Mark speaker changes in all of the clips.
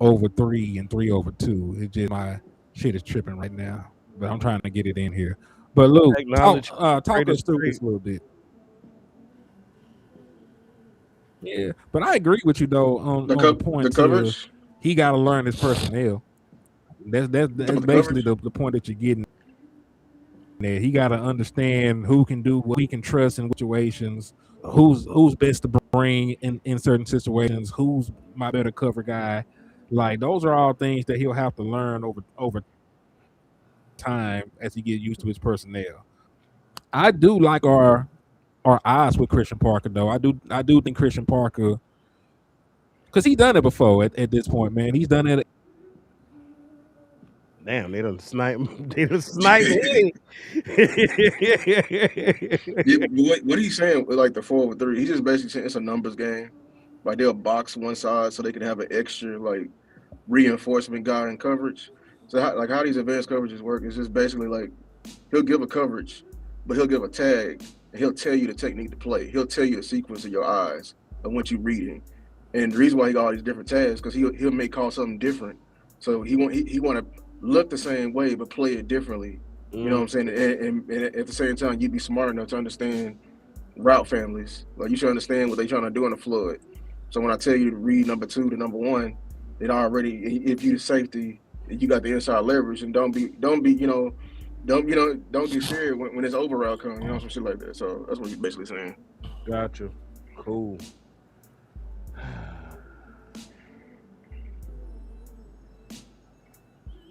Speaker 1: over 3 and 3/2. It's just my shit is tripping right now, but I'm trying to get it in here. But Luke,
Speaker 2: Acknowledge
Speaker 1: talk us through this
Speaker 2: greatest
Speaker 1: a little bit. Yeah, but I agree with you though on the
Speaker 3: The
Speaker 1: point to
Speaker 3: coverage,
Speaker 1: he got to learn his personnel.
Speaker 3: you talking
Speaker 1: That's
Speaker 3: about the
Speaker 1: basically
Speaker 3: coverage?
Speaker 1: the point that you're getting there. He got to understand who can do what he can trust in situations, who's best to bring in certain situations, who's my better cover guy. Like those are all things that he'll have to learn over time as he get used to his personnel. I do like our odds with Christian Parker though. I do think Christian Parker, because he done it before at this point, man. He's done it.
Speaker 2: Damn, they done snipe. They done snipe me.
Speaker 3: Yeah, what he's saying with like the 4-over-3, he's just basically saying it's a numbers game. Like they'll box one side so they can have an extra like reinforcement guy in coverage. So how these advanced coverages work is just basically like he'll give a coverage, but he'll give a tag and he'll tell you the technique to play. He'll tell you the sequence of your eyes of what you're reading. And the reason why he got all these different tags because he'll may call something different. So he want to look the same way but play it differently. You know what I'm saying? And at the same time, you'd be smart enough to understand route families. Like you should understand what they're trying to do in the flood. So when I tell you to read number 2 to number 1, it already if you safety, you got the inside leverage, and don't be don't get scared when it's over outcome. Some shit like that. So that's what he's basically saying.
Speaker 2: Gotcha. Cool.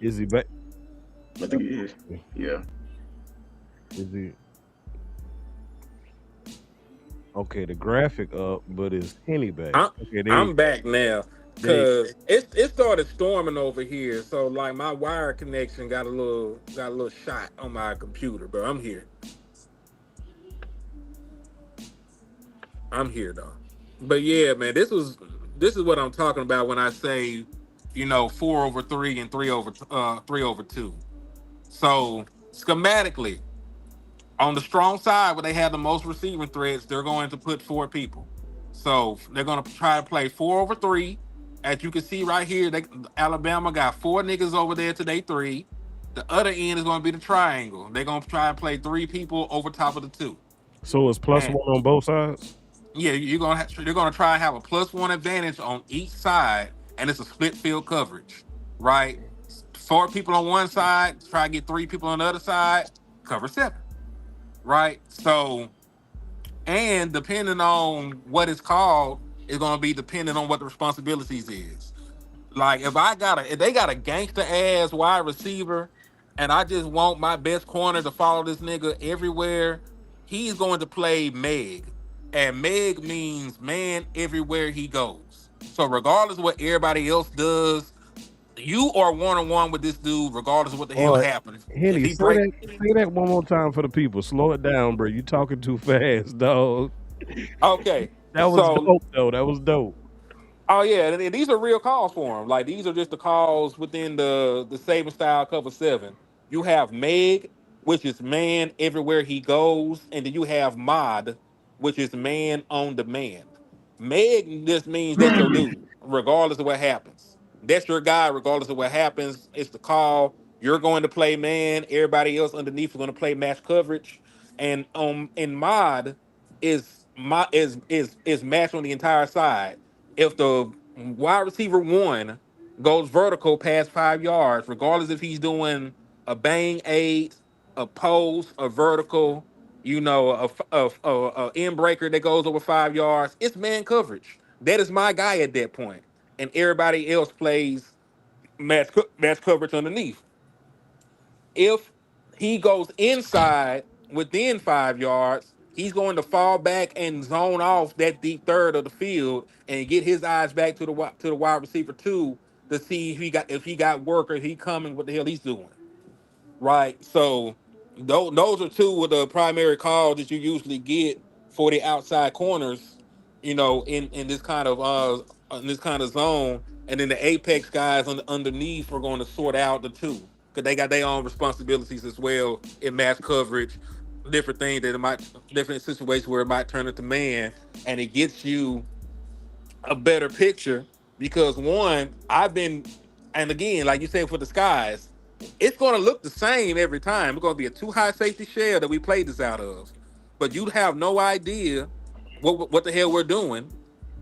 Speaker 2: Is he back?
Speaker 3: I think he is. Yeah.
Speaker 2: Is he? Okay, the graphic up, but is Henny back?
Speaker 1: I'm,
Speaker 2: Okay, there you
Speaker 1: I'm back now
Speaker 2: there.
Speaker 1: because it started storming over here. So like my wire connection got a little shot on my computer, but I'm here. I'm here though. But yeah, man, this is what I'm talking about when I say, 4/3 and 3/2. So schematically, on the strong side, where they have the most receiving threats, they're going to put 4 people. So they're going to try to play 4/3. As you can see right here, Alabama got 4 niggas over there to they 3. The other end is going to be the triangle. They're going to try and play 3 people over top of the 2.
Speaker 2: So it's plus
Speaker 1: And
Speaker 2: one on both sides.
Speaker 1: yeah, they're going to try and have a +1 advantage on each side, and it's a split field coverage, right? 4 people on one side, try to get 3 people on the other side, cover 7, right? So, and depending on what it's called, is going to be dependent on what the responsibilities is. Like if they got a gangster ass wide receiver, and I just want my best corner to follow this nigga everywhere, he's going to play Meg, and Meg means man everywhere he goes. So regardless of what everybody else does, you are 1-on-1 with this dude, regardless of what the hell
Speaker 2: All right,
Speaker 1: happens. If
Speaker 2: Henny,
Speaker 1: he break,
Speaker 2: say that one more time for the people. Slow it down, bro. You talking too fast, dog.
Speaker 1: okay.
Speaker 2: That was
Speaker 1: So
Speaker 2: dope, though. That was dope.
Speaker 1: oh yeah, and these are real calls for him. Like these are just the calls within the saving style cover 7. You have Meg, which is man everywhere he goes, and then you have Mod, which is man on demand. Meg just means that's your dude, regardless of what happens. That's your guy, regardless of what happens. It's the call. You're going to play man. Everybody else underneath is going to play match coverage, and in Mod is match on the entire side. If the wide receiver 1 goes vertical past 5 yards, regardless if he's doing a bang 8, a post, a vertical, a end breaker that goes over 5 yards, it's man coverage. That is my guy at that point, and everybody else plays match coverage underneath. If he goes inside within 5 yards, he's going to fall back and zone off that deep third of the field and get his eyes back to the wide receiver 2 to see if he got work or he coming what the hell he's doing. Right. So those are 2 of the primary calls that you usually get for the outside corners, in this kind of zone. And then the apex guys underneath are going to sort out the 2 because they got their own responsibilities as well in mass coverage, different situations where it might turn into man, and it gets you a better picture because one, I've been, and again, like you said, for the skies, it's going to look the same every time. It's going to be a too high safety shell that we played this out of, but you have no idea what the hell we're doing,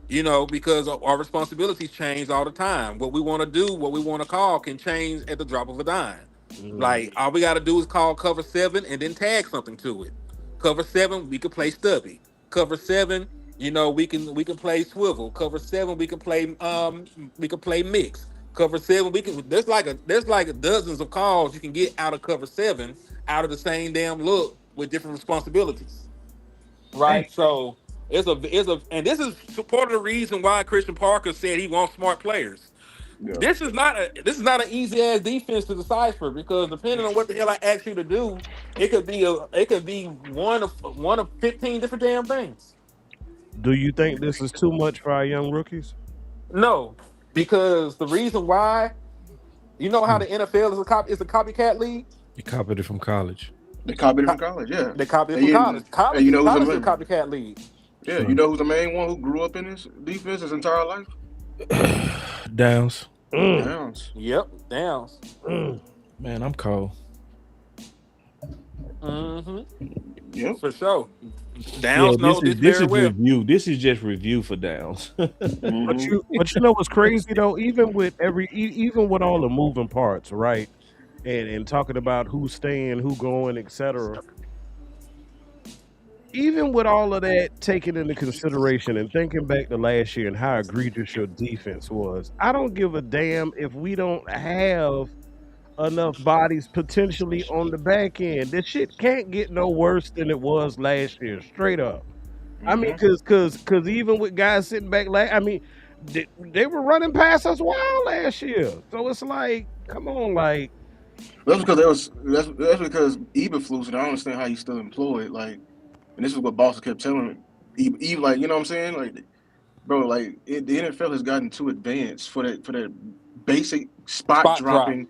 Speaker 1: because our responsibilities change all the time. What we want to do, what we want to call, can change at the drop of a dime.
Speaker 2: Mm.
Speaker 1: Like all we got to do is call cover seven and then tag something to it. Cover seven, we can play stubby. Cover seven, we can play swivel. Cover seven, we can play mix. Cover seven, we can. There's like dozens of calls you can get out of cover seven, out of the same damn look with different responsibilities,
Speaker 2: Hey,
Speaker 1: right? So and this is part of the reason why Christian Parker said he wants smart players.
Speaker 3: Yeah.
Speaker 1: This is not an easy ass defense to decipher, because depending on what the hell I ask you to do, it could be one of 15 different damn things.
Speaker 2: do you think this is too much for our young rookies?
Speaker 1: No, because the reason why, how
Speaker 4: Hmm.
Speaker 1: the NFL is a copycat league.
Speaker 4: You copied it from college.
Speaker 3: They copied it from
Speaker 1: Co-
Speaker 3: college, yeah.
Speaker 1: They copied it
Speaker 3: And
Speaker 1: from college.
Speaker 3: you, and
Speaker 1: College,
Speaker 3: you know who's the
Speaker 1: college is a
Speaker 3: main,
Speaker 1: copycat league.
Speaker 3: yeah, you know who's the main one who grew up in this defense his entire life?
Speaker 4: Downs.
Speaker 2: Mm,
Speaker 3: Downs.
Speaker 1: Yep, Downs.
Speaker 2: mm.
Speaker 4: Man, I'm cold.
Speaker 1: Hmm.
Speaker 3: Yep.
Speaker 1: For sure.
Speaker 2: Yeah,
Speaker 1: Downs
Speaker 2: this
Speaker 1: knows
Speaker 2: is
Speaker 1: this
Speaker 2: this
Speaker 1: very
Speaker 2: is
Speaker 1: well.
Speaker 2: review. This is just review for Downs. But
Speaker 3: Hmm.
Speaker 2: you know what's crazy though? Even with all the moving parts, right? And talking about who's staying, who going, etc. Even with all of that taken into consideration and thinking back to last year and how egregious your defense was, I don't give a damn if we don't have enough bodies potentially on the back end. This shit can't get no worse than it was last year, straight up. I mean,
Speaker 3: Hmm.
Speaker 2: cause even with guys sitting back, I mean, they were running past us wild last year. So it's like, come on, like
Speaker 3: That's because Eberflus, and I don't understand how he's still employed. Like, and this is what Boston kept telling him. Like, you know what I'm saying? Like, bro, like the NFL has gotten too advanced for that basic spot
Speaker 1: Spot drop.
Speaker 3: dropping,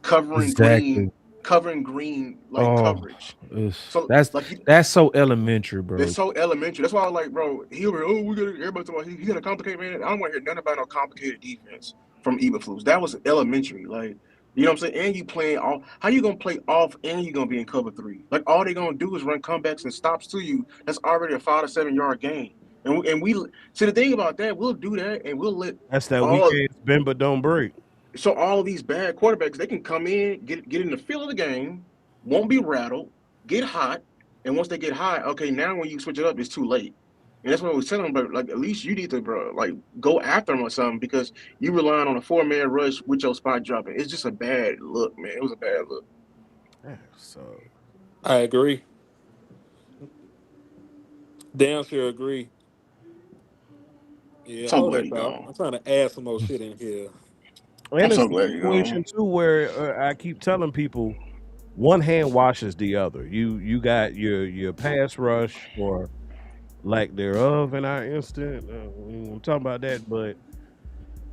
Speaker 3: covering green,
Speaker 4: Exactly.
Speaker 3: covering green like
Speaker 4: Oh,
Speaker 3: coverage.
Speaker 4: it's,
Speaker 3: So
Speaker 4: that's
Speaker 3: like
Speaker 4: that's so elementary,
Speaker 3: it's
Speaker 4: bro.
Speaker 3: so elementary. That's why I was like, bro, he'll be, oh, we got everybody talking about he got a complicated man. I don't want to hear nothing about no complicated defense from Eberflus. That was elementary. Like, you know what I'm saying? And you playing off. How you gonna play off and you gonna be in cover three? Like all they gonna do is run comebacks and stops to you. That's already a 5 to 7 yard gain. And we see the thing about that, we'll do that and we'll let
Speaker 2: that's that weak
Speaker 3: all
Speaker 2: ass bend but don't break.
Speaker 3: so all of these bad quarterbacks, they can come in, get in the feel of the game, won't be rattled, get hot, and once they get hot, okay, now when you switch it up, it's too late. And that's what I was telling them, but like at least you need to, bro, like go after them or something because you relying on a 4 man rush with your spot dropping. It's just a bad look, man. It was a bad look.
Speaker 2: Yeah, so
Speaker 1: I agree. Damn sure agree. Yeah,
Speaker 3: So
Speaker 1: hold
Speaker 3: glad
Speaker 1: up,
Speaker 3: he
Speaker 1: pal.
Speaker 3: gone.
Speaker 1: I'm trying to add some more shit in here.
Speaker 3: I'm
Speaker 2: and it's
Speaker 3: so
Speaker 2: a
Speaker 3: glad he
Speaker 2: situation
Speaker 3: gone.
Speaker 2: too where I keep telling people one hand washes the other. You got your pass rush or lack thereof in our instant. I'm talking about that, but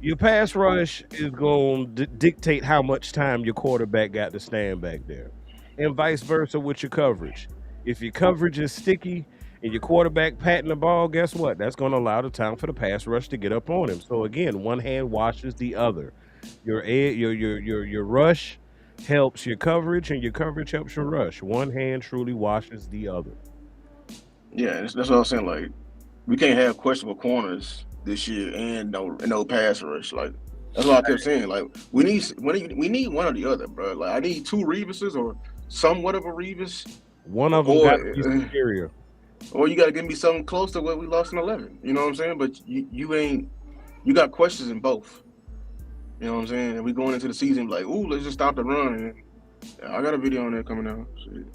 Speaker 2: your pass rush is going to dictate how much time your quarterback got to stand back there, and vice versa with your coverage. If your coverage is sticky and your quarterback patting the ball, guess what? That's going to allow the time for the pass rush to get up on him. So again, one hand washes the other. Your rush helps your coverage, and your coverage helps your rush. One hand truly washes the other.
Speaker 3: Yeah, that's what I was saying. Like we can't have questionable corners this year and no pass rush. Like that's what I kept saying. Like we need one or the other, bro. Like I need two Reeveses or somewhat of a Reeves,
Speaker 2: One of them got to be
Speaker 3: or
Speaker 2: superior.
Speaker 3: or you got to give me something close to what we lost in 11. You know what I'm saying? But you ain't you got questions in both. You know what I'm saying? And we going into the season like, ooh, let's just stop the run. And I got a video on that coming out. Shit.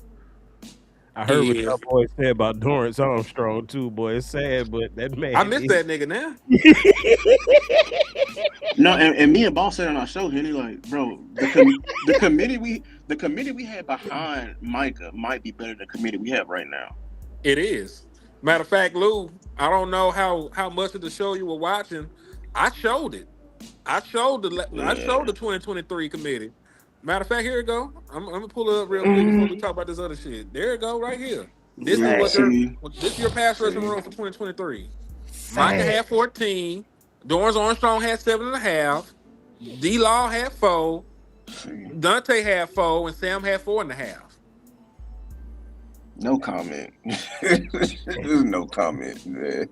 Speaker 2: I heard what
Speaker 1: Yeah,
Speaker 2: y'all boys said about Dorrance Armstrong too, boy. It's sad, but that
Speaker 1: I
Speaker 2: man
Speaker 1: miss that nigga now.
Speaker 3: No, and me and Boss said on our show, Henry, like, bro, the committee we had behind Micah might be better than the committee we have right now.
Speaker 1: It is. Matter of fact, Lou, I don't know how much of the show you were watching. I showed it. I showed the
Speaker 3: Yeah.
Speaker 1: 2023 committee. Matter of fact, here it go. I'm gonna pull it up real quick before we
Speaker 3: Mm,
Speaker 1: talk about this other shit. There it go, right here. This is
Speaker 3: yeah.
Speaker 1: what your
Speaker 3: See,
Speaker 1: this is your pass rushing
Speaker 3: see,
Speaker 1: run for 2023. Micah
Speaker 2: sad.
Speaker 1: had 14. Dorrance Armstrong had 7.5. D Law had 4.
Speaker 3: See,
Speaker 1: Dante had 4, and Sam had 4.5.
Speaker 3: no comment. There's no comment, man.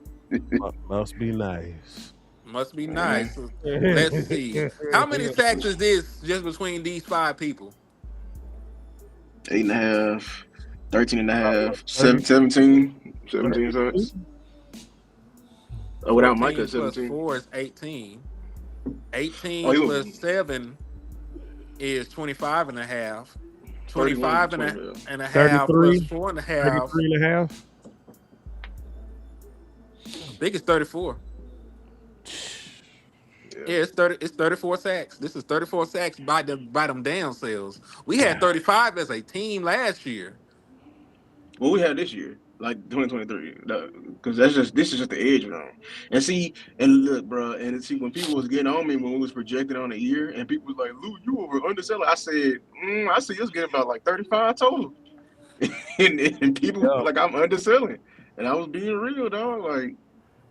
Speaker 2: Must be nice.
Speaker 1: Must be
Speaker 3: Man.
Speaker 1: nice. Let's see. How many sacks is this just between these five people?
Speaker 3: 8.5, 13 and a
Speaker 2: About
Speaker 3: half,
Speaker 2: what, 30,
Speaker 3: 17, 17
Speaker 2: 32?
Speaker 3: cents. Oh, without Micah,
Speaker 1: 14 plus
Speaker 3: 17.
Speaker 1: 4 is 18.
Speaker 3: Oh,
Speaker 1: 18
Speaker 3: he
Speaker 1: plus
Speaker 3: was
Speaker 1: 7 is 25 and a half.
Speaker 3: 31 to
Speaker 1: 25
Speaker 3: 25.
Speaker 1: and a half plus
Speaker 2: 33,
Speaker 1: 4 and a half.
Speaker 2: 33 and a half.
Speaker 1: I think it's 34.
Speaker 3: Yeah.
Speaker 1: Yeah, it's 30. It's 34 sacks. This is 34 sacks by them damn selves. We had
Speaker 2: God.
Speaker 1: 35 as a team last year.
Speaker 3: What we had this year, like 2023, because that's just this is just the edge round. And see, and look, bro, and see when people was getting on me when we was projecting on the year, and people was like, "Lou, you over underselling." I said, "I see us getting about like 35 total," and people
Speaker 2: Yeah.
Speaker 3: like I'm underselling, and I was being real, dog. Like,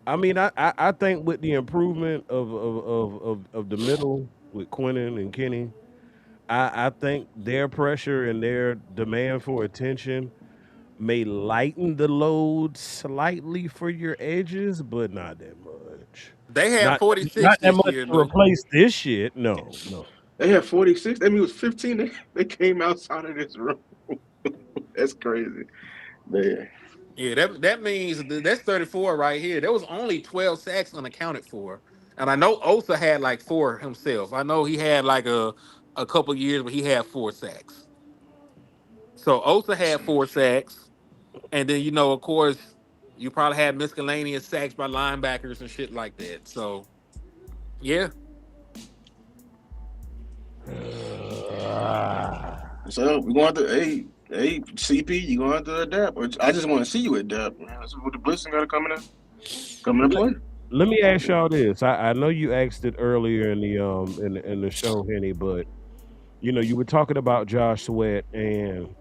Speaker 2: I mean, I think with the improvement of the middle with Quentin and Kenny, I think their pressure and their demand for attention may lighten the load slightly for your edges, but not that much.
Speaker 1: They had
Speaker 2: Not
Speaker 1: 46
Speaker 2: not that
Speaker 1: this
Speaker 2: much
Speaker 1: year,
Speaker 2: to
Speaker 1: Lou.
Speaker 2: replace this shit. No, no.
Speaker 3: they had 46. That means it was 15. They came outside of this room. That's crazy, man.
Speaker 1: Yeah, that means that's 34 right here. There was only 12 sacks unaccounted for. And I know Osa had like 4 himself. I know he had like a couple years where he had 4 sacks. So Osa had 4 sacks. And then, of course, you probably had miscellaneous sacks by linebackers and shit like that. So, yeah.
Speaker 2: Ah.
Speaker 3: So we going to hey CP, you going to adapt? I just want to see you adapt, man. That's what the blitzing got to come into
Speaker 2: let,
Speaker 3: play.
Speaker 2: let me ask y'all this. I know you asked it earlier in the show, Henny, but you were talking about Josh Sweat and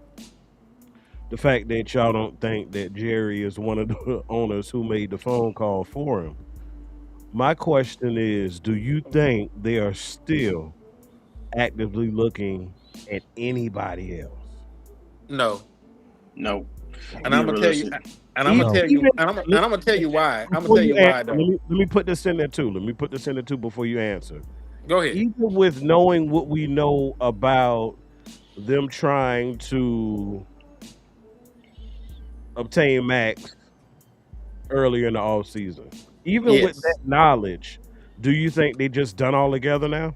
Speaker 2: the fact that y'all don't think that Jerry is one of the owners who made the phone call for him. My question is, do you think they are still actively looking at anybody else?
Speaker 1: No.
Speaker 3: No,
Speaker 1: And I'm
Speaker 3: being
Speaker 1: gonna tell you
Speaker 3: realistic.
Speaker 1: and I'm gonna
Speaker 2: Even,
Speaker 4: No.
Speaker 1: tell you
Speaker 2: even
Speaker 1: and I'm gonna tell you why. I'm gonna
Speaker 2: before
Speaker 1: tell
Speaker 2: you
Speaker 1: you
Speaker 2: answer,
Speaker 1: why
Speaker 2: let
Speaker 1: though.
Speaker 2: me let me put this in there too. Let me put this in there too before you answer.
Speaker 1: Go ahead.
Speaker 2: Even with knowing what we know about them trying to obtain Max earlier in the off season, even with that
Speaker 1: Yes.
Speaker 2: knowledge, do you think they just done all together now?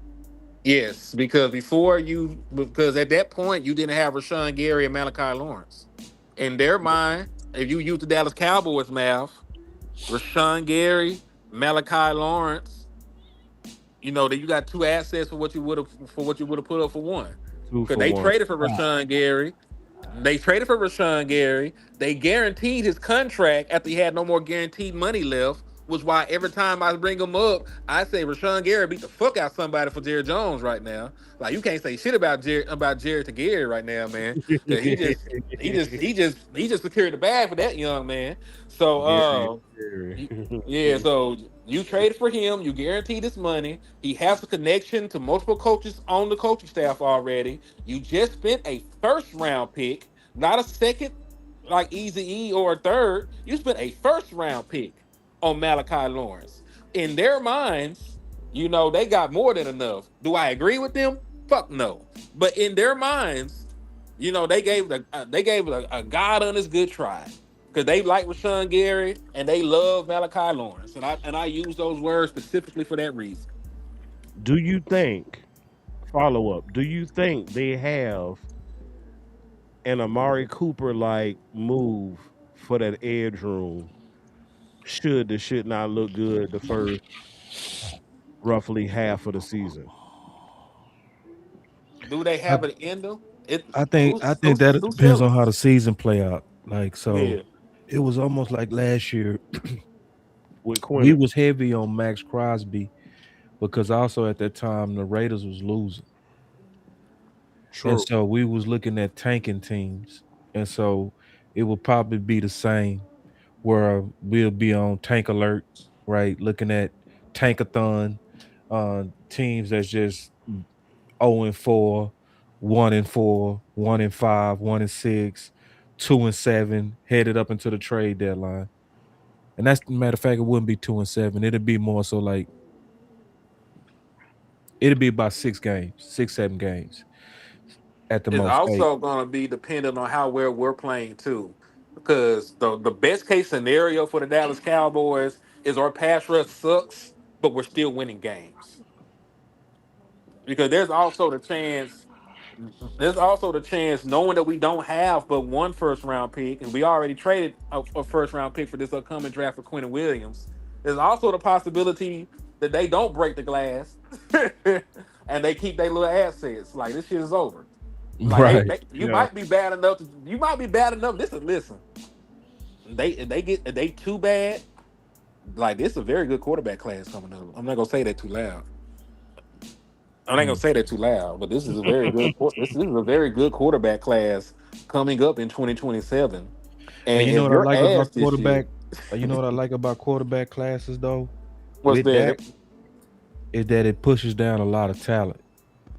Speaker 1: Yes, because at that point you didn't have Rashawn Gary and Malachi Lawrence. In their mind, if you use the Dallas Cowboys math, Rashawn Gary, Malachi Lawrence, that you got 2 assets for what you would have put up for one.
Speaker 2: Two
Speaker 1: Because
Speaker 2: for
Speaker 1: they
Speaker 2: one.
Speaker 1: traded for Rashawn Gary. They traded for Rashawn Gary. They guaranteed his contract after he had no more guaranteed money left. Was why every time I bring him up, I say Rashawn Gary beat the fuck out somebody for Jerry Jones right now. Like you can't say shit about Jerry to Gary right now, man. Cause he just secured the bag for that young man. So
Speaker 2: Gary, Gary.
Speaker 1: yeah, so you traded for him, you guaranteed his money. He has a connection to multiple coaches on the coaching staff already. You just spent a first round pick, not a second like Easy E or a third. You spent a first round pick on Malachi Lawrence. In their minds, they got more than enough. Do I agree with them? Fuck no. But in their minds, they gave a God honest good try because they like Rashawn Gary and they love Malachi Lawrence, and I use those words specifically for that reason.
Speaker 2: Do you think, follow up, do you think they have an Amari Cooper like move for that edge room should the shit not look good the first roughly half of the season?
Speaker 1: Do they
Speaker 4: I
Speaker 1: have it in them? It
Speaker 4: I
Speaker 1: who's
Speaker 4: think
Speaker 1: who's
Speaker 4: that it
Speaker 1: who's
Speaker 4: depends on
Speaker 1: selling?
Speaker 4: how the season play out. Like so,
Speaker 1: Yeah,
Speaker 4: it was almost like last year
Speaker 2: With
Speaker 4: we
Speaker 2: Quentin.
Speaker 4: was heavy on Max Crosby because also at that time the Raiders was losing, and
Speaker 2: True.
Speaker 4: so we was looking at tanking teams, and so it will probably be the same where we'll be on tank alert, right? Looking at tankathon, teams that's just 0-4, 1-4, 1-5, 1-6, 2-7, headed up into the trade deadline. And that's matter of fact, it wouldn't be 2-7. It'd be more so like it'd be about 6 games, 6, 7 games at the
Speaker 1: It's
Speaker 4: most. Eight.
Speaker 1: also going to be dependent on how well we're playing too, because the best case scenario for the Dallas Cowboys is our pass rush sucks, but we're still winning games. Because there's also the chance, knowing that we don't have but one first round pick, and we already traded a first round pick for this upcoming draft for Quentin Williams. There's also the possibility that they don't break the glass and they keep their little assets. Like, this shit is over. Like,
Speaker 4: Right.
Speaker 1: you
Speaker 2: Yeah.
Speaker 1: might be bad enough. You might be bad enough. Listen. If they too bad. Like, this is a very good quarterback class coming up. I'm not gonna say that too loud. I'm not gonna
Speaker 4: Mm.
Speaker 1: say that too loud, but this is a very good. This is a very good quarterback class coming up in 2027.
Speaker 4: And
Speaker 1: And
Speaker 4: you know
Speaker 1: if
Speaker 4: what I
Speaker 1: you're
Speaker 4: like about
Speaker 1: asked this shit,
Speaker 4: quarterback? You know what I like about quarterback classes though?
Speaker 1: what's
Speaker 4: With
Speaker 1: that?
Speaker 4: that is that it pushes down a lot of talent.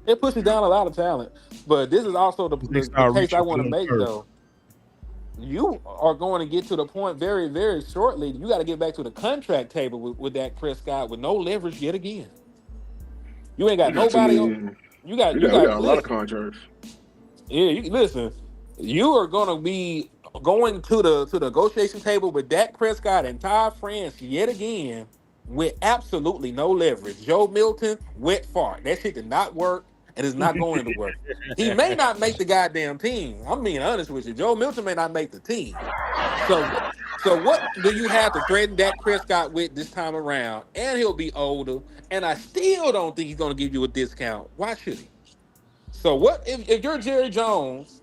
Speaker 1: It pushes down a lot of talent. But this is also
Speaker 2: They
Speaker 1: the
Speaker 2: start
Speaker 1: case I
Speaker 2: reaching for
Speaker 1: want to
Speaker 2: them
Speaker 1: make
Speaker 2: first.
Speaker 1: though. You are going to get to the point very, very shortly. You got to get back to the contract table with Dak Prescott with no leverage yet again. You ain't
Speaker 3: We
Speaker 1: got
Speaker 3: got too
Speaker 1: nobody.
Speaker 3: many.
Speaker 1: You
Speaker 3: We
Speaker 1: got
Speaker 3: got a lot of
Speaker 1: listen.
Speaker 3: contracts.
Speaker 1: Yeah, you listen. You are gonna be going to the negotiation table with Dak Prescott and Todd France yet again with absolutely no leverage. Joe Milton, wet fart. That shit did not work and is not going to work. He may not make the goddamn team. I'm being honest with you. Joe Milton may not make the team. So so what do you have to threaten Dak Prescott with this time around? And he'll be older. And I still don't think he's gonna give you a discount. Why should he? So what if you're Jerry Jones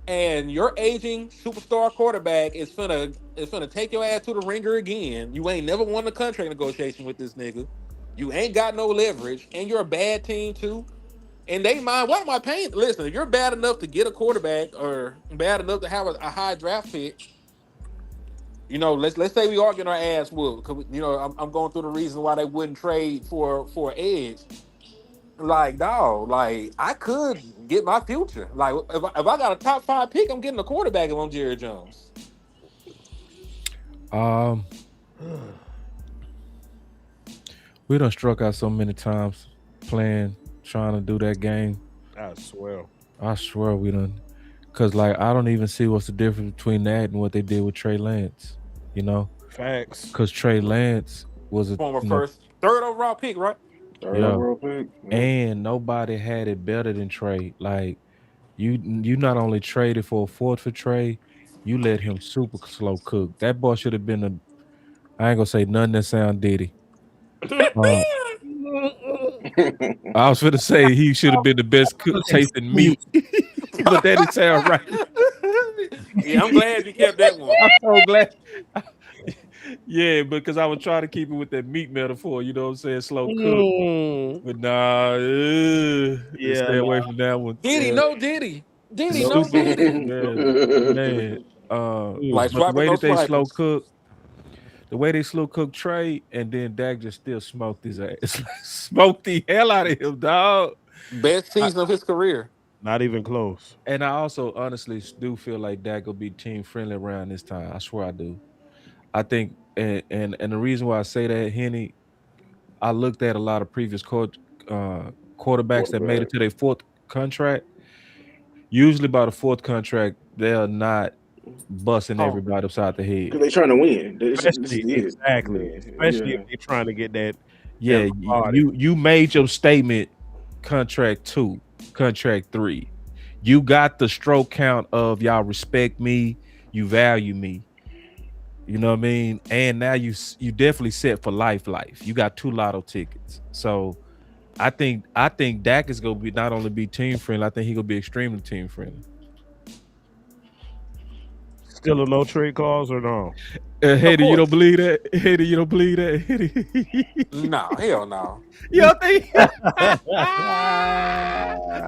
Speaker 1: and your aging superstar quarterback is finna take your ass to the ringer again? You ain't never won a contract negotiation with this nigga. You ain't got no leverage, and you're a bad team too. And they mind, what am I paying? Listen, if you're bad enough to get a quarterback or bad enough to have a high draft pick, let's say we are getting our ass whooped. 'Cause, I'm going through the reason why they wouldn't trade for edge. Like, dog, like I could get my future. Like, if I got a top five pick, I'm getting a quarterback if I'm Jerry Jones.
Speaker 4: Um, we done struck out so many times playing, trying to do that game.
Speaker 2: I swear.
Speaker 4: I swear we done. Cause like I don't even see what's the difference between that and what they did with Trey Lance. You know,
Speaker 2: Facts.
Speaker 4: cause Trey Lance was a
Speaker 1: Former first, third overall pick, right?
Speaker 3: Third
Speaker 4: yeah,
Speaker 3: overall pick. Yeah.
Speaker 4: and nobody had it better than Trey. Like you not only traded for a fourth for Trey, you let him super slow cook. That boy should have been a. I ain't gonna say nothing that sound Diddy. Uh, I was gonna say he should have been the best cook tasting meat, but that didn't sound right.
Speaker 1: Yeah, I'm glad you kept that one.
Speaker 4: I'm so glad. Yeah, because I was trying to keep it with that meat metaphor, you know what I'm saying? Slow cook. But nah, let's
Speaker 2: Yeah,
Speaker 4: stay
Speaker 2: nah.
Speaker 4: away from that one.
Speaker 1: Diddy, no Diddy. Diddy, no
Speaker 4: Stupid.
Speaker 1: Diddy.
Speaker 4: Yeah, man.
Speaker 1: Like
Speaker 4: But the
Speaker 1: swipers,
Speaker 4: way
Speaker 1: no
Speaker 4: that they slow
Speaker 1: swipers.
Speaker 4: cook, the way they slow cook Trey, and then Dak just still smoked his ass. Smoked the hell out of him, dog.
Speaker 1: Best
Speaker 4: I,
Speaker 1: season of his career.
Speaker 2: Not even close.
Speaker 4: and I also honestly do feel like Dak will be team friendly around this time. I swear I do. I think, and the reason why I say that, Henny, I looked at a lot of previous quarterbacks that made it
Speaker 3: Quarterback.
Speaker 4: to their fourth contract. Usually, by the fourth contract, they're not busting
Speaker 1: Hungry.
Speaker 4: everybody upside the head.
Speaker 3: Because they trying to win. This is
Speaker 2: Especially
Speaker 3: it.
Speaker 2: exactly. Especially if
Speaker 3: Yeah.
Speaker 2: they're trying to get that
Speaker 4: Yeah,
Speaker 2: body.
Speaker 4: you made your statement. Contract 2, contract 3. You got the stroke count of y'all respect me, you value me. You know what I mean? And now you definitely set for life. Life. You got 2 lotto tickets. So I think Dak is gonna be not only be team friendly. I think he gonna be extremely team friendly.
Speaker 2: Still a no trade clause or no?
Speaker 1: Of
Speaker 4: Hater, you don't
Speaker 1: course.
Speaker 4: believe that? Hater, you don't believe that? Hater.
Speaker 1: No, hell no.
Speaker 4: You don't think?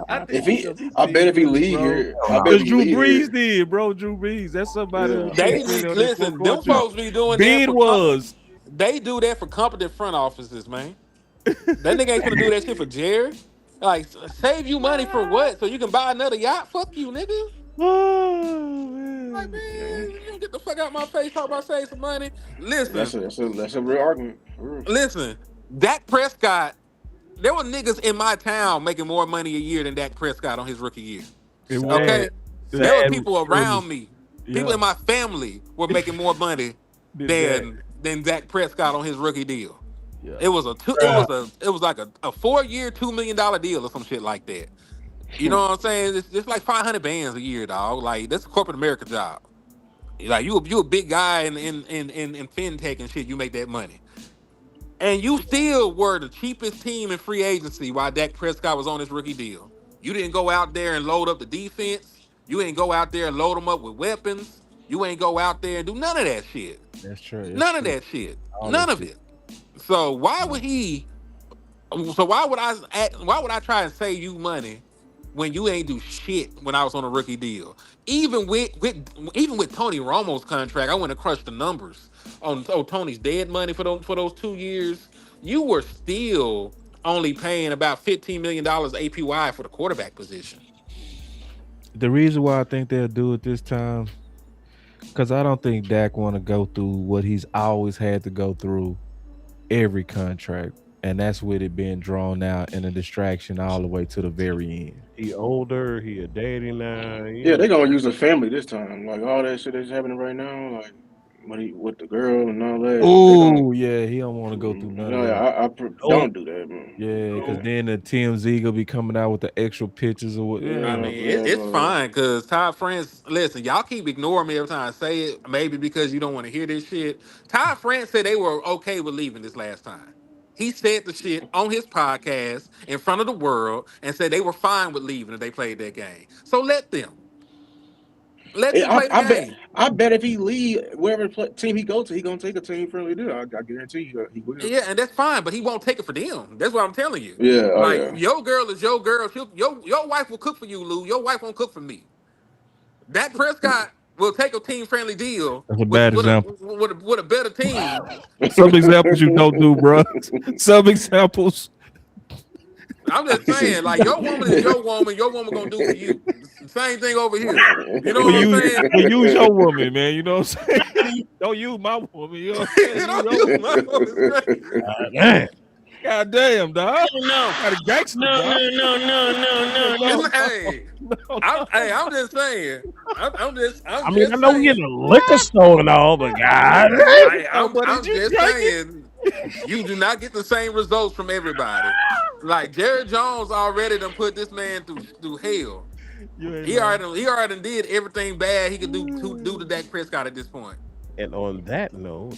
Speaker 4: I
Speaker 3: If
Speaker 4: think he
Speaker 3: he,
Speaker 4: gonna be
Speaker 3: I
Speaker 4: team
Speaker 3: bet if he
Speaker 4: friendly,
Speaker 3: leave
Speaker 4: bro.
Speaker 3: here, I bet if
Speaker 4: Because
Speaker 3: he
Speaker 4: Drew
Speaker 3: leave
Speaker 4: Brees
Speaker 3: here,
Speaker 4: did, bro. Drew Brees. That's somebody who
Speaker 3: yeah.
Speaker 4: team
Speaker 1: They
Speaker 4: friendly
Speaker 1: need
Speaker 4: on this fourth
Speaker 1: listen. Them
Speaker 4: contract.
Speaker 1: folks be doing that
Speaker 4: Ben
Speaker 1: for
Speaker 4: was.
Speaker 1: They do that for competent front offices, man. That nigga ain't gonna do that shit for Jerry. Like, save you money for what? So you can buy another yacht? Fuck you, nigga.
Speaker 4: Oh
Speaker 1: Like,
Speaker 4: man.
Speaker 3: Yeah,
Speaker 1: man, you get the fuck out my face. Talk about save some money. Listen,
Speaker 3: that's a real argument. For real.
Speaker 1: listen. Dak Prescott. There were niggas in my town making more money a year than Dak Prescott on his rookie year.
Speaker 4: It
Speaker 2: Sad,
Speaker 1: Okay,
Speaker 4: was. It
Speaker 1: there
Speaker 4: was
Speaker 1: were
Speaker 2: sad,
Speaker 1: people
Speaker 4: true.
Speaker 1: around me, people
Speaker 4: Yeah.
Speaker 1: in my family were making more money
Speaker 4: Did that.
Speaker 1: than Dak Prescott on his rookie deal.
Speaker 4: Yeah.
Speaker 1: It was a two. It was a. It was like a 4 year, $2 million deal or some shit like that. You know what I'm saying? It's like 500 bands a year, dog. Like that's a corporate America job. Like you a big guy in fintech and shit. You make that money, and you still were the cheapest team in free agency while Dak Prescott was on his rookie deal. You didn't go out there and load up the defense. You ain't go out there and load them up with weapons. You ain't go out there and do none of that shit.
Speaker 4: That's true. It's
Speaker 1: None of
Speaker 4: true.
Speaker 1: that shit.
Speaker 4: All
Speaker 1: None
Speaker 4: that
Speaker 1: of
Speaker 4: shit.
Speaker 1: it. So why
Speaker 4: Yeah.
Speaker 1: would he? So why would I try and save you money when you ain't do shit when I was on a rookie deal? Even with Tony Romo's contract, I went and crushed the numbers on Tony's dead money for those 2 years. You were still only paying about $15 million APY for the quarterback position.
Speaker 4: The reason why I think they'll do it this time, because I don't think Dak want to go through what he's always had to go through every contract, and that's with it being drawn out and a distraction all the way to the very end.
Speaker 2: he older, he a daddy now, you
Speaker 3: Yeah,
Speaker 2: know.
Speaker 3: they gonna use the family this time. Like all that shit that's happening right now, like with the girl and all that. They gonna,
Speaker 4: Oh yeah, he don't want to go through none of
Speaker 3: no,
Speaker 4: that.
Speaker 2: Don't
Speaker 3: don't do that, man.
Speaker 4: Yeah, because
Speaker 3: Yeah,
Speaker 4: then the TMZ gonna be coming out with the extra pictures or what.
Speaker 1: I
Speaker 4: Yeah,
Speaker 3: yeah,
Speaker 1: mean,
Speaker 3: yeah,
Speaker 1: it's
Speaker 3: blah,
Speaker 1: fine because Todd France, listen, y'all keep ignoring me every time I say it, maybe because you don't want to hear this shit. Todd France said they were okay with leaving this last time. He said the shit on his podcast in front of the world and said they were fine with leaving if they played that game. So let them. Let them play the
Speaker 3: I bet
Speaker 1: game.
Speaker 3: if he leave wherever team he go to, he gonna take a team friendly deal. I guarantee you he will.
Speaker 1: Yeah, and that's fine, but he won't take it for them. That's what I'm telling you.
Speaker 3: Yeah, oh
Speaker 1: Like,
Speaker 3: yeah.
Speaker 1: your girl is your girl. Your wife will cook for you, Lou. Your wife won't cook for me. Dak Prescott will take a team friendly deal
Speaker 4: that's a
Speaker 1: with
Speaker 4: bad
Speaker 1: with a
Speaker 4: example.
Speaker 1: with a better team.
Speaker 4: Some examples you don't do, bro. Some examples.
Speaker 1: I'm just saying, like your woman is your woman. Your woman gonna do for you. Same thing over here. You know
Speaker 4: Well,
Speaker 1: what I'm
Speaker 4: use
Speaker 1: saying?
Speaker 4: well, use your woman, man. You know what I'm saying? Don't use my woman. You know what I'm saying?
Speaker 1: You
Speaker 4: Use
Speaker 1: know,
Speaker 4: your
Speaker 1: you
Speaker 4: woman.
Speaker 1: my woman's crazy.
Speaker 2: damn.
Speaker 4: God damn, dog.
Speaker 5: No,
Speaker 4: Got a gangster,
Speaker 5: no,
Speaker 4: dog.
Speaker 5: no, no, no, no,
Speaker 4: Yeah,
Speaker 5: no, no.
Speaker 4: no,
Speaker 1: Hey,
Speaker 4: no,
Speaker 1: I'm just saying. I'm
Speaker 2: I mean, I
Speaker 1: just
Speaker 2: know we in
Speaker 1: saying.
Speaker 2: the liquor store and all, but God,
Speaker 4: no. But did
Speaker 1: I'm
Speaker 4: you
Speaker 1: just
Speaker 4: drink it?
Speaker 1: saying. You do not get the same results from everybody. Like Jerry Jones already done put this man through hell.
Speaker 4: You ain't
Speaker 1: He
Speaker 4: lying.
Speaker 1: already he already done did everything bad he could do to Dak Prescott at this point.
Speaker 2: and on that note,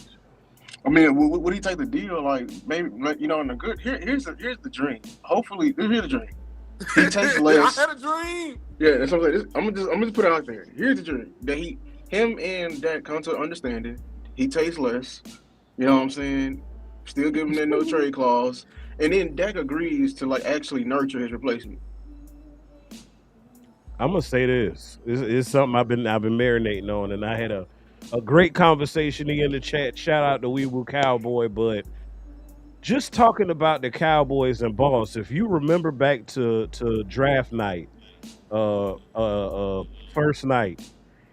Speaker 3: I mean, would he take the deal? Like maybe, like, in the good. Here's the dream. Hopefully, here's the dream. He takes
Speaker 1: I
Speaker 3: less.
Speaker 1: had a dream.
Speaker 3: Yeah, that's what I'm saying. I'm gonna just put it out there. Here's the dream that him and Dak come to understanding. He takes less. You know what I'm saying? Still giving that no trade clause, and then Dak agrees to like actually nurture his replacement.
Speaker 2: I'm gonna say this. It's something I've been marinating on, and I had a great conversation in the chat. Shout out to Weeble Cowboy, but just talking about the Cowboys and Boss. If you remember back to draft night, first night,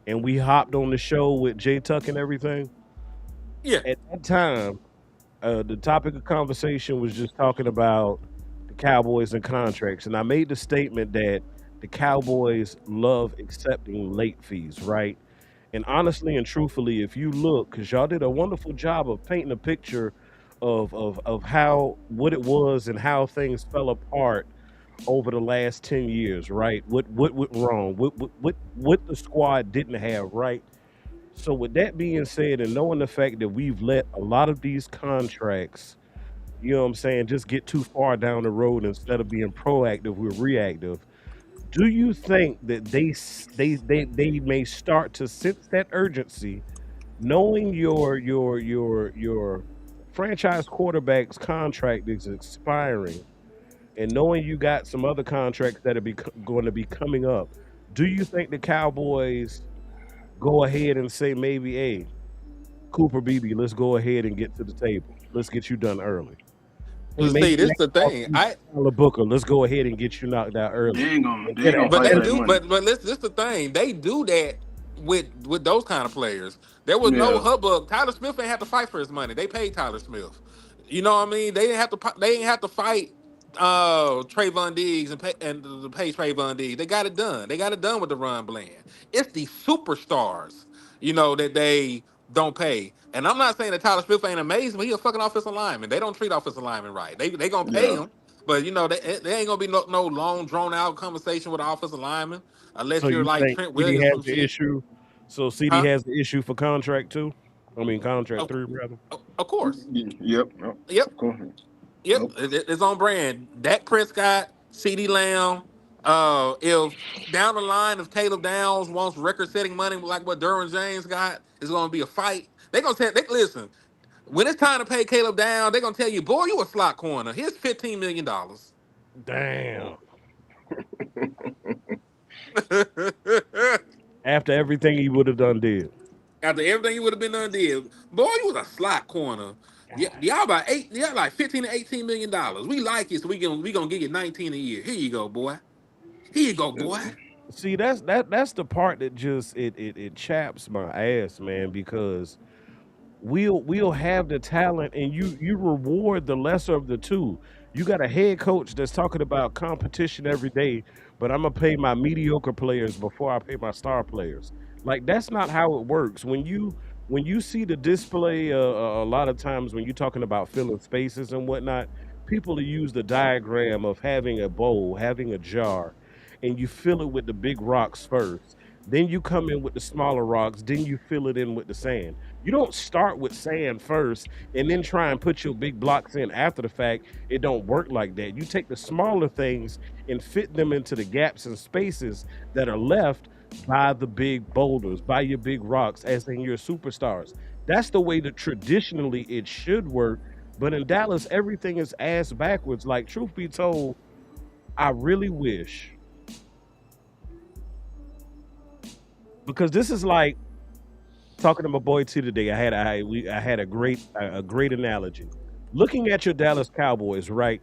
Speaker 2: and we hopped on the show with Jay Tuck and everything.
Speaker 1: Yeah.
Speaker 2: At that time, the topic of conversation was just talking about the Cowboys and contracts, and I made the statement that the Cowboys love accepting late fees, right? And honestly and truthfully, if you look, because y'all did a wonderful job of painting a picture of how what it was and how things fell apart over the last 10 years, right? What went wrong? What the squad didn't have, right? So with that being said, and knowing the fact that we've let a lot of these contracts, you know what I'm saying, just get too far down the road instead of being proactive, we're reactive. Do you think that they may start to sense that urgency, knowing your franchise quarterback's contract is expiring, and knowing you got some other contracts that are going to be coming up? Do you think the Cowboys go ahead and say maybe, hey, Cooper Beebe, let's go ahead and get to the table. Let's get you done early. Hey,
Speaker 1: Well,
Speaker 2: maybe
Speaker 1: see, this
Speaker 2: Matt
Speaker 1: the thing.
Speaker 2: Austin, Tyler Booker, let's go ahead and get you knocked out early. And
Speaker 3: They
Speaker 2: get
Speaker 3: ain't gonna
Speaker 2: after
Speaker 1: But
Speaker 3: fight
Speaker 1: they
Speaker 3: for that
Speaker 1: do,
Speaker 2: everything.
Speaker 3: money.
Speaker 1: but listen, this the thing. They do that with those kind of players. There was no
Speaker 3: Yeah,
Speaker 1: hubbub. Tyler Smith ain't have to fight for his money. They paid Tyler Smith. You know what I mean? They didn't have to. They didn't have to fight Trayvon Diggs and to pay Trayvon Diggs. They got it done. They got it done with the run blend. It's the superstars, that they don't pay. And I'm not saying that Tyler Smith ain't amazing, but he a fucking offensive lineman. They don't treat offensive linemen right. They gonna pay
Speaker 3: yeah.
Speaker 1: him, but they ain't gonna be no long drawn out conversation with an offensive lineman unless
Speaker 2: So
Speaker 1: you're
Speaker 2: you
Speaker 1: like
Speaker 2: think
Speaker 1: Trent
Speaker 2: CD
Speaker 1: Williams
Speaker 2: has
Speaker 1: some
Speaker 2: the
Speaker 1: shit,
Speaker 2: issue? So CD
Speaker 1: huh?
Speaker 2: has the issue for contract two? I mean contract
Speaker 1: Of,
Speaker 2: three rather.
Speaker 1: of course.
Speaker 3: Yep. Yep.
Speaker 1: Yep.
Speaker 3: Of course.
Speaker 1: Yep.
Speaker 3: Nope.
Speaker 1: It's on brand. Dak Prescott, CD Lamb. If down the line, if Caleb Downs wants record setting money like what Derwin James got, it's gonna be a fight. They gonna tell. They listen. When it's time to pay Caleb Downs, they're gonna tell you, boy, you a slot corner. Here's $15 million.
Speaker 2: Damn. After everything he would have done did.
Speaker 1: After everything you would have been done did, boy, you was a slot corner. Yeah,
Speaker 2: God.
Speaker 1: y'all about y'all like $15 to $18 million. We like you, so we gonna give you 19 a year. Here you go, boy. Here you go, boy.
Speaker 2: See, that's the part that just it chaps my ass, man, because we'll have the talent and you reward the lesser of the two. You got a head coach that's talking about competition every day, but I'm gonna pay my mediocre players before I pay my star players. Like that's not how it works. When you see the display, a lot of times when you're talking about filling spaces and whatnot, people use the diagram of having a bowl, having a jar, and you fill it with the big rocks first. Then you come in with the smaller rocks. Then you fill it in with the sand. You don't start with sand first and then try and put your big blocks in after the fact. It don't work like that. You take the smaller things and fit them into the gaps and spaces that are left by the big boulders, by your big rocks, as in your superstars. That's the way that traditionally it should work. But in Dallas, everything is ass backwards. Like, truth be told, I really wish, because this is like talking to my boy T today. I had a great analogy. Looking at your Dallas Cowboys, right?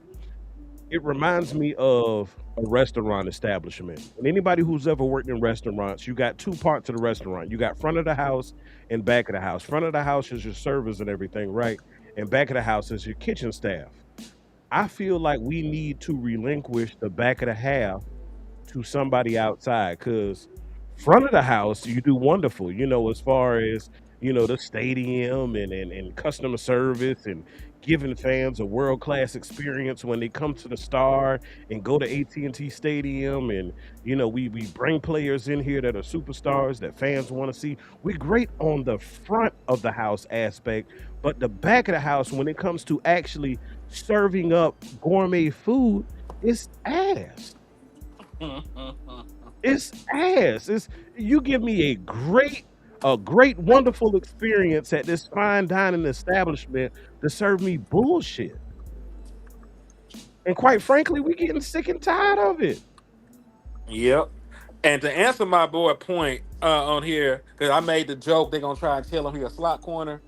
Speaker 2: It reminds me of a restaurant establishment. And anybody who's ever worked in restaurants, you got two parts of the restaurant. You got front of the house and back of the house. Front of the house is your servers and everything, right? And back of the house is your kitchen staff. I feel like we need to relinquish the back of the half to somebody outside, because front of the house you do wonderful, as far as the stadium and customer service and giving fans a world-class experience when they come to the Star and go to AT&T Stadium, and we bring players in here that are superstars that fans want to see. We're great on the front of the house aspect, but the back of the house, when it comes to actually serving up gourmet food, it's ass. It's ass. It's You give me a great, wonderful experience at this fine dining establishment to serve me bullshit. And quite frankly, we getting sick and tired of it.
Speaker 1: Yep. And to answer my boy point on here, because I made the joke, they're gonna try and tell him he a slot corner.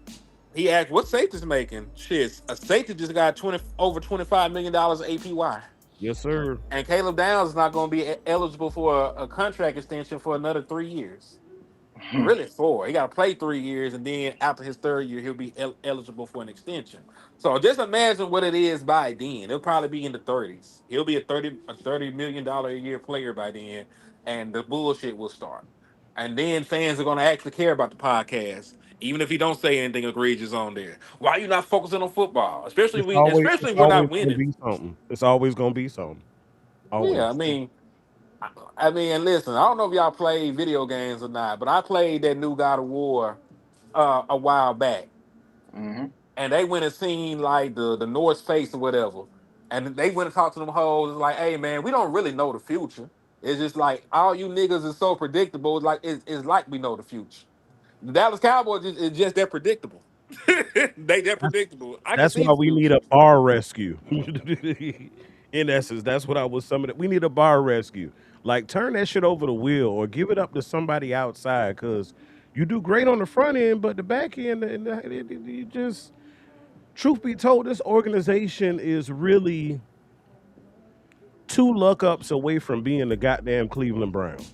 Speaker 1: He asked, "What safety's making?" Shit, a safety just got over $25 million APY,
Speaker 2: Yes, sir.
Speaker 1: and Caleb Downs is not gonna be eligible for a contract extension for another 3 years. Really four. He got to play 3 years, and then after his third year, he'll be eligible for an extension. So just imagine what it is by then. It'll probably be in the 30s. He'll be a $30 million a year player by then, and the bullshit will start. And then fans are going to actually care about the podcast, even if he don't say anything egregious on there. Why are you not focusing on football? Especially
Speaker 2: It's
Speaker 1: we,
Speaker 2: always
Speaker 1: especially
Speaker 2: it's
Speaker 1: if we're
Speaker 2: always
Speaker 1: not
Speaker 2: gonna
Speaker 1: winning.
Speaker 2: be something. It's always gonna be something.
Speaker 1: Yeah, I
Speaker 2: Always.
Speaker 1: mean, and listen, I don't know if y'all play video games or not, but I played that new God of War a while back,
Speaker 3: Hmm.
Speaker 1: and they went and seen like the North Face or whatever, and they went and talked to them hoes. It's like, hey man, we don't really know the future. It's just like all you niggas is so predictable. It's like we know the future. The Dallas Cowboys is just that predictable. They that
Speaker 2: That's
Speaker 1: predictable. I can
Speaker 2: that's
Speaker 1: see
Speaker 2: why
Speaker 1: the
Speaker 2: we need
Speaker 1: future.
Speaker 2: a bar rescue. In essence, that's what I was summing it. We need a bar rescue. Like turn that shit over the wheel or give it up to somebody outside, because You do great on the front end, but the back end, you just truth be told, this organization is really two luck ups away from being the goddamn Cleveland Browns.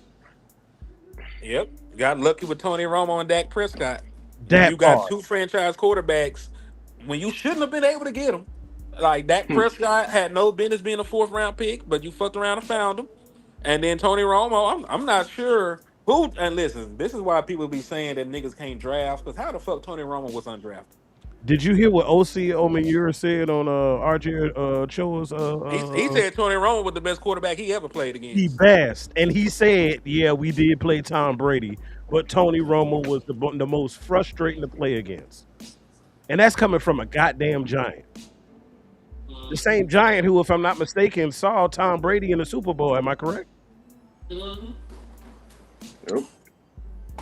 Speaker 1: Yep. Got lucky with Tony Romo and Dak Prescott. When you
Speaker 2: That
Speaker 1: got
Speaker 2: part.
Speaker 1: two franchise quarterbacks, when you shouldn't have been able to get them. Like Dak
Speaker 3: Hmm.
Speaker 1: Prescott had no business being a fourth round pick, but you fucked around and found him. And then Tony Romo, I'm not sure who. And listen, this is why people be saying that niggas can't draft, because how the fuck Tony Romo was undrafted?
Speaker 2: Did you hear what OC Omenure said on RJ Choa's
Speaker 1: He said Tony Romo was the best quarterback he ever played
Speaker 2: he
Speaker 1: against.
Speaker 2: best, and he said, "Yeah, we did play Tom Brady, but Tony Romo was the most frustrating to play against." And that's coming from a goddamn giant. The same giant who, if I'm not mistaken, saw Tom Brady in the Super Bowl. Am I correct?
Speaker 1: Mhm.
Speaker 3: Yep.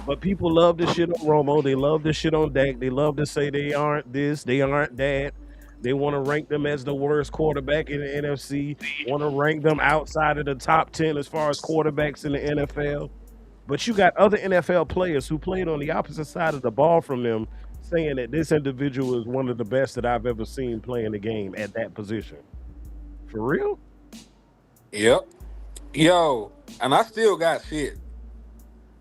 Speaker 2: But people love this shit on Romo. They love this shit on Dak. They love to say they aren't this, they aren't that. They want to rank them as the worst quarterback in the NFC. Want to rank them outside of the top 10 as far as quarterbacks in the NFL. But you got other NFL players who played on the opposite side of the ball from them saying that this individual is one of the best that I've ever seen playing the game at that position. For real?
Speaker 1: Yep. Yo, and I still got shit.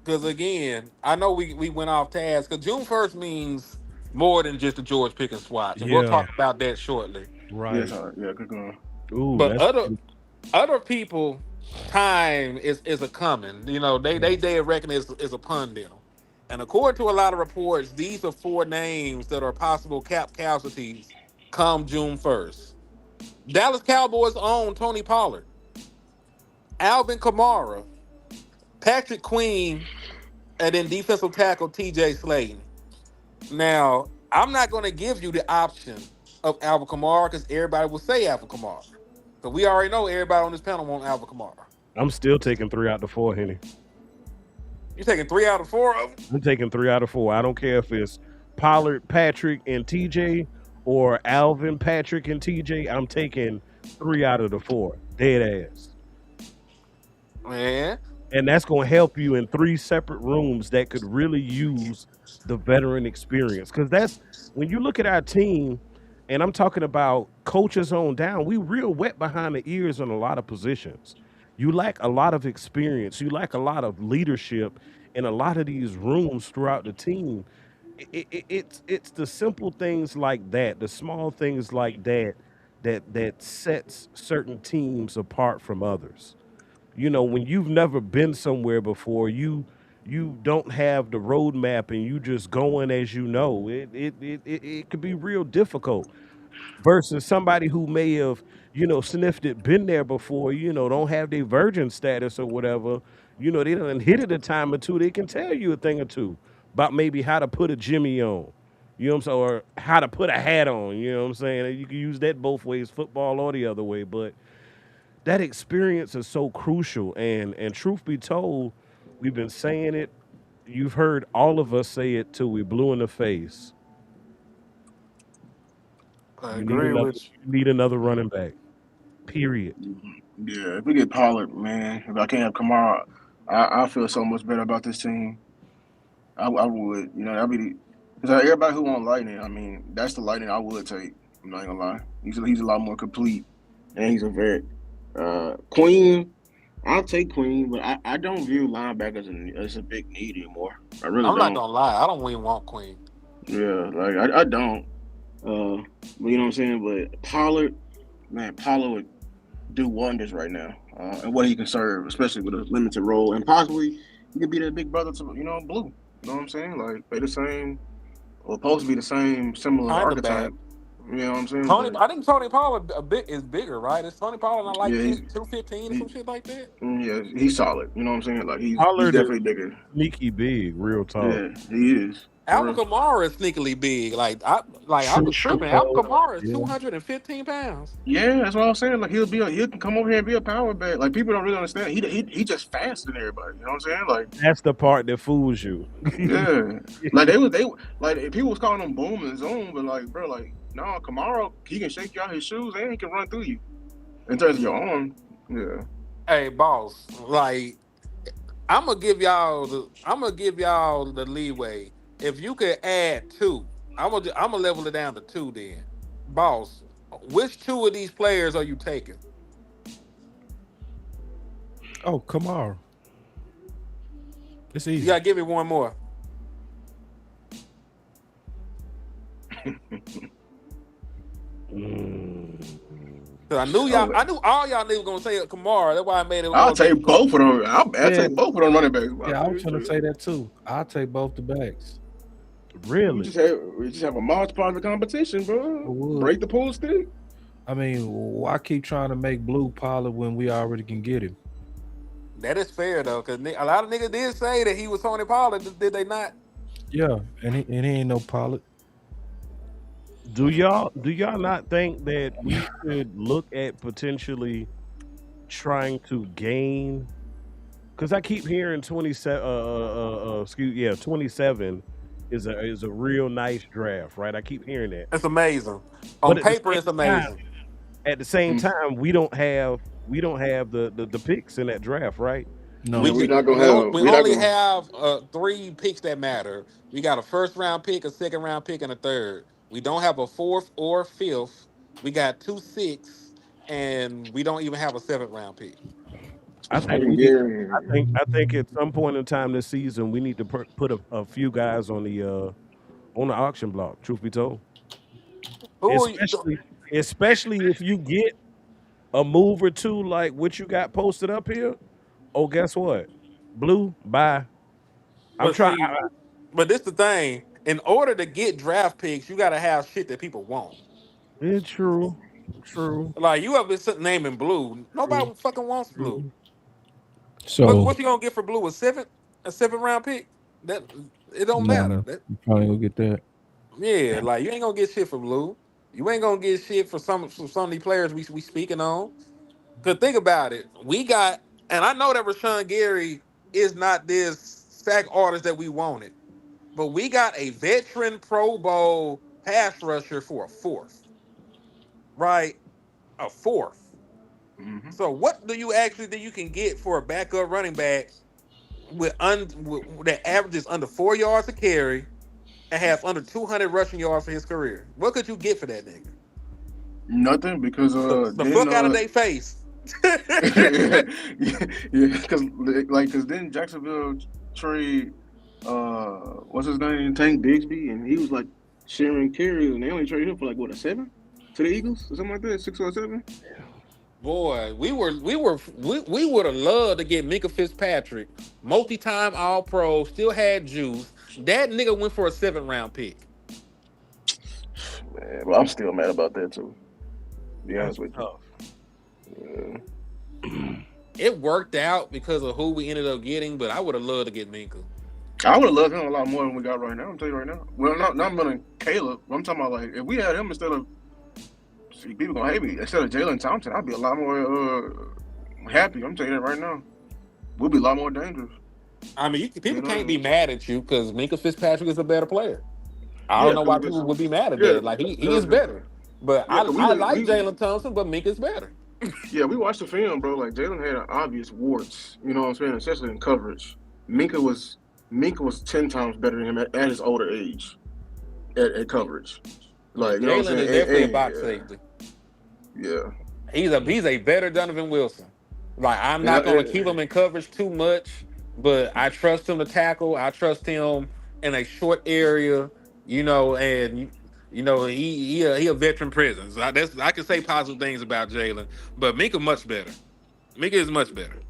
Speaker 1: Because again, I know we went off task. Because June 1st means more than just the George Pickens swatch. And we'll
Speaker 2: Yeah,
Speaker 1: talk about that shortly.
Speaker 3: Yes,
Speaker 2: right.
Speaker 3: yeah, good going.
Speaker 2: Ooh,
Speaker 1: But
Speaker 2: that's
Speaker 1: other people, time is a coming. You know, they
Speaker 2: yeah.
Speaker 1: day of reckoning is upon them. And according to a lot of reports, these are four names that are possible cap casualties come June 1st. Dallas Cowboys own Tony Pollard, Alvin Kamara, Patrick Queen, and then defensive tackle TJ Slayton. Now, I'm not going to give you the option of Alvin Kamara because everybody will say Alvin Kamara. Because we already know everybody on this panel want Alvin Kamara.
Speaker 2: I'm still taking 3 out of 4, Henny.
Speaker 1: You're taking three out of four of them?
Speaker 2: I'm taking 3 out of 4. I don't care if it's Pollard, Patrick, and TJ or Alvin, Patrick, and TJ. I'm taking 3 out of the 4. Dead ass.
Speaker 1: Man.
Speaker 2: And that's going to help you in 3 separate rooms that could really use the veteran experience. Because that's when you look at our team, and I'm talking about coaches on down, we real wet behind the ears in a lot of positions. You lack a lot of experience, you lack a lot of leadership in a lot of these rooms throughout the team. It's the simple things like that, the small things like that, that sets certain teams apart from others. When you've never been somewhere before, you don't have the roadmap and you just going as you know. It could be real difficult versus somebody who may have, sniffed it, been there before, don't have their virgin status or whatever. They done hit it a time or two. They can tell you a thing or two about maybe how to put a Jimmy on. You know what I'm saying? Or how to put a hat on. You know what I'm saying? You can use that both ways, football or the other way. But that experience is so crucial. And truth be told, we've been saying it. You've heard all of us say it till we blue in the face.
Speaker 1: I
Speaker 2: You need
Speaker 1: agree
Speaker 2: another.
Speaker 1: with you.
Speaker 2: You need another running back. Period.
Speaker 3: Yeah, if we get Pollard, man, if I can't have Kamara, I feel so much better about this team. I would, that'd be because everybody who want Lightning, I mean, that's the Lightning I would take. I'm not gonna lie. He's a lot more complete, and he's a vet. Queen, I'll take Queen, but I don't view linebackers as a big need anymore. I really
Speaker 1: I'm not
Speaker 3: don't.
Speaker 1: gonna lie, I don't even want Queen.
Speaker 3: Yeah, like I don't. But you know what I'm saying. But Pollard, man, Pollard would do wonders right now, and what he can serve, especially with a limited role, and possibly he could be that big brother to Blue. You know what I'm saying? Like they the same, or supposed to be the same, similar
Speaker 1: Kind of bad.
Speaker 3: archetype. You know what I'm saying?
Speaker 1: Tony,
Speaker 3: But
Speaker 1: I think Tony Pollard a bit is bigger, right? Is Tony Pollard not like
Speaker 3: yeah,
Speaker 1: 215 or
Speaker 3: he,
Speaker 1: some shit like that?
Speaker 3: he's solid. You know what I'm saying? Like he's
Speaker 2: Pollard is
Speaker 3: definitely bigger.
Speaker 2: sneaky big, real talk.
Speaker 3: Yeah, he is. For
Speaker 1: Alvin
Speaker 3: real.
Speaker 1: Kamara is sneakily big. I
Speaker 2: True
Speaker 1: was tripping. Alvin
Speaker 2: though.
Speaker 1: Kamara is
Speaker 2: Yeah.
Speaker 1: 215 pounds.
Speaker 3: Yeah, that's what I was saying. Like he can come over here and be a power back. Like people don't really understand. He just faster than everybody. You know what I'm saying? Like
Speaker 2: That's the part that fools you.
Speaker 3: yeah, like they like people was calling him boom and zoom, but like bro, like no, Kamara he can shake you out his shoes and he can run through you in terms of your arm. Yeah,
Speaker 1: Hey, boss, I'm gonna give y'all the leeway. If you could add two, I'm gonna level it down to two. Then, boss, which two of these players are you taking?
Speaker 4: Oh, come on. It's
Speaker 1: You
Speaker 4: easy.
Speaker 1: gotta give me one more.
Speaker 2: Mm.
Speaker 1: Cause
Speaker 3: Oh,
Speaker 1: I knew all y'all niggas gonna say Kamara. That's why I made it
Speaker 3: I'll
Speaker 1: more
Speaker 3: take
Speaker 1: difficult.
Speaker 3: both of them. I'll
Speaker 4: Yeah,
Speaker 3: take both of them running backs.
Speaker 4: yeah, I was trying to say that too. I'll take both the backs.
Speaker 3: We
Speaker 2: Really?
Speaker 3: just have we just have a march part of the competition,
Speaker 4: I
Speaker 3: bro.
Speaker 4: would.
Speaker 3: Break the pool stick.
Speaker 4: I mean, why keep trying to make Blue Pollard when we already can get him?
Speaker 1: That is fair though, cause a lot of niggas did say that he was Tony Pollard. Did they not?
Speaker 4: Yeah, and he ain't no Pollard.
Speaker 2: Do y'all not think that we should look at potentially trying to gain? Because I keep hearing 27. 27 is a real nice draft, right? I keep hearing that,
Speaker 1: It's amazing. On
Speaker 2: but
Speaker 1: paper, it's amazing.
Speaker 2: at the same time, we don't have the picks in that draft, right?
Speaker 3: Yeah,
Speaker 1: We
Speaker 4: No,
Speaker 3: we're
Speaker 1: ju-
Speaker 3: not gonna have.
Speaker 1: we
Speaker 3: We're not
Speaker 1: only
Speaker 3: gonna.
Speaker 1: have three picks that matter. We got a first round pick, a second round pick, and a third. We don't have a fourth or fifth. We got two six, and we don't even have a seventh round pick.
Speaker 2: I
Speaker 3: I
Speaker 2: think
Speaker 3: can
Speaker 2: we need.
Speaker 3: guarantee.
Speaker 2: I think at some point in time this season we need to put a few guys on the auction block. Truth be told,
Speaker 1: Who are you?
Speaker 2: especially if you get a move or two like what you got posted up here. Oh, guess what? Blue, bye. I'm
Speaker 1: But
Speaker 2: trying.
Speaker 1: see, but this the thing. In order to get draft picks, you got to have shit that people want.
Speaker 2: It's true. True.
Speaker 1: Like you have been sitting naming Blue.
Speaker 2: True.
Speaker 1: Nobody fucking wants Blue.
Speaker 2: True.
Speaker 4: so
Speaker 1: What you gonna get for Blue? A seventh round pick? That it don't matter.
Speaker 4: nah, you probably gonna get that.
Speaker 1: Yeah, like you ain't gonna get shit for Blue. You ain't gonna get shit for some of these players we speaking on. Cause think about it, we got, and I know that Rashawn Gary is not this sack artist that we wanted, but we got a veteran Pro Bowl pass rusher for a fourth, right? A fourth.
Speaker 3: Mm-hmm.
Speaker 1: So what do you actually think you can get for a backup running back with that averages under 4 yards a carry and has under 200 rushing yards for his career? What could you get for that nigga?
Speaker 3: Nothing because
Speaker 1: The
Speaker 3: then
Speaker 1: fuck out of their face.
Speaker 3: yeah, because because then Jacksonville trade what's his name, Tank Bigsby, and he was like sharing carries, and they only traded him for like what, a seven to the Eagles or something like that, 6 or 7.
Speaker 1: Boy, we would have loved to get Minka Fitzpatrick, multi-time All Pro, still had juice. That nigga went for a seventh round pick.
Speaker 3: Man, well, I'm still mad about that too. To be
Speaker 2: That's
Speaker 3: honest with
Speaker 2: tough.
Speaker 3: you.
Speaker 1: It worked out because of who we ended up getting, but I would have loved to get Minka.
Speaker 3: I would have loved him a lot more than we got right now. I'm telling you right now. Well, not running Caleb. I'm talking about like if we had him instead of, see, people gonna hate me, instead of Jalen Thompson, I'd be a lot more happy. I'm telling you that right now. We'll be a lot more dangerous.
Speaker 1: I mean,
Speaker 3: You
Speaker 1: people can't
Speaker 3: know?
Speaker 1: be mad at you because Minka Fitzpatrick is a better player. I don't
Speaker 3: Yeah,
Speaker 1: know why people would be mad at
Speaker 3: yeah,
Speaker 1: that. Like he is better, but
Speaker 3: yeah, cause
Speaker 1: I like Jalen Thompson, but Minka's better.
Speaker 3: we watched the film, bro. Like Jalen had obvious warts. You know what I'm saying? Especially in coverage. Minka was Minka was 10 times better than him at his older age at coverage.
Speaker 1: Yeah,
Speaker 3: Like you know what I'm
Speaker 1: Jalen is
Speaker 3: saying?
Speaker 1: definitely a box safety.
Speaker 3: Yeah.
Speaker 1: He's a better Donovan Wilson. Like I'm
Speaker 3: And,
Speaker 1: not gonna
Speaker 3: and
Speaker 1: keep him in coverage too much, but I trust him to tackle. I trust him in a short area, and he a veteran presence. I can say positive things about Jalen, but Minka much better. Minka is much better.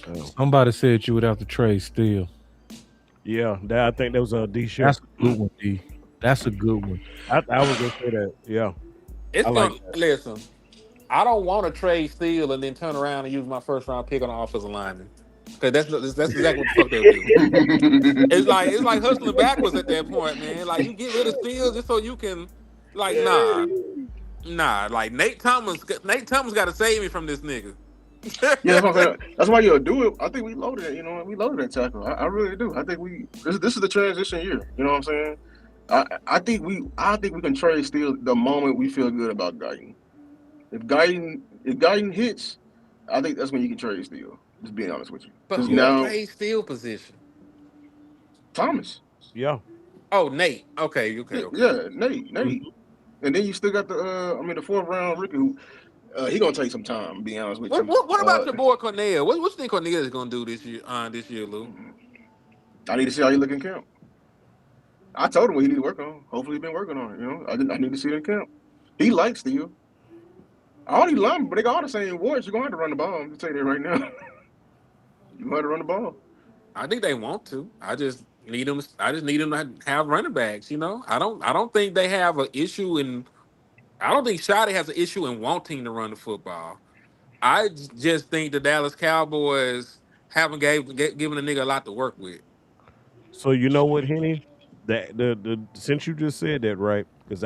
Speaker 2: Oh.
Speaker 4: Somebody said you would have to trade still.
Speaker 2: Yeah, I think that was a D
Speaker 4: That's
Speaker 2: shirt.
Speaker 4: a good one, D. That's a good one.
Speaker 2: I was gonna say that. Yeah,
Speaker 1: It's
Speaker 2: I like
Speaker 1: gonna
Speaker 2: that.
Speaker 1: listen. I don't want to trade Steele and then turn around and use my first round pick on the offensive lineman. Because that's exactly what the fuck they'll do. It's like hustling backwards at that point, man. Like you get rid of Steele just so you can, like, nah. Like Nate Thomas got to save me from this nigga.
Speaker 3: yeah, that's what I'm saying. That's why you'll do it. I think we loaded it. We loaded that tackle. I really do. I think this is the transition year. You know what I'm saying? I think we can trade still the moment we feel good about Guyton. If Guyton hits, I think that's when you can trade Steele. Just being honest with you,
Speaker 1: But
Speaker 3: because
Speaker 1: who
Speaker 3: now
Speaker 1: plays field position?
Speaker 3: Thomas,
Speaker 2: Yeah.
Speaker 1: Oh, Nate. Okay,
Speaker 3: yeah,
Speaker 1: okay, okay.
Speaker 3: yeah, Nate,
Speaker 2: Mhm.
Speaker 3: and then you still got the fourth round rookie who he gonna take some time. Being honest with you,
Speaker 1: What about your boy Cornell? What you think Cornell is gonna do this year? This year, Lou.
Speaker 3: I need to see how he look in camp. I told him what he need to work on. Hopefully, he's been working on it. I need to see it in camp. He likes Steele. All these linemen, but they got all the same awards. You're going to have to run the ball. I'm just tell you that right now. You're going to have to run the ball.
Speaker 1: I think they want to. I just need them. I just need them to have running backs. You know, I don't. I don't think they have an issue in. I don't think Shotty has an issue in wanting to run the football. Just think the Dallas Cowboys haven't given a nigga a lot to work with.
Speaker 2: So you know what, Henny? That the since you just said that, right? Because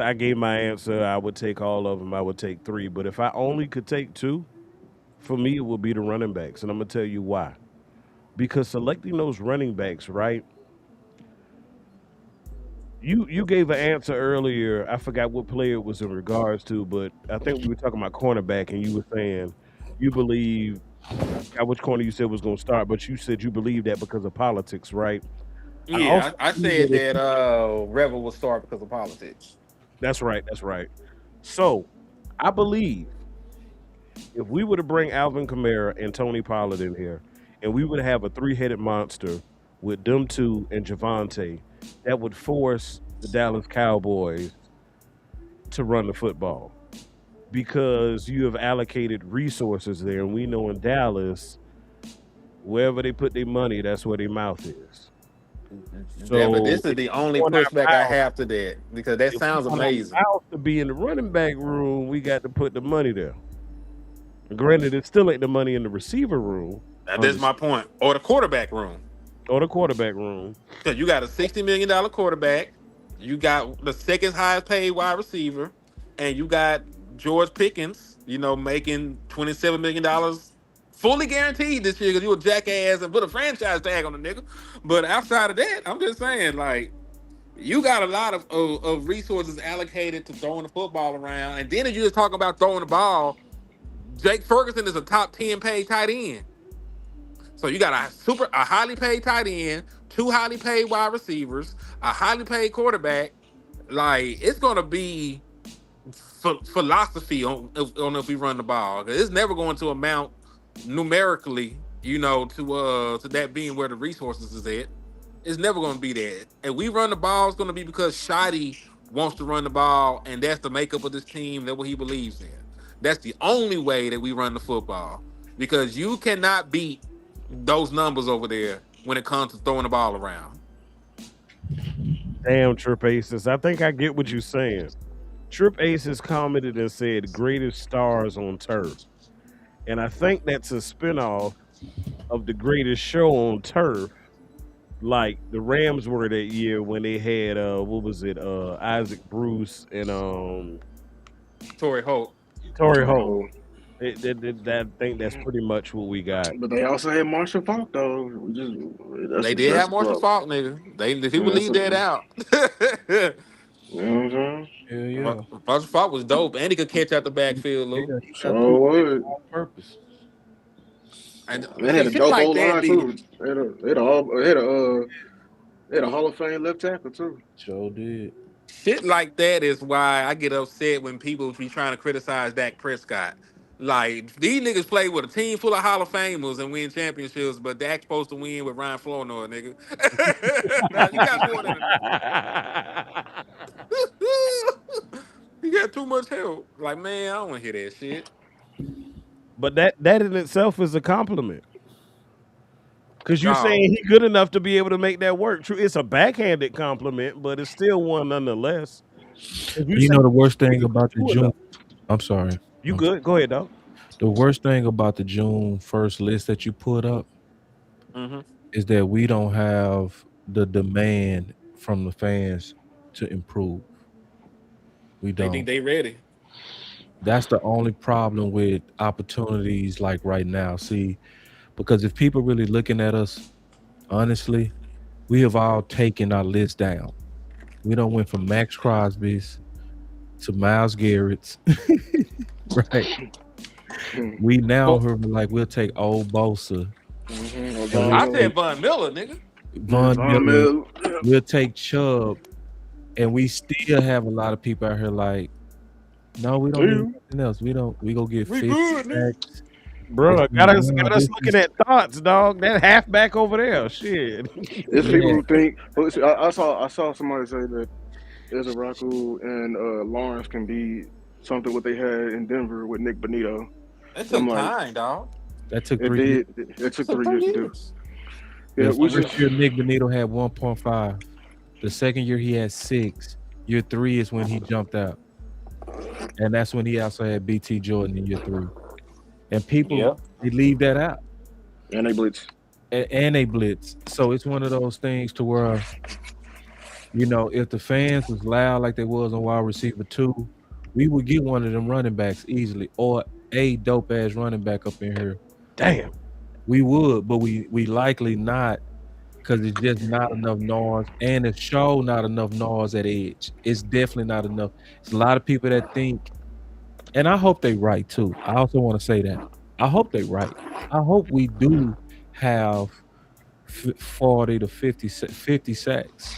Speaker 2: I gave my answer. I would take all of them. I would take three. But if I only could take two, for me it would be the running backs, and I'm gonna tell you why. Because selecting those running backs, right? You gave an answer earlier. I forgot what player it was in regards to, but I think we were talking about cornerback, and you were saying you believe I forgot which corner you said was going to start, but you said you believe that because of politics, right? I
Speaker 1: Yeah,
Speaker 2: also
Speaker 1: I
Speaker 2: believe
Speaker 1: said
Speaker 2: that if
Speaker 1: that Rebel will start because of politics.
Speaker 2: that's right, that's right. So I believe if we were to bring Alvin Kamara and Tony Pollard in here, and we would have a three-headed monster with them two and Javante, that would force the Dallas Cowboys to run the football because you have allocated resources there, and we know in Dallas, wherever they put their money, that's where their mouth is.
Speaker 1: Yeah, but
Speaker 2: So
Speaker 1: this is
Speaker 2: if
Speaker 1: the
Speaker 2: we
Speaker 1: only
Speaker 2: want
Speaker 1: pushback I
Speaker 2: our mouth,
Speaker 1: have to that because that
Speaker 2: if we
Speaker 1: sounds
Speaker 2: want our
Speaker 1: amazing.
Speaker 2: mouth to be in the running back room, we got to put the money there. Granted, it still ain't the money in the receiver room,
Speaker 1: That's my point. Or the quarterback room.
Speaker 2: or the quarterback room.
Speaker 1: Because you got a $60 million quarterback, you got the second highest paid wide receiver, and you got George Pickens, making $27 million fully guaranteed this year because you a jackass and put a franchise tag on the nigga. But outside of that, I'm just saying, like, you got a lot of resources allocated to throwing the football around. And then if you just talk about throwing the ball, Jake Ferguson is a top 10 paid tight end. So you got a highly paid tight end, two highly paid wide receivers, a highly paid quarterback. Like it's gonna be philosophy on if we run the ball. It's never going to amount numerically, to that being where the resources is at. It's never going to be that. And we run the ball, it's going to be because Shotty wants to run the ball, and that's the makeup of this team. That's what he believes in. That's the only way that we run the football because you cannot beat those numbers over there when it comes to throwing the ball around.
Speaker 2: Damn, Trip Aces. I think I get what you're saying. Trip Aces commented and said greatest stars on turf. And I think that's a spinoff of the greatest show on turf, like the Rams were that year when they had what was it, Isaac Bruce and
Speaker 1: Torrey Holt.
Speaker 2: Torrey
Speaker 3: Torrey
Speaker 2: Holt.
Speaker 3: Holt.
Speaker 2: I think that's pretty much what we got.
Speaker 3: But they also had Marshall Falk though.
Speaker 1: They did
Speaker 3: That's
Speaker 1: have
Speaker 3: a
Speaker 1: Marshall
Speaker 3: problem.
Speaker 1: Faulk, nigga. People
Speaker 3: That's
Speaker 1: leave
Speaker 3: a,
Speaker 1: that out.
Speaker 3: you know what I'm saying?
Speaker 4: Yeah, yeah.
Speaker 1: Marshall Faulk was dope, and he could catch out the backfield, Lou.
Speaker 4: Yeah, you got
Speaker 3: So
Speaker 4: put
Speaker 3: what?
Speaker 4: on purpose.
Speaker 1: And
Speaker 3: They had
Speaker 1: see,
Speaker 3: a
Speaker 1: shit
Speaker 3: dope
Speaker 1: like
Speaker 3: old
Speaker 1: that
Speaker 3: line
Speaker 1: be
Speaker 3: too. They had a Hall of Fame left tackle too.
Speaker 4: Sure did.
Speaker 1: shit like that is why I get upset when people be trying to criticize Dak Prescott. Like these niggas play with a team full of Hall of Famers and win championships, but Dak's supposed to win with Ryan Flournoy, nigga. Now you got more than enough. You got too much help. Like man, I don't want to hear that shit.
Speaker 2: But that in itself is a compliment. Because you're saying
Speaker 1: No,
Speaker 2: he good enough to be able to make that work. True, it's a backhanded compliment, but it's still one nonetheless. If you
Speaker 4: You
Speaker 2: say
Speaker 4: know the worst
Speaker 2: he
Speaker 4: thing
Speaker 2: can
Speaker 4: about the
Speaker 2: do
Speaker 4: June.
Speaker 2: enough,
Speaker 4: I'm sorry.
Speaker 2: you good? Go ahead, dog.
Speaker 4: The worst thing about the June 1st list that you put up
Speaker 1: hmm
Speaker 4: is that we don't have the demand from the fans to improve. We
Speaker 1: they think
Speaker 4: don't.
Speaker 1: they ready.
Speaker 4: That's the only problem with opportunities like right now. See, because if people really looking at us honestly, we have all taken our list down. We don't went from Max Crosby's to Miles Garrett's, right? We now
Speaker 1: But
Speaker 4: heard like we'll take old Bosa
Speaker 3: Or
Speaker 4: and
Speaker 3: Von
Speaker 4: we'll
Speaker 1: I
Speaker 3: Miller.
Speaker 1: said
Speaker 4: take
Speaker 1: Von Miller, nigga.
Speaker 3: Yeah,
Speaker 4: Von
Speaker 3: Von
Speaker 4: Miller,
Speaker 3: Miller. Yeah.
Speaker 4: we'll take Chubb, and we still have a lot of people out here like, no, we don't need
Speaker 3: Yeah.
Speaker 4: nothing else. We go get
Speaker 1: We
Speaker 4: 50
Speaker 1: good, nigga.
Speaker 4: sacks. It's
Speaker 2: Bro,
Speaker 4: like, no,
Speaker 2: got us
Speaker 4: this
Speaker 2: looking
Speaker 4: is
Speaker 2: at thoughts, dog. That halfback over there, shit.
Speaker 3: There's people
Speaker 4: yeah,
Speaker 3: who think. I saw somebody say that Ezra and Lawrence can be something what they had in Denver with Nick Bonito.
Speaker 1: That
Speaker 3: And I'm
Speaker 1: took
Speaker 3: like,
Speaker 1: time, dog.
Speaker 4: that took
Speaker 3: it
Speaker 4: 3 years.
Speaker 3: did. It
Speaker 1: That
Speaker 3: took
Speaker 1: took
Speaker 3: 3 years
Speaker 1: three
Speaker 3: to do.
Speaker 1: years.
Speaker 3: Yeah,
Speaker 4: The
Speaker 3: which
Speaker 4: first
Speaker 3: is
Speaker 4: year Nick Benito had 1.5. The second year he had 6. Year 3 is when he jumped out. And that's when he also had BT Jordan in year 3. And people
Speaker 1: Yeah.
Speaker 4: they leave that out.
Speaker 3: and they blitz.
Speaker 4: And they blitz. So it's one of those things to where, if the fans was loud like they was on wide receiver 2, we would get one of them running backs easily, or a dope ass running back up in here.
Speaker 2: Damn.
Speaker 4: We would, but we likely not, because it's just not enough noise, and it's show not enough noise at edge. It's definitely not enough. It's a lot of people that think, and I hope they right too. I also want to say that I hope they right. I hope we do have 40 to 50 sacks.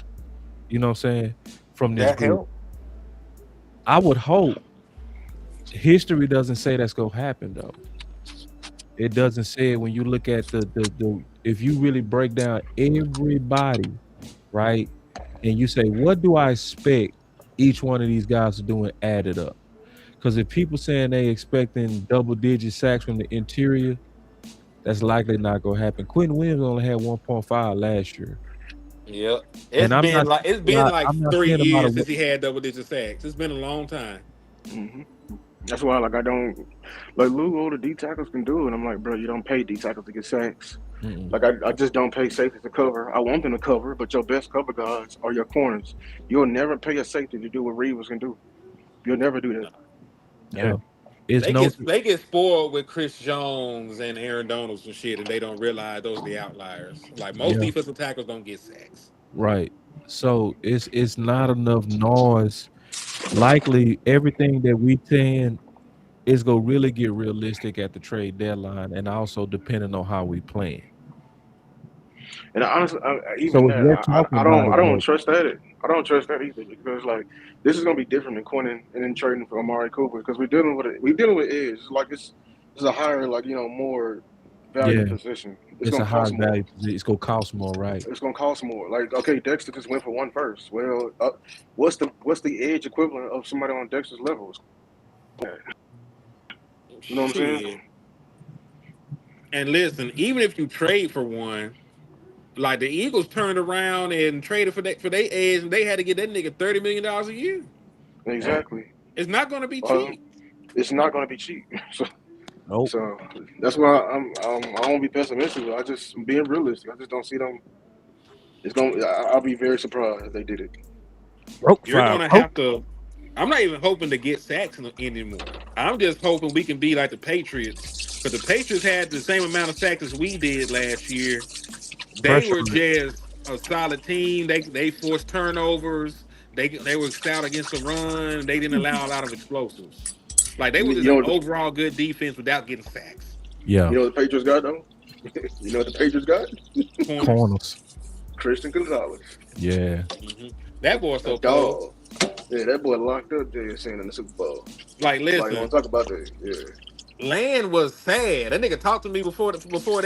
Speaker 4: You know what I'm saying, from this
Speaker 1: That
Speaker 4: group.
Speaker 1: helped.
Speaker 4: I would hope. History doesn't say that's gonna happen though. It doesn't say it when you look at the if you really break down everybody, right? And you say, what do I expect each one of these guys to do and add it up? Because if people saying they expecting double digit sacks from the interior, that's likely not gonna happen. Quentin Williams only had 1.5 last year.
Speaker 1: Yeah.
Speaker 4: And
Speaker 1: It's been like
Speaker 4: I'm not
Speaker 1: 3
Speaker 4: saying a lot
Speaker 1: years
Speaker 4: of
Speaker 1: since he had double digit sacks. It's been a long time.
Speaker 3: Hmm. That's why, like, I don't like Lou. All the D tackles can do, and I'm like, bro, you don't pay D tackles to get sacks.
Speaker 4: mm-mm.
Speaker 3: Like, I just don't pay safeties to cover. I want them to cover, but your best cover guys are your corners. You'll never pay a safety to do what Reeves can do. You'll never do that.
Speaker 4: Yeah. It's
Speaker 1: They
Speaker 4: no
Speaker 1: get spoiled with Chris Jones and Aaron Donalds and shit, and they don't realize those are the outliers. Like most
Speaker 4: yeah,
Speaker 1: defensive tackles don't get sacks.
Speaker 4: right. So it's not enough noise. Likely everything that we saying is gonna really get realistic at the trade deadline, and also depending on how we playing.
Speaker 3: And honestly, even
Speaker 4: So if
Speaker 3: that,
Speaker 4: we're talking
Speaker 3: I
Speaker 4: about
Speaker 3: don't, I
Speaker 4: it,
Speaker 3: don't
Speaker 4: but
Speaker 3: trust that. I don't trust that either because like this is gonna be different than Quentin and then trading for Amari Cooper because we're dealing with edge. It's like it's a higher like more value
Speaker 4: yeah,
Speaker 3: position. It's
Speaker 4: it's
Speaker 3: gonna
Speaker 4: a high
Speaker 3: cost more.
Speaker 4: value position. It's gonna cost more, right?
Speaker 3: It's gonna cost more. Like okay, Dexter just went for one first. Well, what's the edge equivalent of somebody on Dexter's level? You know what I'm saying?
Speaker 1: Shit. And listen, even if you trade for one, like the Eagles turned around and traded for their edge, and they had to get that nigga $30 million a year.
Speaker 3: Exactly.
Speaker 1: It's not going to be
Speaker 3: Um,
Speaker 1: cheap.
Speaker 3: it's not gonna be cheap. So.
Speaker 4: Nope.
Speaker 3: So that's why I won't be pessimistic. I just am being realistic. I just don't see them. It's going. I'll be very surprised if they did it.
Speaker 2: Broke
Speaker 1: You're
Speaker 2: five.
Speaker 1: going to
Speaker 2: Broke.
Speaker 1: have to. I'm not even hoping to get sacks anymore. I'm just hoping we can be like the Patriots, because the Patriots had the same amount of sacks as we did last year. They
Speaker 2: Pressure
Speaker 1: were
Speaker 2: on it.
Speaker 1: just a solid team. They forced turnovers. They were stout against the run. They didn't allow a lot of explosives. Like they were
Speaker 3: You
Speaker 1: just
Speaker 3: know
Speaker 1: an
Speaker 3: what the
Speaker 1: overall good defense without getting sacks.
Speaker 4: Yeah,
Speaker 3: you know what the Patriots got though. You know what the Patriots got?
Speaker 1: Corners.
Speaker 4: corners.
Speaker 3: Christian Gonzalez,
Speaker 4: Yeah,
Speaker 1: Hmm. That boy's
Speaker 3: a
Speaker 1: so cold.
Speaker 3: dog. Yeah, that boy locked up JSN in the Super Bowl.
Speaker 1: Like,
Speaker 3: Like,
Speaker 1: listen,
Speaker 3: want to talk about that? Yeah,
Speaker 1: Land was sad. That nigga talked to me before that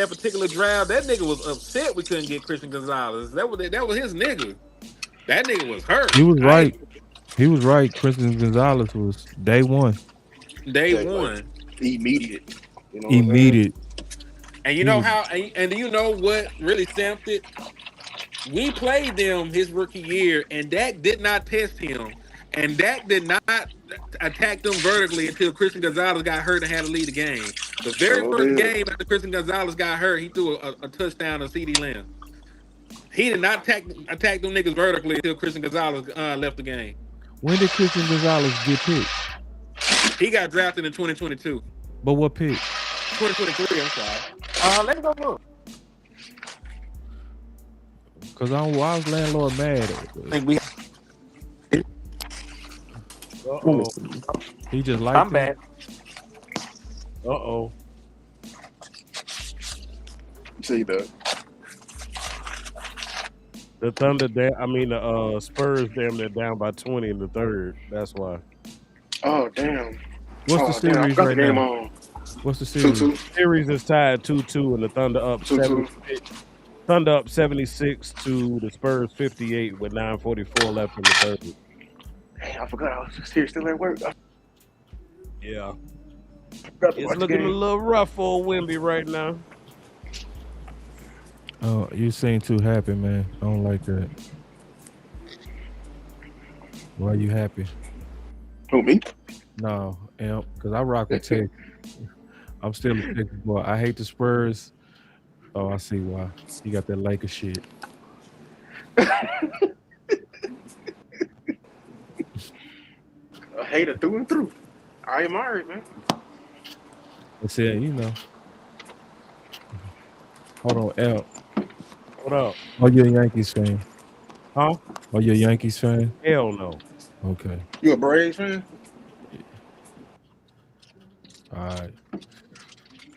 Speaker 1: particular draft. That nigga was upset we couldn't get Christian Gonzalez. That was his nigga. That nigga was
Speaker 4: he
Speaker 1: hurt.
Speaker 4: was
Speaker 1: I
Speaker 4: right.
Speaker 1: ain't
Speaker 4: He was right. Christian Gonzalez was day one,
Speaker 1: day
Speaker 3: like
Speaker 1: one.
Speaker 3: immediate. You know what I'm saying?
Speaker 4: immediate.
Speaker 1: And you
Speaker 4: He
Speaker 1: know
Speaker 4: was
Speaker 1: how? And do you know what really stamped it? We played them his rookie year, and Dak did not test him, and Dak did not attack them vertically until Christian Gonzalez got hurt and had to lead the game. The very
Speaker 3: Sure
Speaker 1: first
Speaker 3: did.
Speaker 1: game after Christian Gonzalez got hurt, he threw a touchdown to CD Lamb. He did not attack them niggas vertically until Christian Gonzalez left the game.
Speaker 4: when did Christian Gonzalez get picked?
Speaker 1: He got drafted in 2022.
Speaker 4: But what pick?
Speaker 1: 2023, I'm sorry. Let me go look.
Speaker 4: Because I was landlord mad at
Speaker 1: I
Speaker 4: it.
Speaker 1: think we.
Speaker 2: Uh-oh.
Speaker 4: He just
Speaker 1: I'm
Speaker 4: liked him.
Speaker 1: bad.
Speaker 2: Uh-oh.
Speaker 3: See the
Speaker 2: The Thunder, I mean the Spurs, damn, they're down by 20 in the third. That's why.
Speaker 3: oh damn.
Speaker 4: What's the
Speaker 3: Oh damn, I
Speaker 4: series
Speaker 3: forgot the
Speaker 4: right
Speaker 3: game
Speaker 4: now?
Speaker 3: on.
Speaker 4: What's the
Speaker 3: Two
Speaker 4: series?
Speaker 3: two.
Speaker 2: Series is tied 2-2, and the Thunder up
Speaker 3: 2-2.
Speaker 2: 76. Thunder up 76 to the Spurs 58 with 9:44 left in the third.
Speaker 3: Hey, I forgot I was here still at work. I
Speaker 2: Yeah,
Speaker 3: forgot to
Speaker 2: it's
Speaker 3: watch the
Speaker 2: looking a
Speaker 3: game.
Speaker 2: little rough for Wimby right now.
Speaker 4: Oh, you seem too happy, man. I don't like that. Why you happy?
Speaker 3: Who me?
Speaker 4: No, because I rock with Tech. I'm still a Texas boy. I hate the Spurs. Oh, I see why. You got that Lakers shit.
Speaker 3: A hater through and through. I admire it, man.
Speaker 4: I said, hold on, L.
Speaker 2: What up?
Speaker 4: Oh, you're a Yankees fan.
Speaker 2: Huh?
Speaker 4: Oh, you're a Yankees fan?
Speaker 2: Hell no.
Speaker 4: Okay.
Speaker 3: You a Braves fan?
Speaker 4: All right.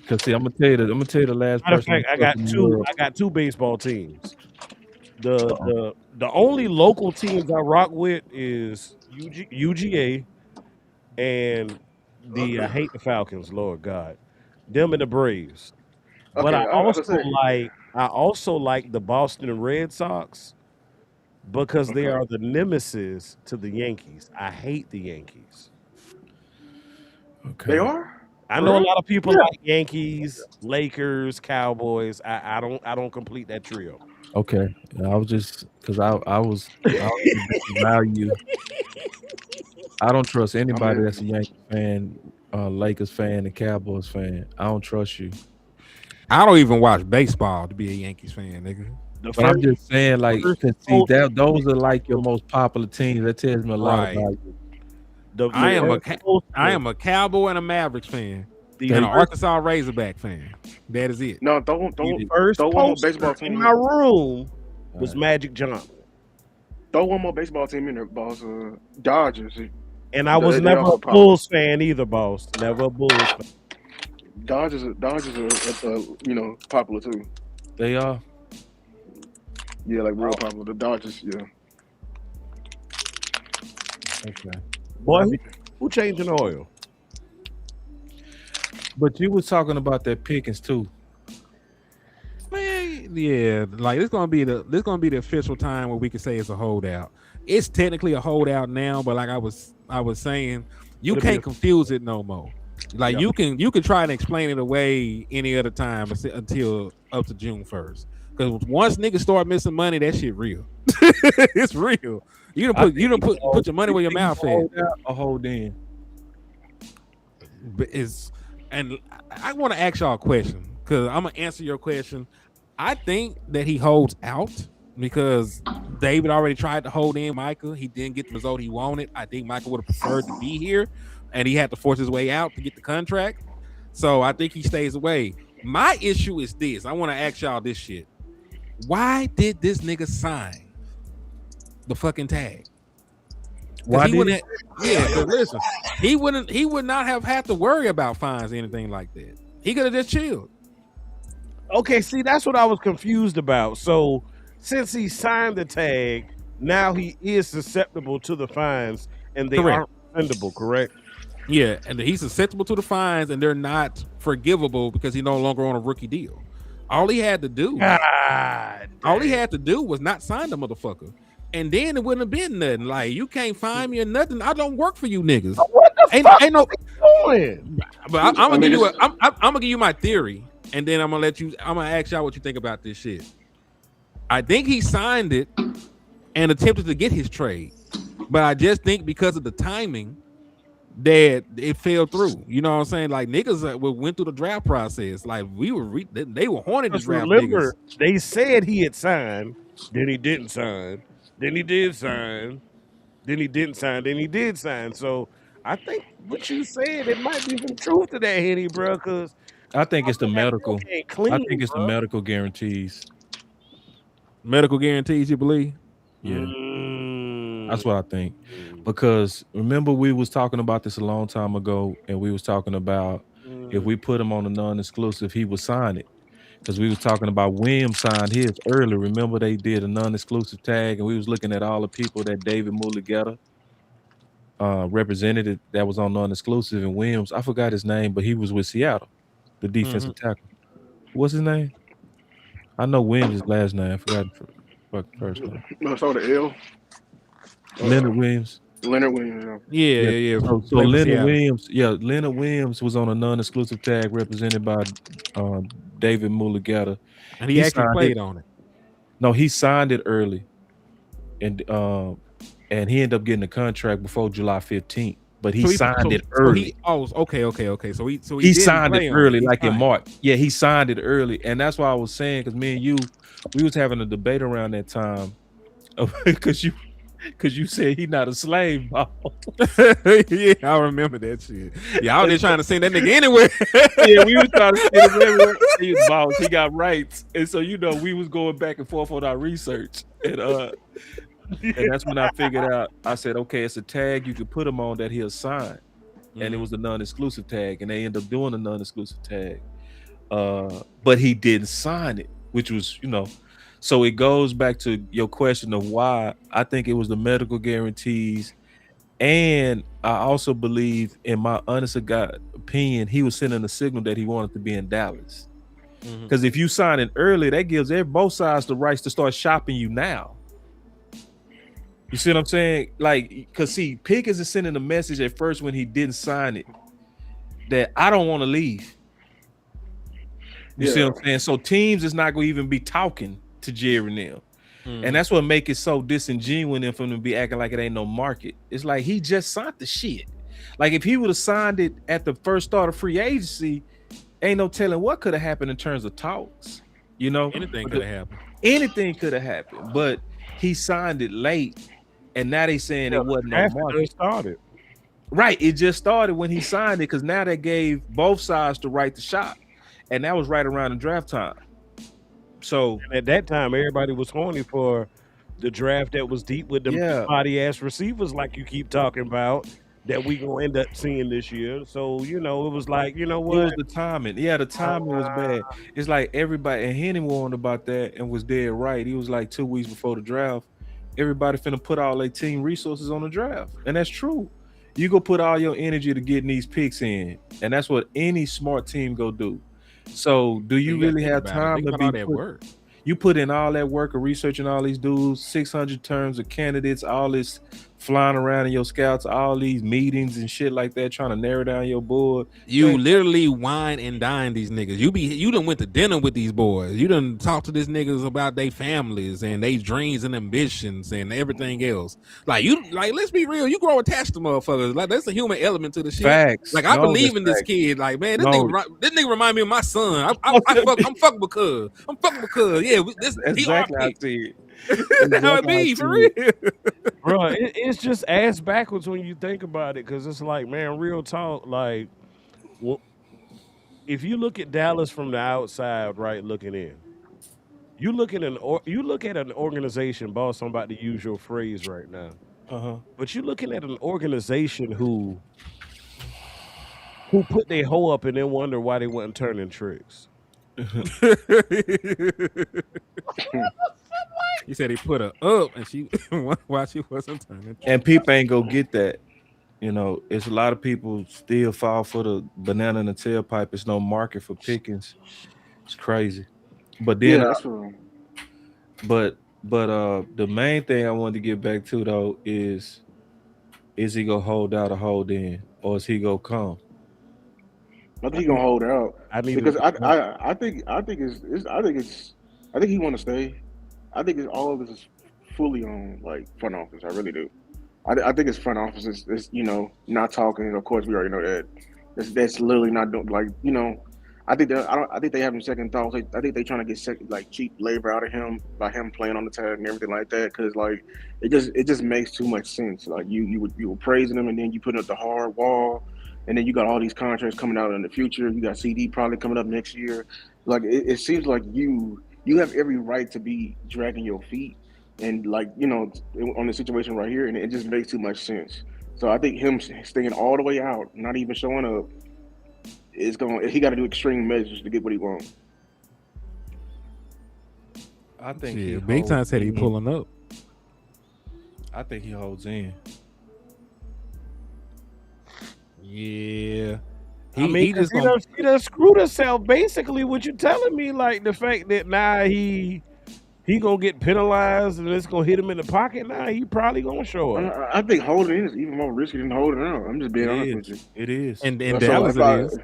Speaker 4: Cause see, I'm gonna tell you the last
Speaker 2: Matter of
Speaker 4: person
Speaker 2: fact,
Speaker 4: I trust in the world.
Speaker 2: I got two baseball teams. The
Speaker 4: Uh-oh.
Speaker 2: the the only local teams I rock with is UGA and the I hate the Falcons. Lord God, them and the Braves. But
Speaker 3: Okay, I was gonna say.
Speaker 2: I also like the Boston Red Sox because they
Speaker 3: Okay.
Speaker 2: are the nemesis to the Yankees. I hate the Yankees.
Speaker 3: They
Speaker 4: Okay.
Speaker 3: are?
Speaker 2: I
Speaker 3: For
Speaker 2: know a
Speaker 3: real?
Speaker 2: lot of people
Speaker 4: Yeah.
Speaker 2: like Yankees, Lakers, Cowboys. I don't complete that trio.
Speaker 4: Okay. I was just because I was gonna disavow. I don't trust
Speaker 3: I
Speaker 4: anybody that's a
Speaker 3: mean,
Speaker 4: Yankee fan, Lakers fan, and Cowboys fan. I don't trust you.
Speaker 1: I don't even watch baseball to be a Yankees fan, nigga.
Speaker 2: The
Speaker 4: But I'm
Speaker 2: first
Speaker 4: just saying, like,
Speaker 2: first
Speaker 4: cause see
Speaker 2: post
Speaker 4: that those are like your most popular teams. That tells me a lot
Speaker 1: Right.
Speaker 4: about you.
Speaker 2: the
Speaker 1: I am a
Speaker 2: first
Speaker 1: I
Speaker 2: poster
Speaker 1: am a Cowboy and a Mavericks fan,
Speaker 2: the
Speaker 1: and
Speaker 4: There
Speaker 1: an
Speaker 2: first
Speaker 1: Arkansas Razorback fan. That is it.
Speaker 3: no,
Speaker 4: you did.
Speaker 2: first
Speaker 3: throw one more
Speaker 2: poster
Speaker 3: baseball
Speaker 2: in
Speaker 3: team
Speaker 2: my
Speaker 3: in.
Speaker 2: room
Speaker 4: All
Speaker 2: was
Speaker 4: right.
Speaker 2: Magic Johnson.
Speaker 3: Throw one more baseball team in there, boss. Dodgers.
Speaker 2: And I was
Speaker 3: They
Speaker 2: never a
Speaker 3: also popular.
Speaker 2: Bulls fan either, boss. Never a Bulls fan.
Speaker 3: Dodgers are popular too.
Speaker 4: They are
Speaker 3: Yeah, like real popular. The Dodgers, yeah.
Speaker 4: okay.
Speaker 2: Boy,
Speaker 4: I be,
Speaker 2: who changing oil?
Speaker 4: but you was talking about that Pickens too.
Speaker 1: Man, yeah, like this gonna be the official time where we can say it's a holdout. It's technically a holdout now, but like I was saying, you
Speaker 2: Would it be a
Speaker 1: can't confuse it no more. Like
Speaker 2: yeah.
Speaker 1: you can try and explain it away any other time until up to June 1st. Because once niggas start missing money, that shit real. It's real.
Speaker 2: I think
Speaker 1: You don't
Speaker 2: he can
Speaker 1: put
Speaker 2: hold,
Speaker 1: your money
Speaker 4: You
Speaker 1: where your
Speaker 4: think you
Speaker 1: mouth
Speaker 4: can
Speaker 1: at.
Speaker 4: hold out or hold in?
Speaker 1: But is and I want to ask y'all a question because I'm gonna answer your question. I think that he holds out because David already tried to hold in Micah. He didn't get the result he wanted. I think Micah would have preferred to be here, and he had to force his way out to get the contract. So I think he stays away. My issue is this. I want to ask y'all this shit. Why did this nigga sign the fucking tag? Because
Speaker 2: why
Speaker 1: he
Speaker 2: did he?
Speaker 1: wouldn't. Yeah, because listen, he would not have had to worry about fines or anything like that. He could have just chilled.
Speaker 2: Okay, see, that's what I was confused about. So since he signed the tag, now he is susceptible to the fines and they
Speaker 1: Correct.
Speaker 2: aren't refundable, correct?
Speaker 1: Yeah, and he's susceptible to the fines, and they're not forgivable because he's no longer on a rookie deal. All he had to do,
Speaker 2: God
Speaker 1: all he
Speaker 2: damn.
Speaker 1: had to do was not sign the motherfucker, and then it wouldn't have been nothing. Like you can't fine me or nothing. I don't work for you niggas.
Speaker 2: What the fuck
Speaker 1: Ain't
Speaker 2: is
Speaker 1: no.
Speaker 2: he doing?
Speaker 1: But I'm
Speaker 3: I
Speaker 1: gonna give
Speaker 3: mean,
Speaker 1: you
Speaker 3: this
Speaker 1: a. I'm gonna give you my theory, and then I'm gonna let you. I'm gonna ask y'all what you think about this shit. I think he signed it and attempted to get his trade, but I just think because of the timing that it fell through. You know what I'm saying? Like niggas went through the draft process. Like they were horny to
Speaker 2: Because
Speaker 1: draft niggas.
Speaker 2: remember, they said he had signed, then he didn't sign, then he did sign, then he didn't sign, then he did sign. So I think what you said, it might be some truth to that, Henny, bro. Because
Speaker 4: I think it's the
Speaker 2: that milk
Speaker 4: medical.
Speaker 2: ain't
Speaker 4: I
Speaker 2: clean,
Speaker 4: think it's the
Speaker 2: bro.
Speaker 4: medical guarantees.
Speaker 1: Medical guarantees, you believe?
Speaker 4: Yeah,
Speaker 2: Mm,
Speaker 4: that's what I think. Because remember we was talking about this a long time ago, and we was talking about If we put him on a non-exclusive, he would sign it. Because we was talking about Williams signed his early. Remember they did a non-exclusive tag, and we was looking at all the people that David Mulligetta represented that was on non-exclusive. And Williams, I forgot his name, but he was with Seattle, the
Speaker 1: Hmm.
Speaker 4: defensive tackle. What's his name? I know Williams' last name. I forgot the fucking first name.
Speaker 3: No, so the L.
Speaker 4: Leonard
Speaker 3: Uh,
Speaker 4: Williams.
Speaker 3: Leonard Williams. Yeah.
Speaker 1: Yeah,
Speaker 4: Yeah.
Speaker 1: yeah, yeah.
Speaker 4: So
Speaker 1: Play for
Speaker 4: Leonard
Speaker 1: Seattle,
Speaker 4: Williams, yeah, Leonard Williams was on a non-exclusive tag represented by uh, David Mulligetta.
Speaker 1: and he
Speaker 4: He
Speaker 1: actually
Speaker 4: signed it.
Speaker 1: played on it.
Speaker 4: No, he signed it early, and he ended up getting a contract before July 15th. But he
Speaker 1: So he,
Speaker 4: signed
Speaker 1: so
Speaker 4: it
Speaker 1: so he.
Speaker 4: early.
Speaker 1: Oh, okay. So he
Speaker 4: He
Speaker 1: didn't
Speaker 4: signed it
Speaker 1: play on it.
Speaker 4: early,
Speaker 1: He
Speaker 4: like in
Speaker 1: signed it.
Speaker 4: March. Yeah, he signed it early, and that's why I was saying because me and you, we was having a debate around that time because you said he not a slave ball.
Speaker 1: Yeah, I remember that shit. Yeah, I was
Speaker 4: And
Speaker 1: just
Speaker 4: so,
Speaker 1: trying to send that nigga anywhere.
Speaker 4: yeah, we was trying to get him everywhere. He was boss. He got rights, and so we was going back and forth on our research, and that's when I figured out. I said, okay, it's a tag you could put him on that he'll sign, and it
Speaker 1: Mhm.
Speaker 4: was a non-exclusive tag, and they end up doing a non-exclusive tag. But he didn't sign it, which was, so it goes back to your question of why I think it was the medical guarantees. And I also believe, in my honest to God opinion, he was sending a signal that he wanted to be in Dallas.
Speaker 1: Mhm.
Speaker 4: Because if you sign it early, that gives both sides the rights to start shopping you now. You see what I'm saying? Like, because see, Pickens is sending a message at first when he didn't sign it that I don't want to leave. You see
Speaker 3: Yeah.
Speaker 4: what I'm saying? So teams is not going to even be talking to Jerry now. And
Speaker 1: Mhm.
Speaker 4: that's what make it so disingenuous for him to be acting like it ain't no market. It's like he just signed the shit. Like if he would have signed it at the first start of free agency, ain't no telling what could have happened in terms of talks.
Speaker 1: Anything could
Speaker 4: Because
Speaker 1: have happened.
Speaker 4: anything could have happened. But he signed it late, and now they saying
Speaker 2: Yeah,
Speaker 4: it
Speaker 2: the
Speaker 4: wasn't no
Speaker 2: draft had
Speaker 4: market.
Speaker 2: just started.
Speaker 4: Right. It just started when he signed it because now they gave both sides the right to shop. And that was right around the draft time. So
Speaker 2: And at that time, everybody was horny for the draft that was deep with them
Speaker 4: yeah,
Speaker 2: body ass receivers, like you keep talking about, that we gonna end up seeing this year. So it was like, you know
Speaker 4: it
Speaker 2: what?
Speaker 4: was the timing. Yeah, the timing was bad. It's like everybody, and Henry warned about that and was dead right. He was like 2 weeks before the draft. Everybody finna put all their team resources on the draft. And that's true. You go put all your energy to getting these picks in. And that's what any smart team go do. So do
Speaker 1: But
Speaker 4: you
Speaker 1: you got to
Speaker 4: really
Speaker 1: think
Speaker 4: have
Speaker 1: about it.
Speaker 4: time
Speaker 1: Think
Speaker 4: to
Speaker 1: about all
Speaker 4: be
Speaker 1: that work.
Speaker 4: you put in all that work of researching all these dudes, 600 terms of candidates, all this flying around in your scouts, all these meetings and shit like that, trying to narrow down your board.
Speaker 1: You
Speaker 4: Man,
Speaker 1: literally wine and dine these niggas. You done went to dinner with these boys. You done talked to these niggas about their families and their dreams and ambitions and everything else. Like let's be real. You grow attached to motherfuckers. Like that's a human element to the shit.
Speaker 4: facts.
Speaker 1: Like I
Speaker 4: No, that's
Speaker 1: believe in this
Speaker 4: facts.
Speaker 1: kid. Like man,
Speaker 4: No,
Speaker 1: this nigga remind me of my son. I'm fucking because I'm fucking because yeah. This
Speaker 4: that's
Speaker 1: he our
Speaker 4: exactly how I
Speaker 1: pick.
Speaker 4: see it.
Speaker 1: That's how it
Speaker 4: Exactly how I
Speaker 1: be for
Speaker 4: see it.
Speaker 1: real.
Speaker 2: Bro, it's just ass backwards when you think about it, because it's like, man, real talk. Like, well, if you look at Dallas from the outside, right, looking in, you look at an organization, boss. I'm about to use your phrase right now,
Speaker 4: Uh-huh.
Speaker 2: but you're looking at an organization who put their hoe up and then wonder why they wasn't turning tricks.
Speaker 1: He said he put her up and she while she wasn't turning.
Speaker 4: And people ain't go get that. It's a lot of people still fall for the banana in the tailpipe. It's no market for Pickens. It's crazy. But then
Speaker 3: Yeah, that's for
Speaker 4: but the main thing I wanted to get back to though is he gonna hold out or hold in, or is he gonna come?
Speaker 3: I think
Speaker 2: I
Speaker 3: he gonna
Speaker 2: need,
Speaker 3: hold out
Speaker 2: I need
Speaker 3: because
Speaker 2: to.
Speaker 3: I think he want to stay. I think all of this is fully on like front office. I really do. I think it's front office is not talking. Of course, we already know that. That's literally not doing like. I think I don't. I think they having second thoughts. I think they trying to get like cheap labor out of him by him playing on the tag and everything like that. Because like it just makes too much sense. Like you were praising him and then you put up the hard wall, and then you got all these contracts coming out in the future. You got CD probably coming up next year. Like it seems like you have every right to be dragging your feet and like on the situation right here, and it just makes too much sense. So I think him staying all the way out, not even showing up, it's going. He got to do extreme measures to get what he wants.
Speaker 4: I think he
Speaker 5: Shit, Big Time
Speaker 4: holds
Speaker 5: said he
Speaker 4: in.
Speaker 5: pulling up.
Speaker 4: I think he holds in.
Speaker 5: Yeah.
Speaker 2: I mean,
Speaker 5: He
Speaker 2: because
Speaker 5: just gonna
Speaker 2: he done screwed himself. Basically, what you telling me, like the fact that now he gonna get penalized and it's gonna hit him in the pocket. Now he probably gonna show up.
Speaker 3: I think holding in is even more risky than holding out. I'm just being
Speaker 4: It
Speaker 3: honest
Speaker 4: is.
Speaker 3: with you.
Speaker 4: It is.
Speaker 5: in
Speaker 3: So
Speaker 5: Dallas
Speaker 3: if
Speaker 5: it
Speaker 3: I,
Speaker 5: is.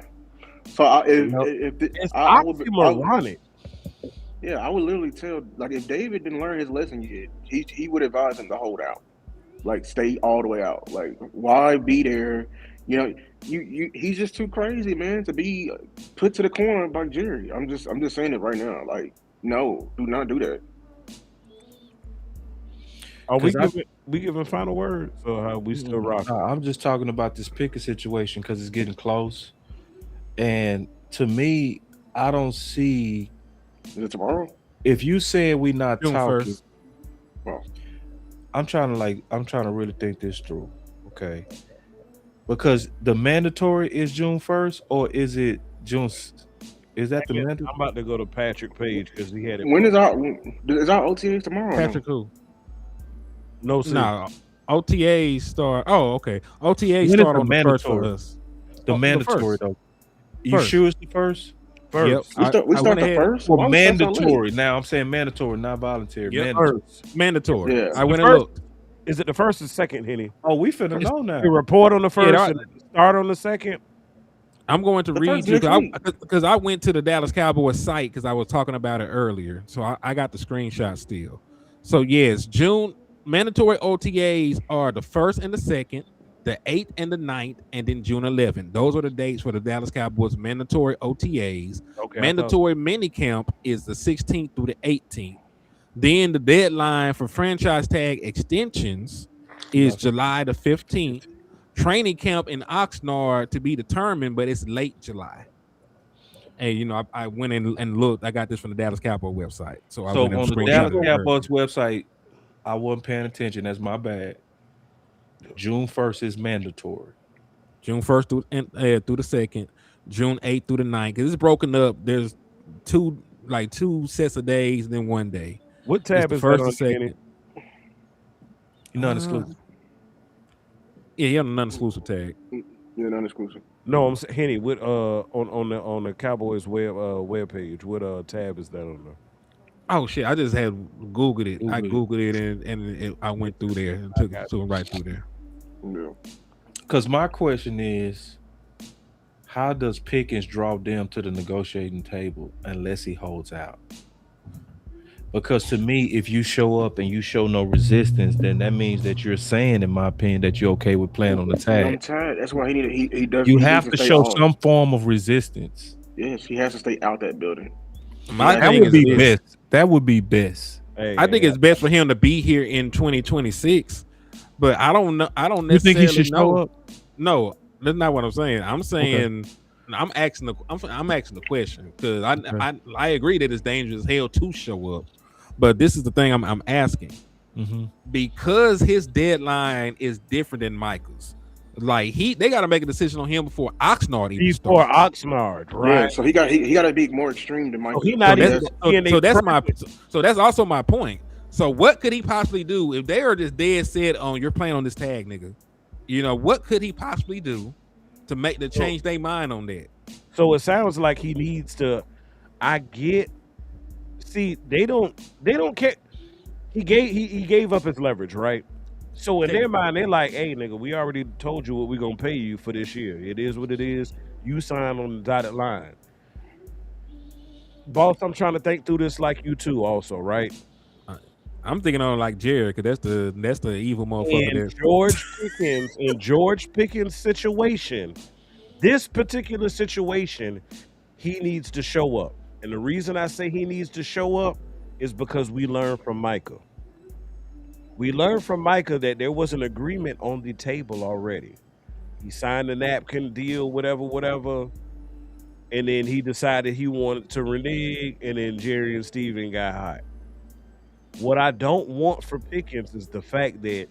Speaker 3: so I,
Speaker 2: Yep.
Speaker 3: if the,
Speaker 2: It's
Speaker 3: I would,
Speaker 2: oxymoronic.
Speaker 3: yeah, I would literally tell, like, if David didn't learn his lesson yet, he would advise him to hold out, like stay all the way out. Like, why be there? You know, he's just too crazy, man, to be put to the corner by Jerry. I'm just saying it right now. Like, no, do not do that.
Speaker 2: Are we
Speaker 4: 'Cause
Speaker 2: giving final words or are we still rocking?
Speaker 4: I'm just talking about this Pickett situation because it's getting close. And to me, I don't see
Speaker 3: Is it tomorrow?
Speaker 4: if you saying we not
Speaker 5: June
Speaker 4: talking.
Speaker 5: 1st.
Speaker 3: Well,
Speaker 4: I'm trying to really think this through. Okay. Because the mandatory is June 1st, or is it June? Is that the mandatory?
Speaker 2: I'm about to go to Patrick Page because he had it.
Speaker 3: when is our OTAs tomorrow? or no?
Speaker 5: Patrick who?
Speaker 2: No, see.
Speaker 5: No. OTAs start. Oh, okay. OTAs
Speaker 4: When is
Speaker 5: start
Speaker 4: the
Speaker 5: on the first for
Speaker 4: mandatory?
Speaker 5: us.
Speaker 4: The
Speaker 5: Oh, the
Speaker 4: mandatory
Speaker 5: first.
Speaker 4: though. You
Speaker 5: First.
Speaker 4: sure it's the first?
Speaker 2: First.
Speaker 5: Yep.
Speaker 3: We
Speaker 5: I
Speaker 3: start
Speaker 5: went
Speaker 3: the
Speaker 5: ahead.
Speaker 3: first.
Speaker 4: Well,
Speaker 3: Why we start so late?
Speaker 4: mandatory. Now I'm saying mandatory, not voluntary.
Speaker 5: Yep.
Speaker 4: Mandatory.
Speaker 2: First.
Speaker 5: Mandatory.
Speaker 3: Yeah.
Speaker 5: I went
Speaker 2: The
Speaker 5: and
Speaker 2: first-
Speaker 5: looked.
Speaker 2: Is it the first or second, Henny?
Speaker 4: Oh, we finna know now.
Speaker 2: You report on the first
Speaker 5: Yeah,
Speaker 2: and start on the second.
Speaker 5: I'm going to
Speaker 3: The
Speaker 5: read
Speaker 3: first
Speaker 5: you
Speaker 3: next week.
Speaker 5: because I went to the Dallas Cowboys site because I was talking about it earlier. So I got the screenshot still. So yes, June mandatory OTAs are the 1st and the 2nd, the 8th and the 9th, and then June 11th. Those are the dates for the Dallas Cowboys mandatory OTAs.
Speaker 2: Okay.
Speaker 5: Mandatory minicamp is the 16th through the 18th. Then the deadline for franchise tag extensions is July the 15th. Training camp in Oxnard to be determined, but it's late July. And you know, I went in and looked. I got this from the Dallas Cowboy website. So I
Speaker 4: So
Speaker 5: went and
Speaker 4: on the
Speaker 5: screenshot
Speaker 4: Dallas
Speaker 5: it.
Speaker 4: Cowboys website, I wasn't paying attention. That's my bad. June 1st is mandatory.
Speaker 5: June 1st through the 2nd, June 8th through the 9th. Because it's broken up. There's two sets of days, then one day.
Speaker 2: What
Speaker 5: It's
Speaker 2: tab
Speaker 5: the
Speaker 2: is
Speaker 5: first
Speaker 2: that
Speaker 5: and
Speaker 2: on, Henny?
Speaker 5: second.
Speaker 4: Non-exclusive.
Speaker 5: Yeah, you have a non-exclusive tag.
Speaker 3: Yeah, non-exclusive.
Speaker 2: No, I'm saying Henny. What on the Cowboys web page? What tab is that on there?
Speaker 5: Oh shit! I just had Googled it. I
Speaker 4: Googled
Speaker 5: Googled it and I went through there and took it right through there.
Speaker 3: Yeah.
Speaker 4: Because my question is, how does Pickens draw them to the negotiating table unless he holds out? Because to me, if you show up and you show no resistance, then that means that you're saying, in my opinion, that you're okay with playing on the
Speaker 3: I'm
Speaker 4: tag.
Speaker 3: tired. That's why he does.
Speaker 4: You
Speaker 3: he
Speaker 4: have
Speaker 3: needs
Speaker 4: to
Speaker 3: stay
Speaker 4: show
Speaker 3: off.
Speaker 4: some form of resistance.
Speaker 3: Yes, he has to stay out that building.
Speaker 5: My
Speaker 4: That
Speaker 5: thing
Speaker 4: would
Speaker 5: is
Speaker 4: be
Speaker 5: this.
Speaker 4: best. That would be best.
Speaker 2: Hey,
Speaker 5: I think it's best for him to be here in 2026, but I don't know. I don't
Speaker 4: You think
Speaker 5: necessarily
Speaker 4: he should
Speaker 5: know.
Speaker 4: show up?
Speaker 5: No, that's not what I'm saying. I'm saying I'm asking the question because I agree that it's dangerous as hell to show up, but this is the thing I'm asking because his deadline is different than Michael's. Like they got to make a decision on him before Oxnard even
Speaker 2: before
Speaker 5: starts.
Speaker 2: Oxnard,
Speaker 3: Yeah,
Speaker 2: right?
Speaker 3: so he got to be more extreme than Michael.
Speaker 2: So he not
Speaker 5: So
Speaker 2: even.
Speaker 5: so that's also my point. So what could he possibly do if they are just dead set on you're playing on this tag, nigga? You know, what could he possibly do to make the change their mind on that?
Speaker 2: So it sounds like he needs to. I get. See, they don't care. He gave up his leverage, right? So in their mind, they're like, "Hey, nigga, we already told you what we're gonna pay you for this year. It is what it is. You sign on the dotted line." Boss, I'm trying to think through this like you too, also, right?
Speaker 5: I'm thinking on like Jared because that's the evil motherfucker.
Speaker 2: In George Pickens' situation, this particular situation, he needs to show up. And the reason I say he needs to show up is because we learned from Micah. We learned from Micah that there was an agreement on the table already. He signed the napkin deal, whatever. And then he decided he wanted to renege, and then Jerry and Steven got hot. What I don't want for Pickens is the fact that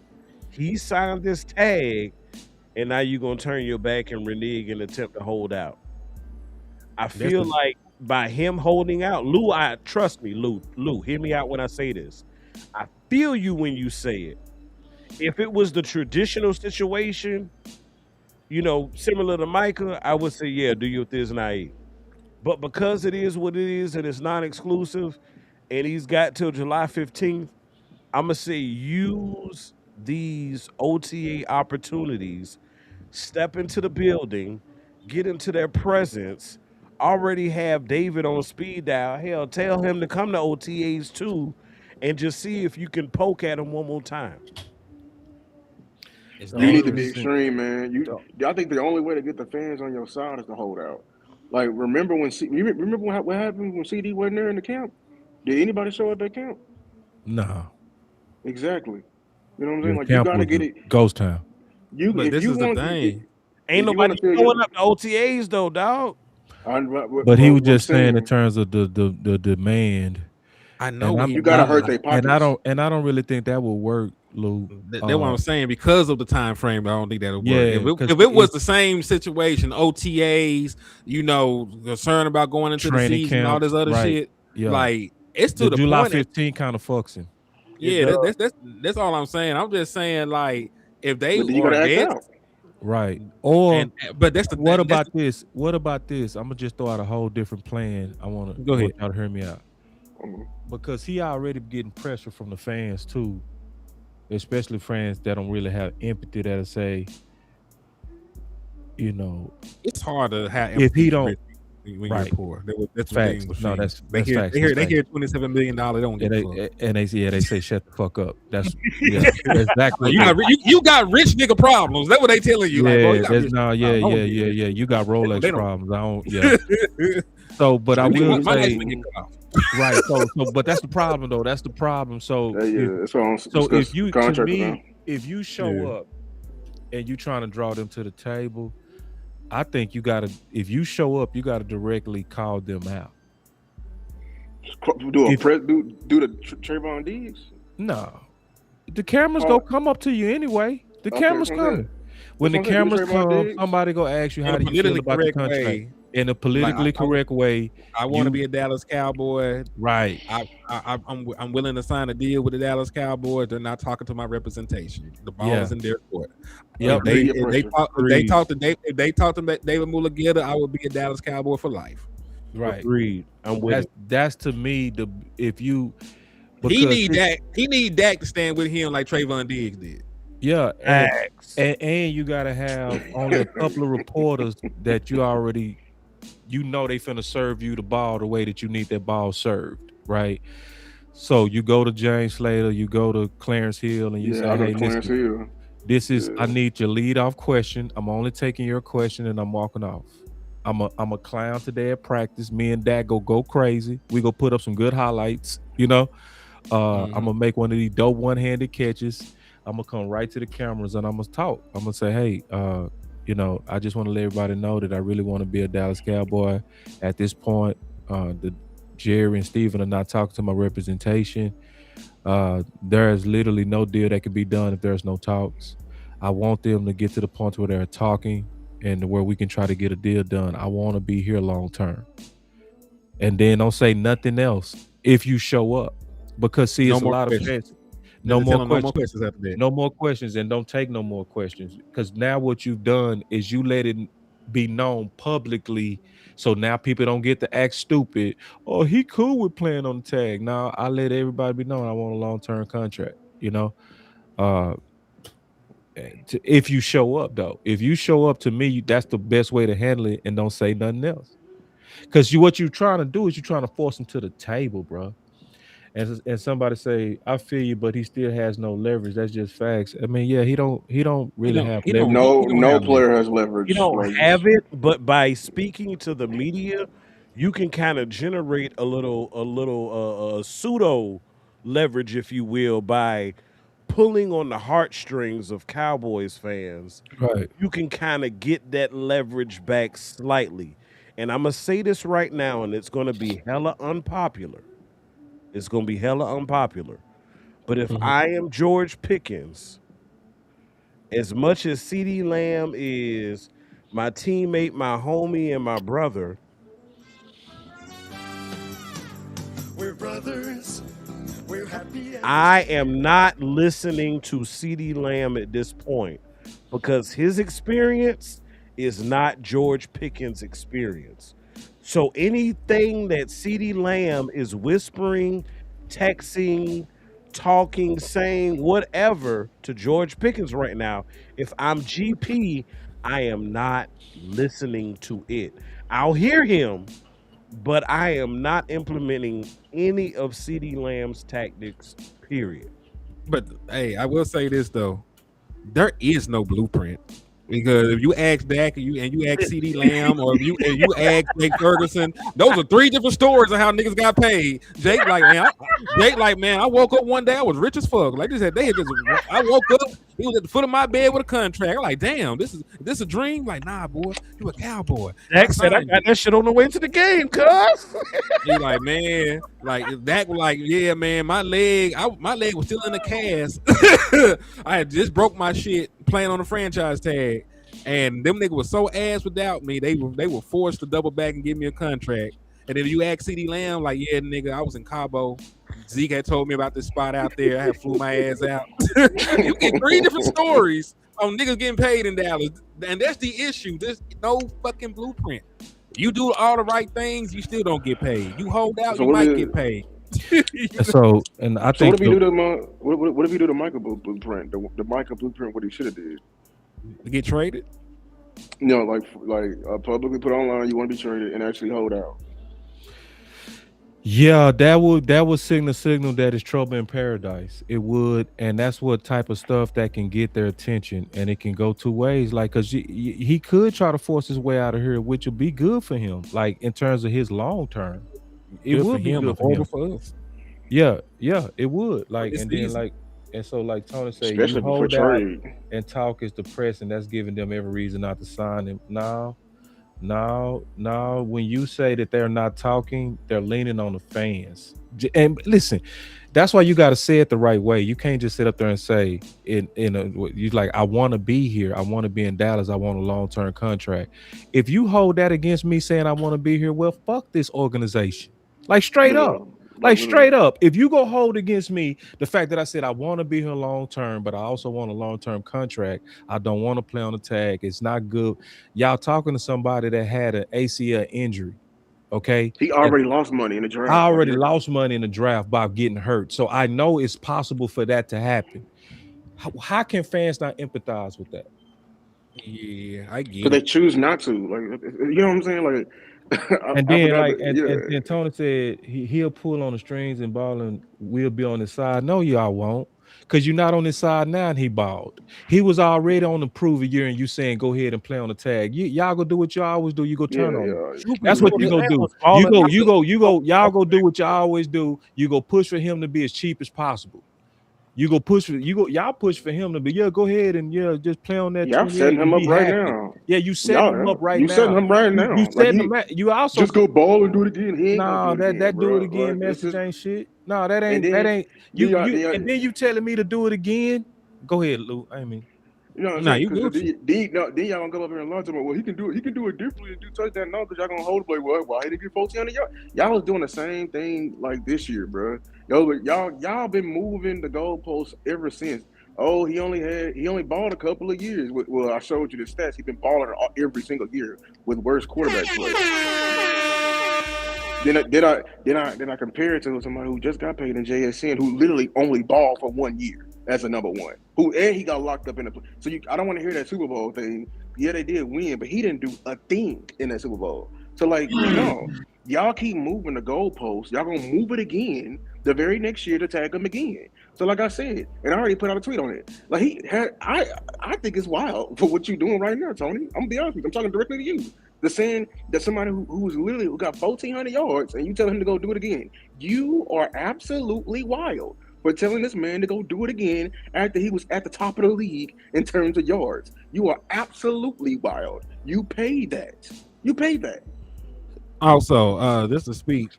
Speaker 2: he signed this tag, and now you're going to turn your back and renege and attempt to hold out. I
Speaker 5: That's
Speaker 2: feel
Speaker 5: the
Speaker 2: like by him holding out, Lou, I trust me, Lou, hear me out when I say this. I feel you when you say it. If it was the traditional situation, similar to Micah, I would say, yeah, do your Thiz Naive. But because it is what it is and it's non-exclusive, and he's got till July 15th, I'm gonna say use these OTA opportunities, step into the building, get into their presence, already have David on speed dial. Hell, tell him to come to OTAs too, and just see if you can poke at him one more time.
Speaker 5: it's
Speaker 4: The
Speaker 3: You
Speaker 4: only
Speaker 3: need to be
Speaker 5: dangerous.
Speaker 4: reason,
Speaker 3: extreme, man.
Speaker 4: the-
Speaker 3: I think the only way to get the fans on your side is to hold out. Like, remember when remember what happened when CD wasn't there in the camp? Did anybody show up at camp?
Speaker 4: nah,
Speaker 3: Exactly. You know what I'm saying?
Speaker 4: your
Speaker 3: Like, you
Speaker 4: camp
Speaker 3: got to
Speaker 4: was
Speaker 3: get
Speaker 4: a
Speaker 3: it.
Speaker 4: ghost town.
Speaker 3: You
Speaker 5: But
Speaker 3: if
Speaker 5: this
Speaker 3: you
Speaker 5: is the
Speaker 3: want
Speaker 5: thing.
Speaker 2: Ain't
Speaker 3: if you want
Speaker 2: nobody
Speaker 3: to fill your,
Speaker 2: showing up to OTAs though, dog.
Speaker 4: But he was
Speaker 3: what I'm
Speaker 4: just saying in
Speaker 3: saying,
Speaker 4: terms of the demand,
Speaker 5: I know
Speaker 4: and
Speaker 5: what
Speaker 4: I'm
Speaker 5: he
Speaker 3: you got to
Speaker 4: I
Speaker 3: hurt
Speaker 5: mean.
Speaker 3: their
Speaker 4: and I
Speaker 3: pockets.
Speaker 4: don't really think that will work, Lou.
Speaker 5: That's what I'm saying. Because of the time frame, I don't think that'll work.
Speaker 4: Yeah, because
Speaker 5: If it was the same situation, OTAs, concern about going into the
Speaker 4: training
Speaker 5: season, all
Speaker 4: camps,
Speaker 5: this other
Speaker 4: right?
Speaker 5: shit,
Speaker 4: Yeah,
Speaker 5: like it's
Speaker 4: the
Speaker 5: to the
Speaker 4: July
Speaker 5: point.
Speaker 4: 15 kind of fucks him,
Speaker 2: It
Speaker 5: Yeah,
Speaker 2: does.
Speaker 5: that's all I'm saying. I'm just saying, like, if they
Speaker 3: But then you got
Speaker 5: are
Speaker 3: to act
Speaker 5: dead,
Speaker 3: out.
Speaker 4: right? Or
Speaker 5: but that's the
Speaker 4: what
Speaker 5: thing. That's
Speaker 4: about this? What about this? I'm gonna just throw out a whole different plan.
Speaker 5: go
Speaker 4: I want
Speaker 5: ahead.
Speaker 4: y'all to hear me out
Speaker 3: Mhm.
Speaker 4: because he already getting pressure from the fans too, especially fans that don't really have empathy that'll say, you know,
Speaker 5: It's hard to have
Speaker 4: if
Speaker 5: empathy
Speaker 4: he
Speaker 5: for
Speaker 4: don't
Speaker 5: rich when you're
Speaker 4: right,
Speaker 5: poor. That's the
Speaker 4: facts.
Speaker 5: thing with
Speaker 4: No,
Speaker 5: fans. They
Speaker 4: that's
Speaker 5: hear
Speaker 4: facts. That's
Speaker 5: they
Speaker 4: facts.
Speaker 5: hear $27 billion. They don't
Speaker 4: And
Speaker 5: give a fuck.
Speaker 4: they say shut the fuck up. That's yeah, that's exactly
Speaker 5: Like,
Speaker 4: what they.
Speaker 5: you got rich nigga problems. That's what they telling you. Like, bro, you
Speaker 4: Yeah,
Speaker 5: got
Speaker 4: that's
Speaker 5: rich
Speaker 4: no,
Speaker 5: nigga
Speaker 4: yeah,
Speaker 5: problems.
Speaker 4: yeah,
Speaker 5: Don't get
Speaker 4: yeah,
Speaker 5: it.
Speaker 4: yeah. You got
Speaker 5: That's what
Speaker 4: Rolex
Speaker 5: they don't.
Speaker 4: problems. I don't. Yeah. So, but I
Speaker 3: Let me
Speaker 4: will
Speaker 3: get
Speaker 5: My
Speaker 3: this.
Speaker 5: ex
Speaker 4: say
Speaker 5: been get cut off.
Speaker 4: right. So, but that's the problem, though. That's the problem. So,
Speaker 3: Yeah, that's what I'm
Speaker 4: if
Speaker 3: discuss
Speaker 4: you to
Speaker 3: contract with them.
Speaker 4: me, if you show
Speaker 5: Yeah.
Speaker 4: up and you trying to draw them to the table, I think you gotta. If you show up, you gotta directly call them out.
Speaker 3: Do a
Speaker 4: If
Speaker 3: press, do the Trayvon Diggs.
Speaker 4: no, the cameras go
Speaker 3: Call.
Speaker 4: come up to you anyway. The
Speaker 3: Okay,
Speaker 4: cameras coming. When
Speaker 3: that's
Speaker 4: the
Speaker 3: what I'm saying. Do the
Speaker 4: cameras
Speaker 3: Trayvon
Speaker 4: come,
Speaker 3: Diggs.
Speaker 4: somebody go ask you
Speaker 5: In
Speaker 4: how
Speaker 5: a
Speaker 4: do you feel
Speaker 5: politically
Speaker 4: about the
Speaker 5: correct
Speaker 4: contract.
Speaker 5: way,
Speaker 4: In a
Speaker 5: like
Speaker 4: politically correct way,
Speaker 5: I want to
Speaker 4: you
Speaker 5: be a Dallas Cowboy.
Speaker 4: right.
Speaker 5: I'm willing to sign a deal with the Dallas Cowboys. They're not talking to my representation. The ball
Speaker 4: Yeah.
Speaker 5: is in their court.
Speaker 4: Yep.
Speaker 3: Media pressure.
Speaker 5: If they
Speaker 2: Agreed.
Speaker 5: talk to David Mulugeta, I would be a Dallas Cowboy for life.
Speaker 4: Right.
Speaker 2: Agreed. I'm with it.
Speaker 4: That's to me the if you
Speaker 5: He
Speaker 4: because
Speaker 5: need Dak. He need Dak to stand with him like Trayvon Diggs did.
Speaker 4: yeah,
Speaker 2: Facts.
Speaker 4: and you gotta have only a couple of reporters that you already they finna serve you the ball the way that you need that ball served, right? So you go to James Slater, you go to Clarence Hill, and you
Speaker 3: Yeah,
Speaker 4: say,
Speaker 3: I go to
Speaker 4: "Hey,
Speaker 3: Clarence
Speaker 4: listen,
Speaker 3: Hill.
Speaker 4: this is I
Speaker 3: Yeah,
Speaker 4: need your lead off question. I'm only taking your question, and I'm walking off. I'm a clown today at practice. Me and Dad go crazy. We go put up some good highlights, I'm
Speaker 5: Mhm.
Speaker 4: gonna make one of these dope one-handed catches. I'm gonna come right to the cameras and I'm gonna talk. I'm gonna say, hey, I just want to let everybody know that I really want to be a Dallas Cowboy. At this point, the Jerry and Steven are not talking to my representation. There is literally no deal that can be done if there's no talks. I want them to get to the point where they're talking and where we can try to get a deal done. I want to be here long term. And then don't say nothing else if you show up. Because see,
Speaker 5: No
Speaker 4: it's a
Speaker 5: more
Speaker 4: lot of
Speaker 5: questions.
Speaker 4: fans. No
Speaker 5: They tell
Speaker 4: more
Speaker 5: him no more
Speaker 4: questions.
Speaker 5: questions after that.
Speaker 4: No more questions, and don't take no more questions. Because now what you've done is you let it be known publicly. So now people don't get to act stupid. Oh, he cool with playing on the tag. Now I let everybody be known I want a long-term contract. Uh if you show up though. If you show up to me, that's the best way to handle it and don't say nothing else. Because what you're trying to do is you're trying to force them to the table, bro. And somebody say, I feel you, but he still has no leverage. That's just facts. I mean, yeah, he don't really have leverage.
Speaker 3: no,
Speaker 5: He don't
Speaker 3: no
Speaker 5: have leverage.
Speaker 3: player has
Speaker 2: You
Speaker 3: leverage,
Speaker 2: don't
Speaker 3: Logan.
Speaker 2: have it, but by speaking to the media, you can kind of generate a little pseudo leverage, if you will, by pulling on the heartstrings of Cowboys fans.
Speaker 4: Right.
Speaker 2: You can kind of get that leverage back slightly. And I'm gonna say this right now, and it's gonna be hella unpopular. It's gonna be hella unpopular. But if
Speaker 5: Mhm.
Speaker 2: I am George Pickens, as much as CD Lamb is my teammate, my homie, and my brother, I am not listening to CeeDee Lamb at this point because his experience is not George Pickens' experience. So anything that CeeDee Lamb is whispering, texting, talking, saying, whatever to George Pickens right now, if I'm GP, I am not listening to it. I'll hear him, but I am not implementing any of CeeDee Lamb's tactics, period.
Speaker 5: But hey, I will say this though. There is no blueprint. Because if you ask Dak and you ask CD Lamb or if you ask Jake Ferguson, those are three different stories of how niggas got paid. Jake like man, I woke up one day I was rich as fuck. Like they had just I woke up, he was at the foot of my bed with a contract. I'm like, damn, this is a dream. Like, nah, boy, you a cowboy.
Speaker 2: Dak said I got that shit on the way to the game, cuz.
Speaker 5: He like, man, like Dak was like, yeah, man, my leg was still in the cast. I had just broke my shit playing on the franchise tag, and them niggas was so ass without me. They were forced to double back and give me a contract. And then you ask CD Lamb, like, yeah, nigga, I was in Cabo. Zeke had told me about this spot out there. I had flew my ass out. You get three different stories on niggas getting paid in Dallas, and that's the issue. There's no fucking blueprint. You do all the right things, you still don't get paid. You hold out, you might get paid.
Speaker 4: So, and I
Speaker 3: So
Speaker 4: think
Speaker 3: what if you do the what if you do the Michael blueprint? The Michael blueprint, what he should have did.
Speaker 5: Get traded.
Speaker 3: You know, like publicly put online, you want to be traded and actually hold out.
Speaker 4: yeah, that would signal that it's trouble in paradise. It would, and that's what type of stuff that can get their attention, and it can go two ways. Like, cause he could try to force his way out of here, which would be good for him. Like in terms of his long term, it
Speaker 5: Good
Speaker 4: would
Speaker 5: for
Speaker 4: be
Speaker 5: him,
Speaker 4: good
Speaker 5: but
Speaker 4: for
Speaker 5: horrible
Speaker 4: him.
Speaker 5: for us.
Speaker 4: Yeah, it would. Like,
Speaker 5: This
Speaker 4: and then
Speaker 5: season.
Speaker 4: like, and so like Tony said,
Speaker 3: Especially
Speaker 4: you
Speaker 3: for
Speaker 4: hold out
Speaker 3: trade.
Speaker 4: and talk is depressing. That's giving them every reason not to sign him. Now, when you say that they're not talking, they're leaning on the fans. And listen, that's why you got to say it the right way. You can't just sit up there and say, you like, I want to be here. I want to be in Dallas. I want a long-term contract. If you hold that against me saying I want to be here, well, fuck this organization. Like straight
Speaker 3: Yeah,
Speaker 4: up. Like
Speaker 3: like
Speaker 4: straight up, if you go hold against me the fact that I said I want to be here long term, but I also want a long term contract, I don't want to play on the tag. It's not good. Y'all talking to somebody that had an ACL injury, okay?
Speaker 3: he
Speaker 4: And
Speaker 3: already lost money in the
Speaker 4: I
Speaker 3: draft.
Speaker 4: already lost money in the draft by getting hurt, so I know it's possible for that to happen. How can fans not empathize with that?
Speaker 5: Yeah, I
Speaker 3: Because
Speaker 5: get
Speaker 3: they
Speaker 5: it.
Speaker 3: choose not to. Like, you know what I'm saying? Like,
Speaker 4: And
Speaker 3: I
Speaker 4: then
Speaker 3: forgot
Speaker 4: like
Speaker 3: that.
Speaker 4: and
Speaker 3: Yeah,
Speaker 4: Tony said he'll pull on the strings and ball and we'll be on his side. No, y'all won't. Because you're not on his side now and he balled. He was already on the prove a year and you saying go ahead and play on the tag. Y'all go do what y'all always do. You go turn
Speaker 3: yeah,
Speaker 4: on him.
Speaker 3: yeah.
Speaker 5: Truthfully,
Speaker 4: That's what
Speaker 3: But
Speaker 4: you
Speaker 2: CeeDee
Speaker 4: go
Speaker 2: Lamb
Speaker 4: do.
Speaker 2: was balling.
Speaker 4: Y'all go do what y'all always do. You go push for him to be as cheap as possible. Y'all push for him to be, yeah, go ahead and yeah, just play on that
Speaker 3: y'all setting
Speaker 4: 28
Speaker 3: him
Speaker 4: and
Speaker 3: up
Speaker 4: be
Speaker 3: right
Speaker 4: happy.
Speaker 3: now.
Speaker 4: Yeah, you setting him up
Speaker 3: Y'all,
Speaker 4: right
Speaker 3: you setting
Speaker 4: now.
Speaker 3: him right
Speaker 4: You
Speaker 3: now. Like
Speaker 4: setting him you also
Speaker 3: just go ball and do it again. He ain't gonna do
Speaker 4: no,
Speaker 3: it again,
Speaker 4: that do it
Speaker 3: bro.
Speaker 4: again
Speaker 3: Like it's
Speaker 4: message
Speaker 3: just,
Speaker 4: ain't shit. No, that
Speaker 3: and
Speaker 4: ain't
Speaker 3: then
Speaker 4: you
Speaker 3: y'all,
Speaker 4: and then you telling me to do it again. Go ahead, Lou. I mean,
Speaker 3: you know what I'm
Speaker 5: nah,
Speaker 3: saying?
Speaker 5: you
Speaker 3: Because
Speaker 5: Gucci.
Speaker 3: then y'all gonna come up here and lie to him. Well, he can do it. He can do it differently and do touchdown now because y'all gonna hold play. Well, why he didn't get 1,400 yards? Y'all was doing the same thing like this year, bro. Y'all been moving the goalposts ever since. Oh, he only balled a couple of years. Well, I showed you the stats. He been balling every single year with worse quarterback play. Then I compare it to somebody who just got paid in JSN who literally only balled for 1 year as a number one. He got locked up in the so I don't want to hear that Super Bowl thing. Yeah, they did win, but he didn't do a thing in that Super Bowl. So like, no, y'all keep moving the goalposts. Y'all gonna move it again the very next year to tag him again. So like I said, and I already put out a tweet on it. Like I think it's wild for what you're doing right now, Tony. I'm gonna be honest with you. I'm talking directly to you. The saying that somebody who got 1,400 yards and you tell him to go do it again. You are absolutely wild for telling this man to go do it again after he was at the top of the league in terms of yards. You are absolutely wild. You paid that. You paid that.
Speaker 5: Also, this is speak.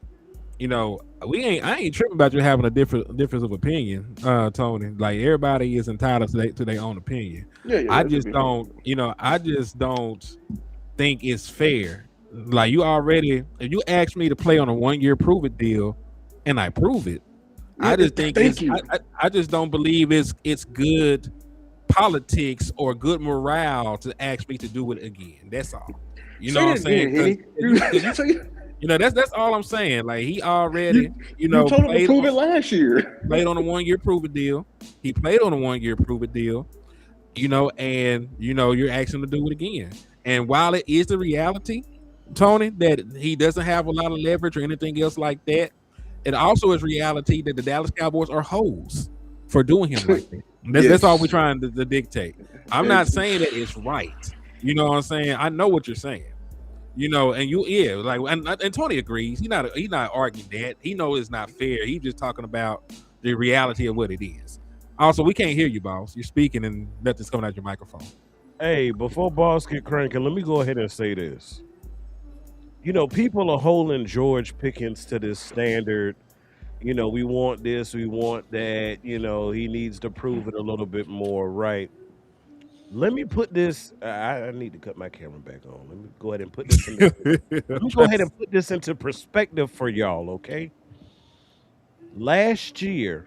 Speaker 5: You know, I ain't tripping about you having a difference of opinion, Tony. Like everybody is entitled to their own opinion.
Speaker 3: Yeah,
Speaker 5: I
Speaker 3: that should
Speaker 5: just
Speaker 3: be fine.
Speaker 5: don't, I just don't think it's fair. Like you already, if you ask me to play on a 1 year prove it deal, and I prove it.
Speaker 3: Yeah,
Speaker 5: I just think
Speaker 3: thank
Speaker 5: it's
Speaker 3: you.
Speaker 5: I just don't believe it's good politics or good morale to ask me to do it again. That's all. You know
Speaker 3: Say
Speaker 5: what I'm
Speaker 3: that
Speaker 5: saying?
Speaker 3: again, Henny.
Speaker 5: Because you
Speaker 3: Say,
Speaker 5: that's all I'm saying. Like he
Speaker 3: you
Speaker 5: already
Speaker 3: you told him to
Speaker 5: played
Speaker 3: prove
Speaker 5: on
Speaker 3: it last year.
Speaker 5: played on a 1 year prove it deal. He played on a 1 year prove it deal. And you're asking him to do it again. And while it is the reality, Tony, that he doesn't have a lot of leverage or anything else like that, it also is reality that the Dallas Cowboys are hoes for doing him like that. And that's all we're
Speaker 3: Yes,
Speaker 5: trying to dictate. I'm not
Speaker 3: it's
Speaker 5: saying that it's right. You know what I'm saying? I know what you're saying. And like and Tony agrees. He's not arguing that. He knows it's not fair. He's just talking about the reality of what it is. Also, we can't hear you, boss. You're speaking and nothing's coming out your microphone.
Speaker 2: Hey, before boss get cranking, let me go ahead and say this. People are holding George Pickens to this standard. We want this, we want that. He needs to prove it a little bit more, right? Let me put this. I need to cut my camera back on. Let me go ahead and put this in. Let me go ahead and put this into perspective for y'all, okay? Last year,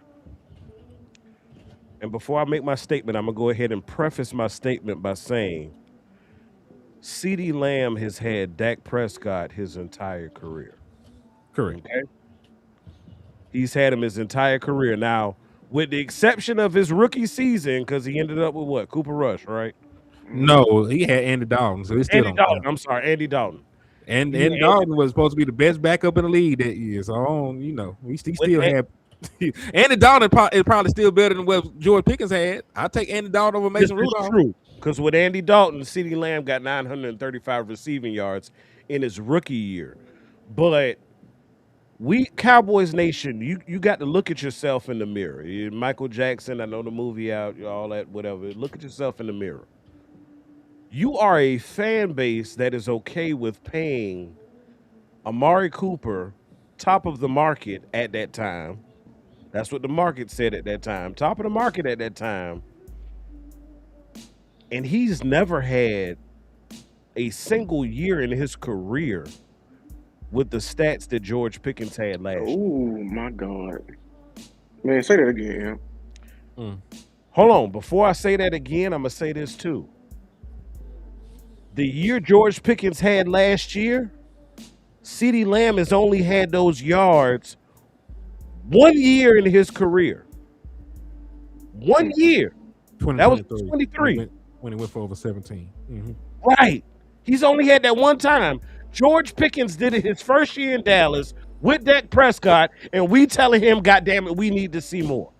Speaker 2: and before I make my statement, I'm gonna go ahead and preface my statement by saying CeeDee Lamb has had Dak Prescott his entire career.
Speaker 5: Correct.
Speaker 2: Okay. He's had him his entire career. Now, with the exception of his rookie season, because he ended up with what? Cooper Rush, right?
Speaker 5: No, he had Andy Dalton, so he still
Speaker 2: Andy
Speaker 5: don't
Speaker 2: Dalton.
Speaker 5: count.
Speaker 2: I'm sorry, Andy Dalton.
Speaker 5: And
Speaker 2: He
Speaker 5: Andy
Speaker 2: had,
Speaker 5: Dalton was supposed to be the best backup in the league that year. So he
Speaker 2: with,
Speaker 5: still had Andy Dalton is probably still better than what George Pickens had. I'll take Andy Dalton over
Speaker 2: this
Speaker 5: Mason
Speaker 2: is
Speaker 5: Rudolph.
Speaker 2: true. Because with Andy Dalton, CeeDee Lamb got 935 receiving yards in his rookie year. But we Cowboys Nation, you got to look at yourself in the mirror. Michael Jackson, I know the movie out, all that, whatever. Look at yourself in the mirror. You are a fan base that is okay with paying Amari Cooper top of the market at that time. That's what the market said at that time. Top of the market at that time. And he's never had a single year in his career with the stats that George Pickens had last year.
Speaker 3: oh my god, man. Say that again.
Speaker 5: Mm.
Speaker 2: Hold on. Before I say that again, I'm going to say this too. The year George Pickens had last year, CeeDee Lamb has only had those yards 1 year in his career. 1 year. That was
Speaker 5: 2023
Speaker 2: 23.
Speaker 5: when he went for over 17. Mm-hmm.
Speaker 2: Right. He's only had that one time. George Pickens did it his first year in Dallas with Dak Prescott, and we telling him, God damn it, we need to see more.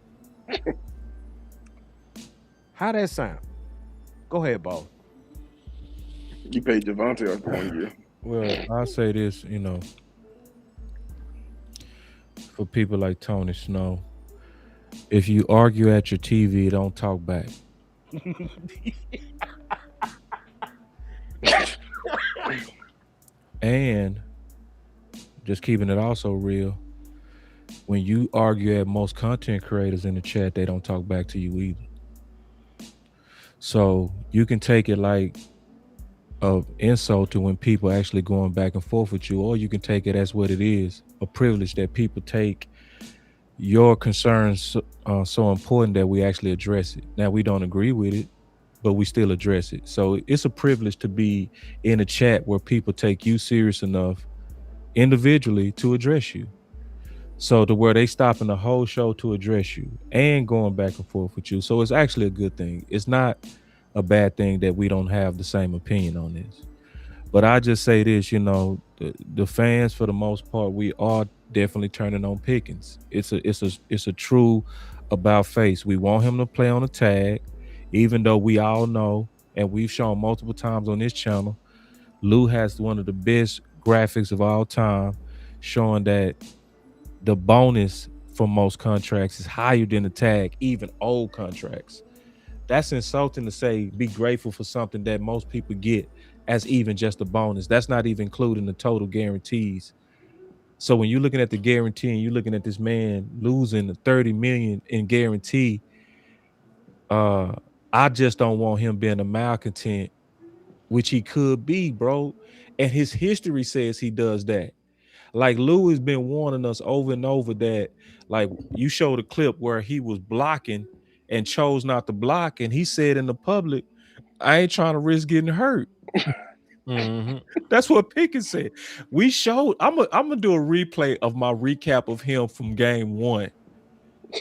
Speaker 2: How that sound? Go ahead, Bo.
Speaker 3: You paid Javante off 1 year.
Speaker 4: Well, I'll say this, for people like Tony Snow, if you argue at your TV, don't talk back. And just keeping it also real, when you argue at most content creators in the chat, they don't talk back to you either. So you can take it like a insult to when people actually going back and forth with you, or you can take it as what it is, a privilege that people take your concerns so important that we actually address it. Now, we don't agree with it, but we still address it. So it's a privilege to be in a chat where people take you serious enough individually to address you. So to where they stopping the whole show to address you and going back and forth with you. So it's actually a good thing. It's not a bad thing that we don't have the same opinion on this. But I just say this, the fans for the most part, we are definitely turning on Pickens. It's a true about face. We want him to play on the tag, even though we all know, and we've shown multiple times on this channel, Lou has one of the best graphics of all time, showing that the bonus for most contracts is higher than the tag, even old contracts. That's insulting to say be grateful for something that most people get as even just a bonus. That's not even including the total guarantees. So when you're looking at the guarantee and you're looking at this man losing the 30 million in guarantee, I just don't want him being a malcontent, which he could be, bro. And his history says he does that. Like Lou has been warning us over and over that, like you showed a clip where he was blocking and chose not to block, and he said in the public, "I ain't trying to risk getting hurt."
Speaker 5: Mm-hmm.
Speaker 4: That's what Pickens said. We showed. I'm gonna do a replay of my recap of him from game one.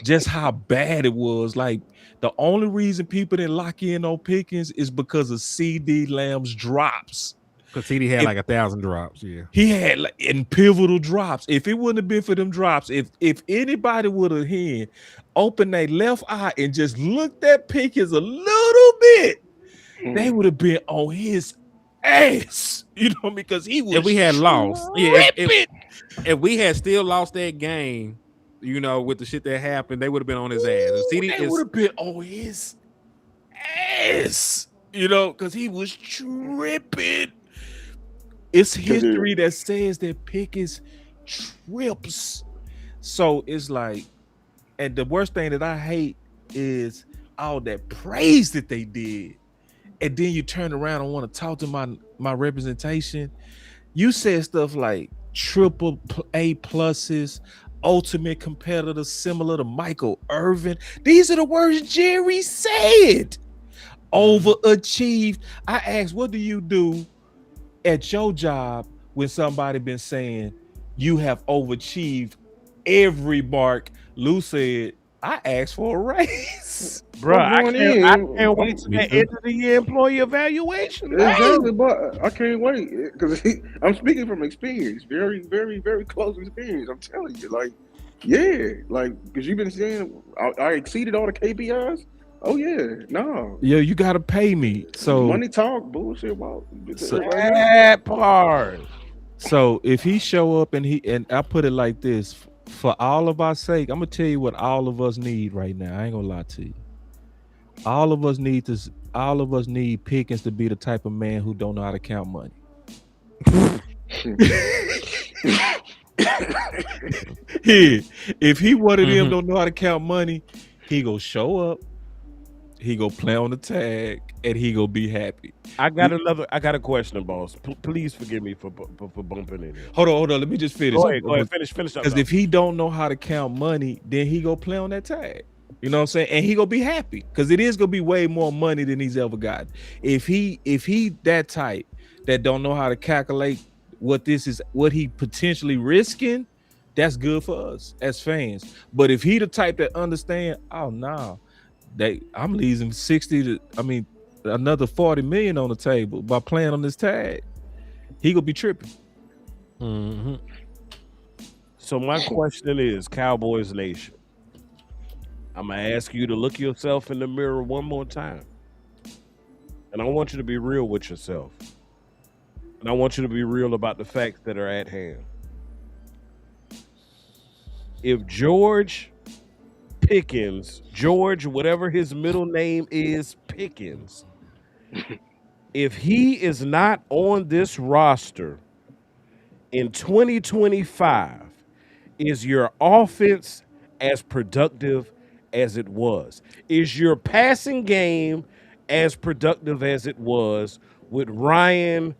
Speaker 4: Just how bad it was. Like the only reason people didn't lock in on Pickens is because of CD Lamb's drops.
Speaker 5: Because CD had
Speaker 4: If
Speaker 5: like 1,000 drops. Yeah.
Speaker 4: he had like in pivotal drops, if it wouldn't have been for them drops, if anybody would have here opened their left eye and just looked at Pickens a little bit, they would have been on his ass, because he was
Speaker 5: If we had lost,
Speaker 4: tripping.
Speaker 5: if we had still lost that game, with the shit that happened, they would have been on his ass. And CD
Speaker 4: They would
Speaker 5: is
Speaker 4: have been on his ass, because he was tripping. It's history that says that Pickens trips. So it's like, and the worst thing that I hate is all that praise that they did. And then you turn around and want to talk to my representation. You said stuff like triple A pluses, ultimate competitor, similar to Michael Irvin. These are the words Jerry said. Overachieved. I asked, what do you do at your job when somebody been saying you have overachieved every mark? Lou said, I asked for a raise.
Speaker 2: Bro, I
Speaker 3: going
Speaker 2: can't wait
Speaker 3: in.
Speaker 2: to the end of the year employee evaluation.
Speaker 3: Exactly, but I can't wait because I'm speaking from experience, very, very, very close experience. I'm telling you, like, yeah, like because you've been saying I exceeded all the KPIs. Oh yeah, no,
Speaker 4: Yeah, you gotta pay me. So
Speaker 3: money talk, bullshit. About
Speaker 4: So-
Speaker 3: right now.
Speaker 2: That part.
Speaker 4: So if he show up and I put it like this, for all of our sake, I'm gonna tell you what all of us need right now. I ain't gonna lie to you. All of us need Pickens to be the type of man who don't know how to count money. Here, if he one of them don't know how to count money, he go show up, he go play on the tag, and he go be happy.
Speaker 2: I got a question, boss. Please forgive me for bumping in here.
Speaker 4: Hold on. Let me just finish.
Speaker 2: Go ahead. Finish up.
Speaker 4: Because if he don't know how to count money, then he go play on that tag. You know what I'm saying? And he gonna be happy because it is gonna be way more money than he's ever gotten. If he that type that don't know how to calculate what he potentially risking, that's good for us as fans. But if he the type that understand, oh no, I'm leaving another 40 million on the table by playing on this tag, he gonna be tripping.
Speaker 5: Mm-hmm.
Speaker 2: So my question is, Cowboys Nation, I'm gonna ask you to look yourself in the mirror one more time, and I want you to be real with yourself, and I want you to be real about the facts that are at hand. If George Pickens, whatever his middle name is, Pickens, if he is not on this roster in 2025, is your offense as productive as it was? Is your passing game as productive as it was with Ryan,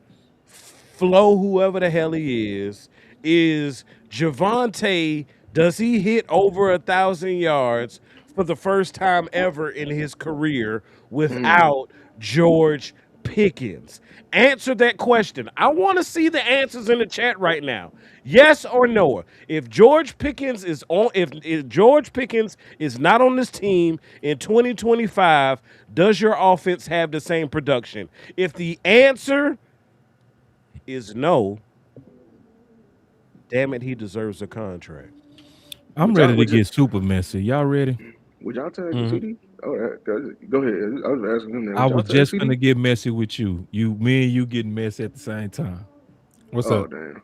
Speaker 2: Flo, whoever the hell he is? Is Javonte, does he hit over 1,000 yards for the first time ever in his career without George Pickens? Answer that question. I want to see the answers in the chat right now. Yes or no? If George Pickens is on, if George Pickens is not on this team in 2025, does your offense have the same production? If the answer is no, damn it, he deserves a contract.
Speaker 4: I'm ready to get super messy. Y'all ready?
Speaker 3: Would y'all tag CD? Oh, go ahead. I was asking him that.
Speaker 4: I
Speaker 3: Would y'all
Speaker 4: was
Speaker 3: tag
Speaker 4: just
Speaker 3: CD?
Speaker 4: gonna get messy with you. Me and you getting messy at the same time.
Speaker 5: What's
Speaker 3: Oh
Speaker 5: up?
Speaker 3: damn,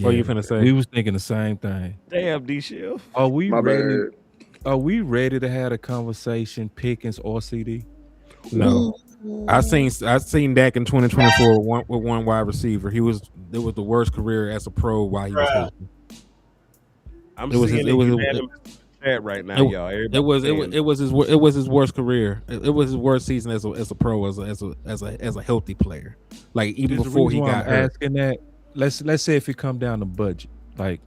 Speaker 5: What you finna say?
Speaker 4: We was thinking the same thing.
Speaker 2: Damn, D Chef.
Speaker 4: Are we
Speaker 3: my
Speaker 4: ready?
Speaker 3: bad.
Speaker 4: Are we ready to have a conversation, Pickens or CD?
Speaker 5: No. I seen Dak in 2024 with one wide receiver. It was the worst career as a pro while he was healthy.
Speaker 2: I'm
Speaker 5: It was
Speaker 2: seeing
Speaker 5: his- it was-
Speaker 2: unanimous chat right now,
Speaker 5: it-
Speaker 2: y'all.
Speaker 5: It was his worst career. It was his worst season as a pro as a healthy player. Like even
Speaker 4: Here's the
Speaker 5: before he
Speaker 4: reason why
Speaker 5: got
Speaker 4: I'm
Speaker 5: hurt.
Speaker 4: asking that. Let's say if it come down to budget. Like,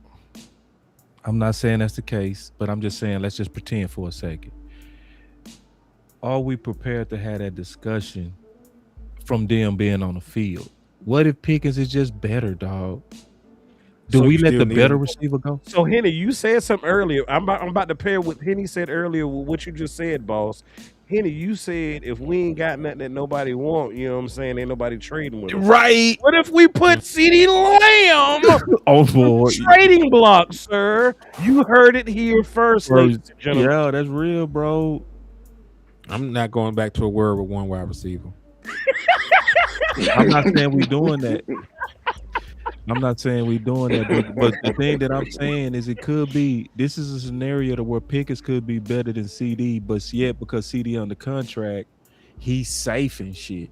Speaker 4: I'm not saying that's the case, but I'm just saying let's just pretend for a second. Are we prepared to have that discussion from them being on the field? What if Pickens is just better, dog? Do
Speaker 5: So
Speaker 4: we
Speaker 5: you
Speaker 4: let
Speaker 5: still
Speaker 4: the
Speaker 5: need
Speaker 4: better
Speaker 5: him.
Speaker 4: receiver go?
Speaker 2: So Henny, you said something earlier. I'm about to pair what Henny said earlier with what you just said, boss. Henny, you said if we ain't got nothing that nobody want, you know what I'm saying? Ain't nobody trading with us.
Speaker 4: Right.
Speaker 2: What if we put CeeDee Lamb
Speaker 4: On
Speaker 2: on the
Speaker 4: board.
Speaker 2: trading block, sir? You heard it here first, ladies
Speaker 4: First,
Speaker 2: and gentlemen.
Speaker 4: yeah, that's real, bro.
Speaker 5: I'm not going back to a word with one wide receiver.
Speaker 4: I'm not saying we doing that. I'm not saying we doing that, but the thing that I'm saying is it could be this is a scenario to where Pickens could be better than CD, but yet because CD on the contract, he's safe and shit.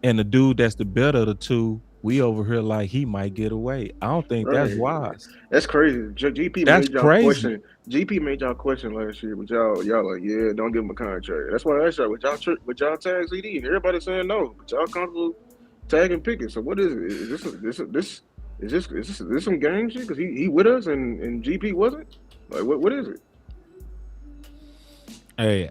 Speaker 4: And the dude that's the better of the two, we over here like he might get away. I don't think that's
Speaker 3: Right.
Speaker 4: wise.
Speaker 3: That's crazy. GP
Speaker 4: That's
Speaker 3: made y'all
Speaker 4: crazy.
Speaker 3: question. GP made y'all question last year, but y'all like, yeah, don't give him a contract. That's why I asked y'all, would y'all tag CD? Everybody saying no, but y'all comfortable tagging Pickett. So what is it? Is this some gang shit? Because he with us and GP wasn't. Like what is it?
Speaker 5: Hey,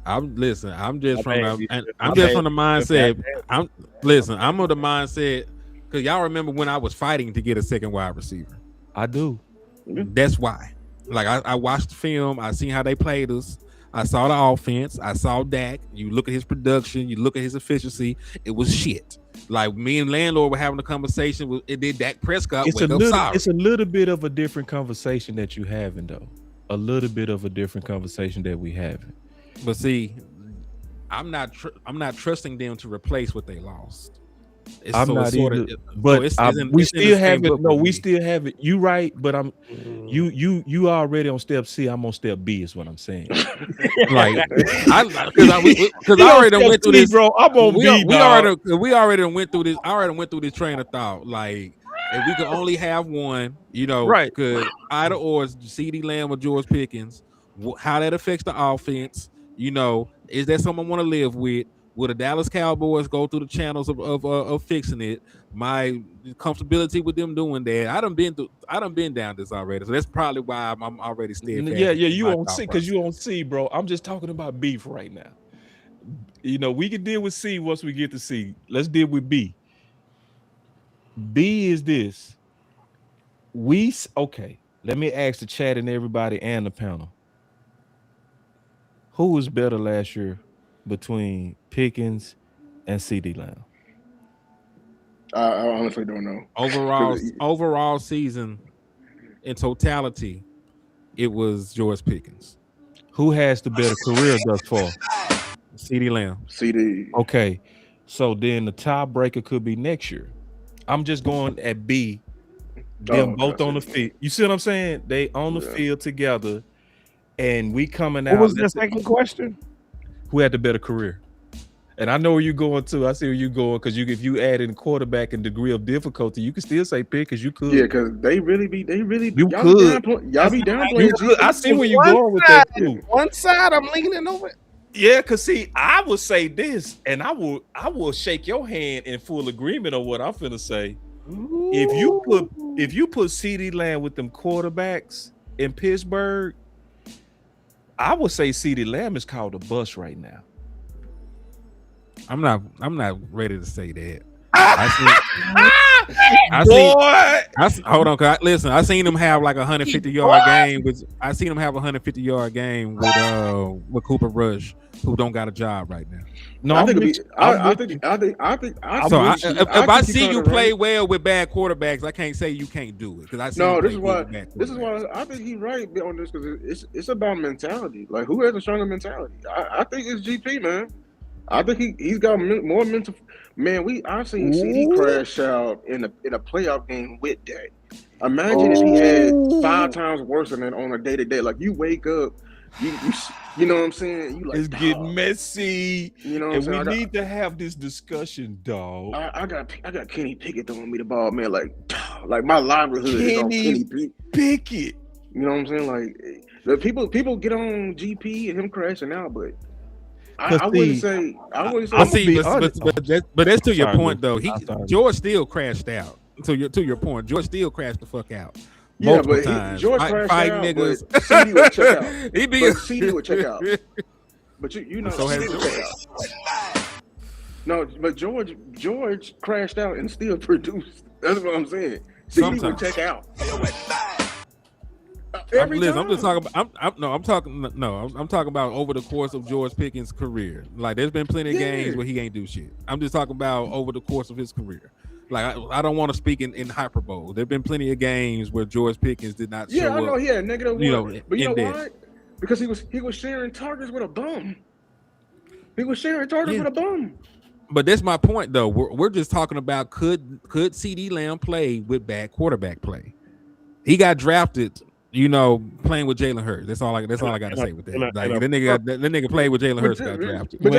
Speaker 5: I'm listen. I'm just
Speaker 2: My
Speaker 5: from
Speaker 2: bad,
Speaker 5: the.
Speaker 2: Bishop.
Speaker 5: I'm
Speaker 2: My
Speaker 5: just
Speaker 2: bad,
Speaker 5: from the
Speaker 2: Bishop.
Speaker 5: mindset. I'm listen. I'm of the mindset because y'all remember when I was fighting to get a second wide receiver.
Speaker 4: I do.
Speaker 3: Yeah.
Speaker 5: That's why. Like I watched the film. I seen how they played us. I saw the offense. I saw Dak. You look at his production. You look at his efficiency. It was shit. Like me and landlord were having a conversation. With it did Dak Prescott
Speaker 4: It's a
Speaker 5: wake up
Speaker 4: little
Speaker 5: sorry?
Speaker 4: it's a little bit of a different conversation that you having though. A little bit of a different conversation that we having.
Speaker 5: But see, I'm not trusting them to replace what they lost.
Speaker 4: I'm
Speaker 5: So it's
Speaker 4: not
Speaker 5: sort
Speaker 4: either,
Speaker 5: of
Speaker 4: but we
Speaker 5: it's in the
Speaker 4: still
Speaker 5: same
Speaker 4: haven't.
Speaker 5: book
Speaker 4: No,
Speaker 5: with
Speaker 4: we
Speaker 5: me.
Speaker 4: still haven't. You right, but I'm
Speaker 2: Mm.
Speaker 4: you already on step C. I'm on step B. Is what I'm saying.
Speaker 5: Like I because I
Speaker 4: He on
Speaker 5: already done
Speaker 4: step
Speaker 5: went through
Speaker 4: C,
Speaker 5: this.
Speaker 4: bro. I'm on B, dog.
Speaker 5: We already done went through this. I already went through this train of thought. Like if we could only have one,
Speaker 4: Right.
Speaker 5: could either or is CeeDee Lamb or George Pickens. How that affects the offense? Is that someone want to live with? Will the Dallas Cowboys go through the channels of fixing it? My comfortability with them doing that. I done been down this already. So that's probably why I'm already
Speaker 4: Yeah,
Speaker 5: steadfast
Speaker 4: yeah.
Speaker 5: in
Speaker 4: You
Speaker 5: my
Speaker 4: on
Speaker 5: thought
Speaker 4: C because
Speaker 5: process.
Speaker 4: you on C, bro. I'm just talking about beef right now. We can deal with C once we get to C. Let's deal with B. B is this. Okay. Let me ask the chat and everybody and the panel. Who was better last year between Pickens and CD Lamb?
Speaker 3: I honestly don't know.
Speaker 5: Overall season in totality, it was George Pickens,
Speaker 4: Who has the better career thus far?
Speaker 5: CeeDee Lamb.
Speaker 3: CD.
Speaker 4: Okay. So then the tiebreaker could be next year. I'm just going at B. Them
Speaker 3: Oh, okay, I
Speaker 4: both on the
Speaker 3: see.
Speaker 4: field. You see what I'm saying? They on the
Speaker 3: Yeah.
Speaker 4: field together, and we coming
Speaker 2: What
Speaker 4: out.
Speaker 2: was the second question?
Speaker 4: Who had the better career? And I know where you're going to. I see where you're going because if you add in quarterback and degree of difficulty, you can still say Pickens. You
Speaker 3: Yeah,
Speaker 4: could.
Speaker 3: because they really be
Speaker 4: You
Speaker 3: y'all be
Speaker 4: could. You
Speaker 3: downplaying
Speaker 4: could. I
Speaker 3: GP.
Speaker 4: see where you're
Speaker 2: One
Speaker 4: going with that
Speaker 2: side,
Speaker 4: too.
Speaker 2: one side, I'm leaning over.
Speaker 4: Yeah, cause see, I would say this, and I will shake your hand in full agreement on what I'm finna say. If you put CeeDee Lamb with them quarterbacks in Pittsburgh, I would say CeeDee Lamb is called a bust right now.
Speaker 5: I'm not ready to say that. Hold on, listen. I seen him have like 150-yard game I seen him have 150-yard game with Cooper Rush, who don't got a job right now.
Speaker 4: No,
Speaker 3: I
Speaker 4: I'm
Speaker 3: think it'd
Speaker 4: with
Speaker 3: be.
Speaker 4: you. I'm with you.
Speaker 5: If I see you
Speaker 3: right.
Speaker 5: play well with bad quarterbacks, I can't say you can't do it because I see you
Speaker 3: No,
Speaker 5: play good with bad quarterbacks.
Speaker 3: this is why I think he's right on this because it's about mentality. Like who has a stronger mentality? I think it's GP, man. I think he's got more mental. Man, I've seen CD crash out in a playoff game with Dak. Imagine if he had 5 times worse than that on a day to day. Like you wake up, you know what I'm saying? You like
Speaker 4: It's getting messy,
Speaker 3: You know what I'm
Speaker 4: and
Speaker 3: saying?
Speaker 4: we need to have this discussion, dog.
Speaker 3: I got Kenny Pickett throwing me the ball, man. Like my livelihood is on Kenny
Speaker 4: Pickett.
Speaker 3: You know what I'm saying? Like the people get on GP and him crashing out, but I wouldn't say.
Speaker 5: But that's to your
Speaker 4: Sorry,
Speaker 5: point
Speaker 4: Lou.
Speaker 5: though. George still crashed out. To your point, George still crashed the fuck out.
Speaker 3: Yeah,
Speaker 5: multiple
Speaker 3: but
Speaker 5: times.
Speaker 3: George crashed
Speaker 5: Fight
Speaker 3: out, but
Speaker 5: niggas.
Speaker 3: CD would check out.
Speaker 5: He be
Speaker 3: But CD would check out. But you know
Speaker 5: so has
Speaker 3: CD would check
Speaker 5: George.
Speaker 3: out. No, but George crashed out and still produced. That's what I'm saying. CD would
Speaker 5: Sometimes.
Speaker 3: check out every
Speaker 5: Listen,
Speaker 3: time.
Speaker 5: I'm just talking about. I'm talking about over the course of George Pickens' career. Like, there's been plenty of games where he ain't do shit. I'm just talking about over the course of his career. Like, I don't want to speak in hyperbole. There've been plenty of games where George Pickens did not show
Speaker 3: Yeah, I know
Speaker 5: up.
Speaker 3: he had negative one, but you know
Speaker 5: in
Speaker 3: why? Because he was sharing targets with a bum. He was sharing targets with a bum.
Speaker 5: But that's my point, though. We're just talking about could CD Lamb play with bad quarterback play? He got drafted, playing with Jalen Hurts. That's all I got to say with that. Like, that nigga played with Jalen Hurts, got drafted.
Speaker 3: But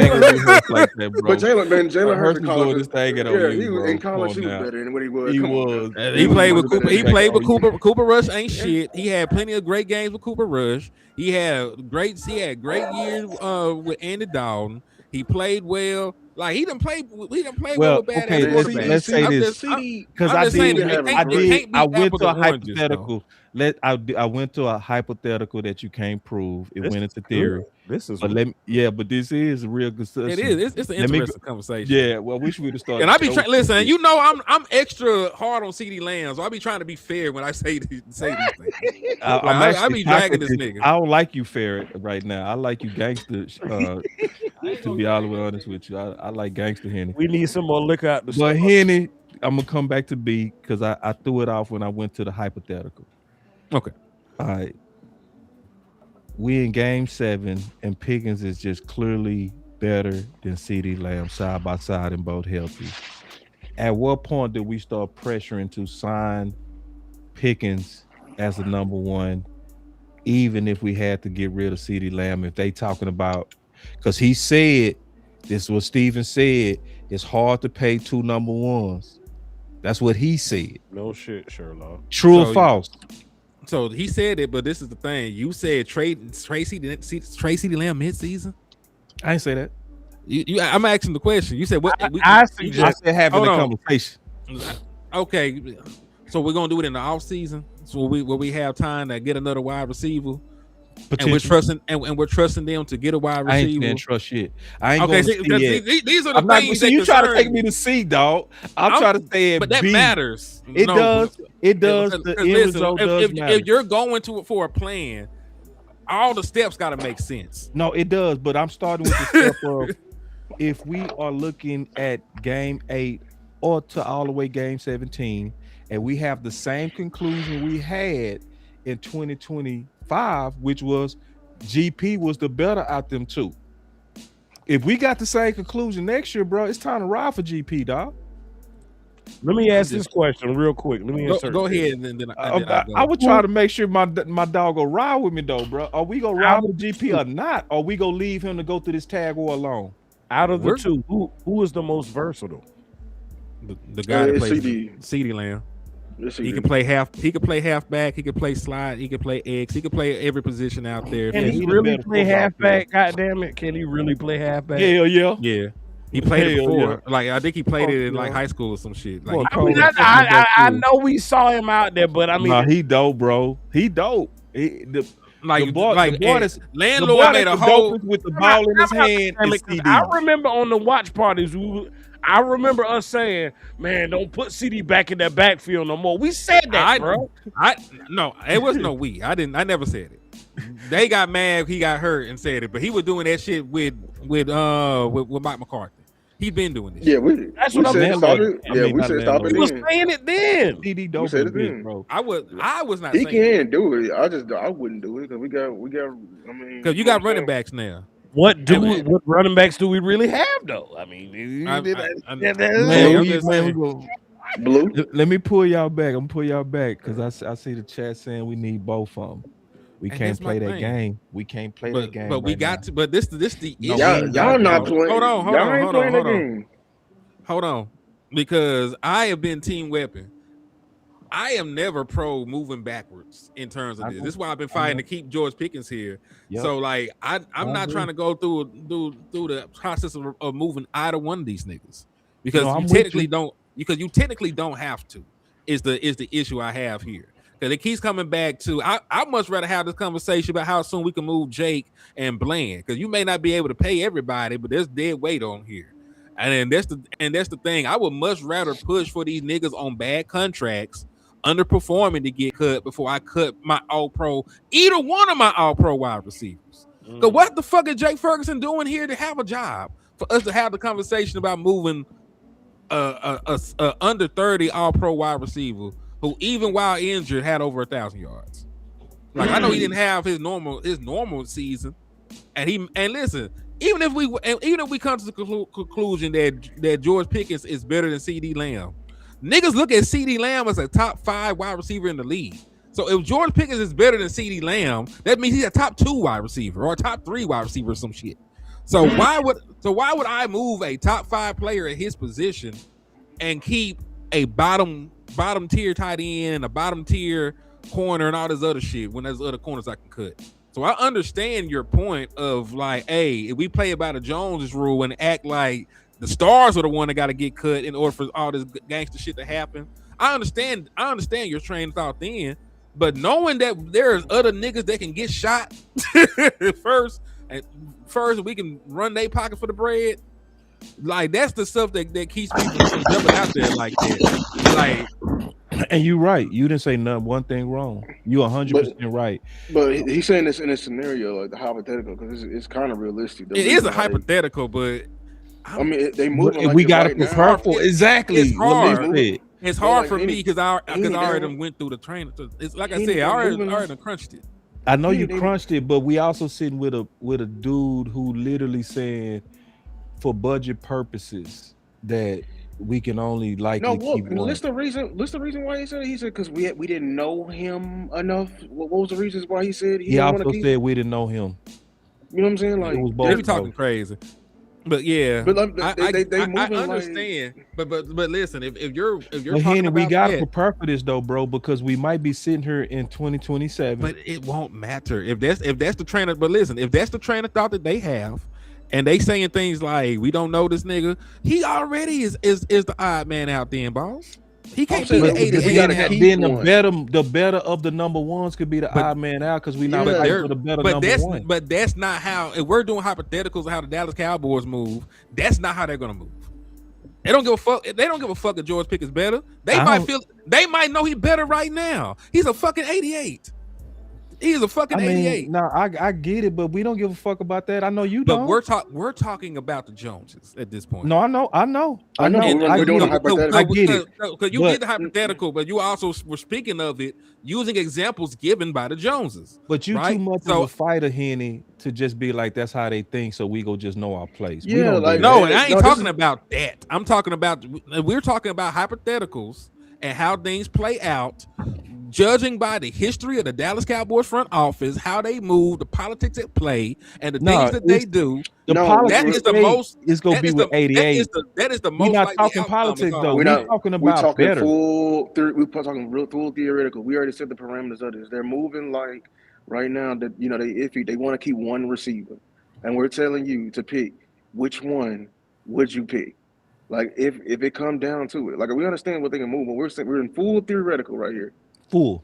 Speaker 3: Jalen Hurts in college
Speaker 4: this thing at
Speaker 3: he was in college. He was better than what he was.
Speaker 4: He was.
Speaker 5: He played with Cooper. He played with Cooper. Cooper Rush ain't shit. He had plenty of great games with Cooper Rush. He had great years with Andy Dalton. He played well. Like, he didn't play well with bad quarterbacks.
Speaker 4: Let's say this because I went to a hypothetical. I went to a hypothetical that you can't prove. It went into theory.
Speaker 2: This is,
Speaker 4: but but this is a real discussion.
Speaker 5: It is. It's an interesting conversation.
Speaker 4: Yeah. Well, we should start.
Speaker 5: And I be listen. I'm extra hard on CD Lamb, so I be trying to be fair when I say these things. I be dragging this nigga.
Speaker 4: I don't like you fair right now. I like you gangster. To be all the way honest with you, I like gangster Henny.
Speaker 2: we need some more liquor out the
Speaker 4: But Henny, I'm gonna come back to B because I threw it off when I went to the hypothetical.
Speaker 5: Okay.
Speaker 4: All right. We in game 7 and Pickens is just clearly better than CD Lamb side by side and both healthy. At what point did we start pressuring to sign Pickens as the number 1, even if we had to get rid of CD Lamb? If they talking about, because he said, this is what Steven said, it's hard to pay 2 number 1s. That's what he said.
Speaker 2: No shit, Sherlock.
Speaker 4: True or false?
Speaker 5: So he said it, but this is the thing. You said Tracy Lamb mid-season?
Speaker 4: I didn't say that.
Speaker 5: I'm asking the question. You said what?
Speaker 2: I said
Speaker 4: having a conversation.
Speaker 5: Okay, so we're gonna do it in the off season. So we have time to get another wide receiver, and we're trusting them to get a wide receiver.
Speaker 4: I ain't saying trust shit. I ain't
Speaker 5: okay. These are the things that
Speaker 4: you try to take me to C, dog. I'm trying to say it,
Speaker 5: but that
Speaker 4: B.
Speaker 5: matters.
Speaker 4: It does. It does. The end result does matter.
Speaker 5: If you're going for a plan, all the steps got to make sense.
Speaker 4: No, it does. But I'm starting with the step of if we are looking at game 8 or to all the way game 17, and we have the same conclusion we had in 2025, which was GP was the better out them two. If we got the same conclusion next year, bro, it's time to ride for GP, dog.
Speaker 2: Let me ask this question real quick. Let me
Speaker 5: go ahead, and then
Speaker 4: I would try to make sure my dog will ride with me, though, bro. Are we gonna ride with GP or not? Or we gonna leave him to go through this tag war alone?
Speaker 2: Out of the two, who is the most versatile?
Speaker 5: The guy that plays CD Lamb. He can play half. He can play halfback. He can play slide. He can play X. He can play every position out there.
Speaker 2: Can he really play halfback? God damn it! Can he really play halfback?
Speaker 4: Hell yeah.
Speaker 5: Yeah. He played it before. Like, I think he played it in like high school or some shit. Like,
Speaker 2: I know we saw him out there, but I mean,
Speaker 4: nah, he dope, bro. He dope.
Speaker 5: Landlord made a hole
Speaker 4: with the ball in his hand.
Speaker 2: I remember on the watch parties, I remember us saying, "Man, don't put CD back in that backfield no more." We said that, bro.
Speaker 5: No, it was no we. I never said it. They got mad. He got hurt and said it, but he was doing that shit with Mike McCarthy. He's been doing this.
Speaker 3: Yeah,
Speaker 2: that's what I'm
Speaker 3: saying. Yeah, we said stop it.
Speaker 2: We was saying it then.
Speaker 4: CD dope said it then, bro.
Speaker 5: I was not.
Speaker 3: He
Speaker 5: saying
Speaker 3: can do it. I wouldn't do it because we got. I mean,
Speaker 5: because you got running backs now.
Speaker 2: What running backs do we really have though? I mean,
Speaker 3: Blue.
Speaker 4: Let me pull y'all back. I'm gonna pull y'all back because I see the chat saying we need both of them. We can't play that game. We can't play that game.
Speaker 5: But we got to. But this the issue.
Speaker 3: Y'all not playing.
Speaker 5: Hold on.
Speaker 3: Game.
Speaker 5: Hold on, because I have been team weapon. I am never pro moving backwards in terms of this. This is why I've been fighting to keep George Pickens here. Yep. So like I'm not trying to go through the process of moving either one of these niggas because you technically don't have to. Is the issue I have here. Because it keeps coming back to I much rather have this conversation about how soon we can move Jake and Bland. Because you may not be able to pay everybody, but there's dead weight on here. And then that's the thing. I would much rather push for these niggas on bad contracts, underperforming to get cut before I cut my all pro, either one of my all pro wide receivers. Because what the fuck is Jake Ferguson doing here to have a job? For us to have the conversation about moving a under 30 all pro wide receiver who even while injured had over 1,000 yards. Like I know he didn't have his normal season, and listen, even if we come to the conclusion that George Pickens is better than CD Lamb, niggas look at CD Lamb as a top 5 wide receiver in the league. So if George Pickens is better than CD Lamb, that means he's a top 2 wide receiver or a top 3 wide receiver or some shit. So why would I move a top 5 player at his position and keep a bottom tier tight end and a bottom tier corner and all this other shit when there's other corners I can cut? So I understand your point of like, hey, if we play by the Jones rule and act like the stars are the one that got to get cut in order for all this gangster shit to happen, I understand your train of thought then, but knowing that there's other niggas that can get shot first we can run their pocket for the bread. Like that's the stuff that keeps people from jumping out there like that. Like,
Speaker 4: and you're right. You didn't say one thing wrong. You 100% right.
Speaker 3: But he's saying this in a scenario like the hypothetical because it's kind of realistic.
Speaker 5: It is a hypothetical, but
Speaker 3: I mean they move. Like
Speaker 4: we got to
Speaker 3: right
Speaker 4: prepare for exactly.
Speaker 5: It's hard. It's hard
Speaker 3: like
Speaker 5: for me because I already went through the training. It's like I said, I already crunched it.
Speaker 4: I know you crunched it, but we also sitting with a dude who literally saying, for budget purposes, that we can only likely keep one.
Speaker 3: List the reason why he said it. He said because we didn't know him enough. What was the reasons why he said
Speaker 4: he also said we didn't know him.
Speaker 3: You know what I'm saying? Like
Speaker 5: they be talking crazy. But yeah,
Speaker 3: but
Speaker 5: I understand. Like... But listen, if you're talking
Speaker 4: Henry,
Speaker 5: about
Speaker 4: we gotta prepare for this though, bro, because we might be sitting here in 2027.
Speaker 5: But it won't matter if that's the trainer. But listen, if that's the train of thought that they have, and they saying things like we don't know this nigga, he already is the odd man out there, boss. He can't be the 88.
Speaker 4: Then the better of the number ones could be the odd man out because we not for the better number one.
Speaker 5: But that's not how. If we're doing hypotheticals of how the Dallas Cowboys move, that's not how they're gonna move. They don't give a fuck. They don't give a fuck if George Pickens better. They might know he better right now. He's a fucking 88. He's a fucking 88.
Speaker 4: No, I get it, but we don't give a fuck about that. I know you
Speaker 5: but
Speaker 4: don't.
Speaker 5: we're talking about the Joneses at this point.
Speaker 4: No, I know.
Speaker 3: We're doing a hypothetical.
Speaker 4: I get it.
Speaker 5: Because you get the hypothetical, but you also were speaking of it using examples given by the Joneses.
Speaker 4: But you
Speaker 5: right?
Speaker 4: too much of a fighter, Henny, to just be like, that's how they think, so we go just know our place.
Speaker 3: Yeah,
Speaker 5: and I ain't talking about that. I'm talking about, we're talking about hypotheticals and how things play out, judging by the history of the Dallas Cowboys front office, how they move, the politics at play, and the things that they do.
Speaker 4: That is the most. It's gonna be with 88.
Speaker 5: That is the most.
Speaker 4: We're not talking politics though. We're talking about
Speaker 3: we're talking
Speaker 4: better.
Speaker 3: We're talking real full theoretical. We already set the parameters of this. They're moving like right now that they want to keep one receiver, and we're telling you to pick which one would you pick. Like if it come down to it, like we understand what they can move, but we're in full theoretical right here. Full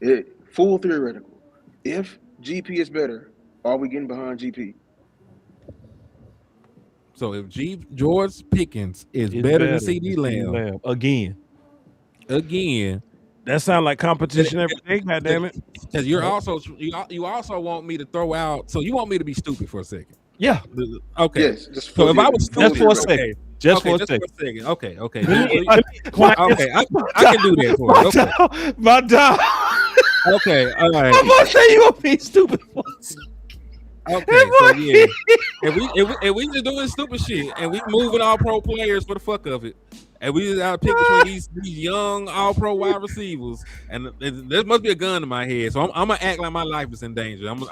Speaker 3: theoretical. If GP is better, are we getting behind GP?
Speaker 5: So if George Pickens is better than CD Lamb
Speaker 2: again,
Speaker 5: that
Speaker 2: sounds like competition every day. God damn it!
Speaker 5: Because you also want me to throw out. So you want me to be stupid for a second?
Speaker 2: Yeah.
Speaker 5: Okay.
Speaker 3: Yes.
Speaker 5: So if I was
Speaker 2: just for a second. Just for a second.
Speaker 5: Okay. Okay. I can do that for you. Okay.
Speaker 2: My dog.
Speaker 5: Okay. All right.
Speaker 2: I'm gonna say you gonna be stupid for a second.
Speaker 5: Okay, so yeah, if we just doing stupid shit and we moving all pro players for the fuck of it, and we just out pick between these young all pro wide receivers, and there must be a gun in my head, so I'm gonna act like my life is in danger. I'm gonna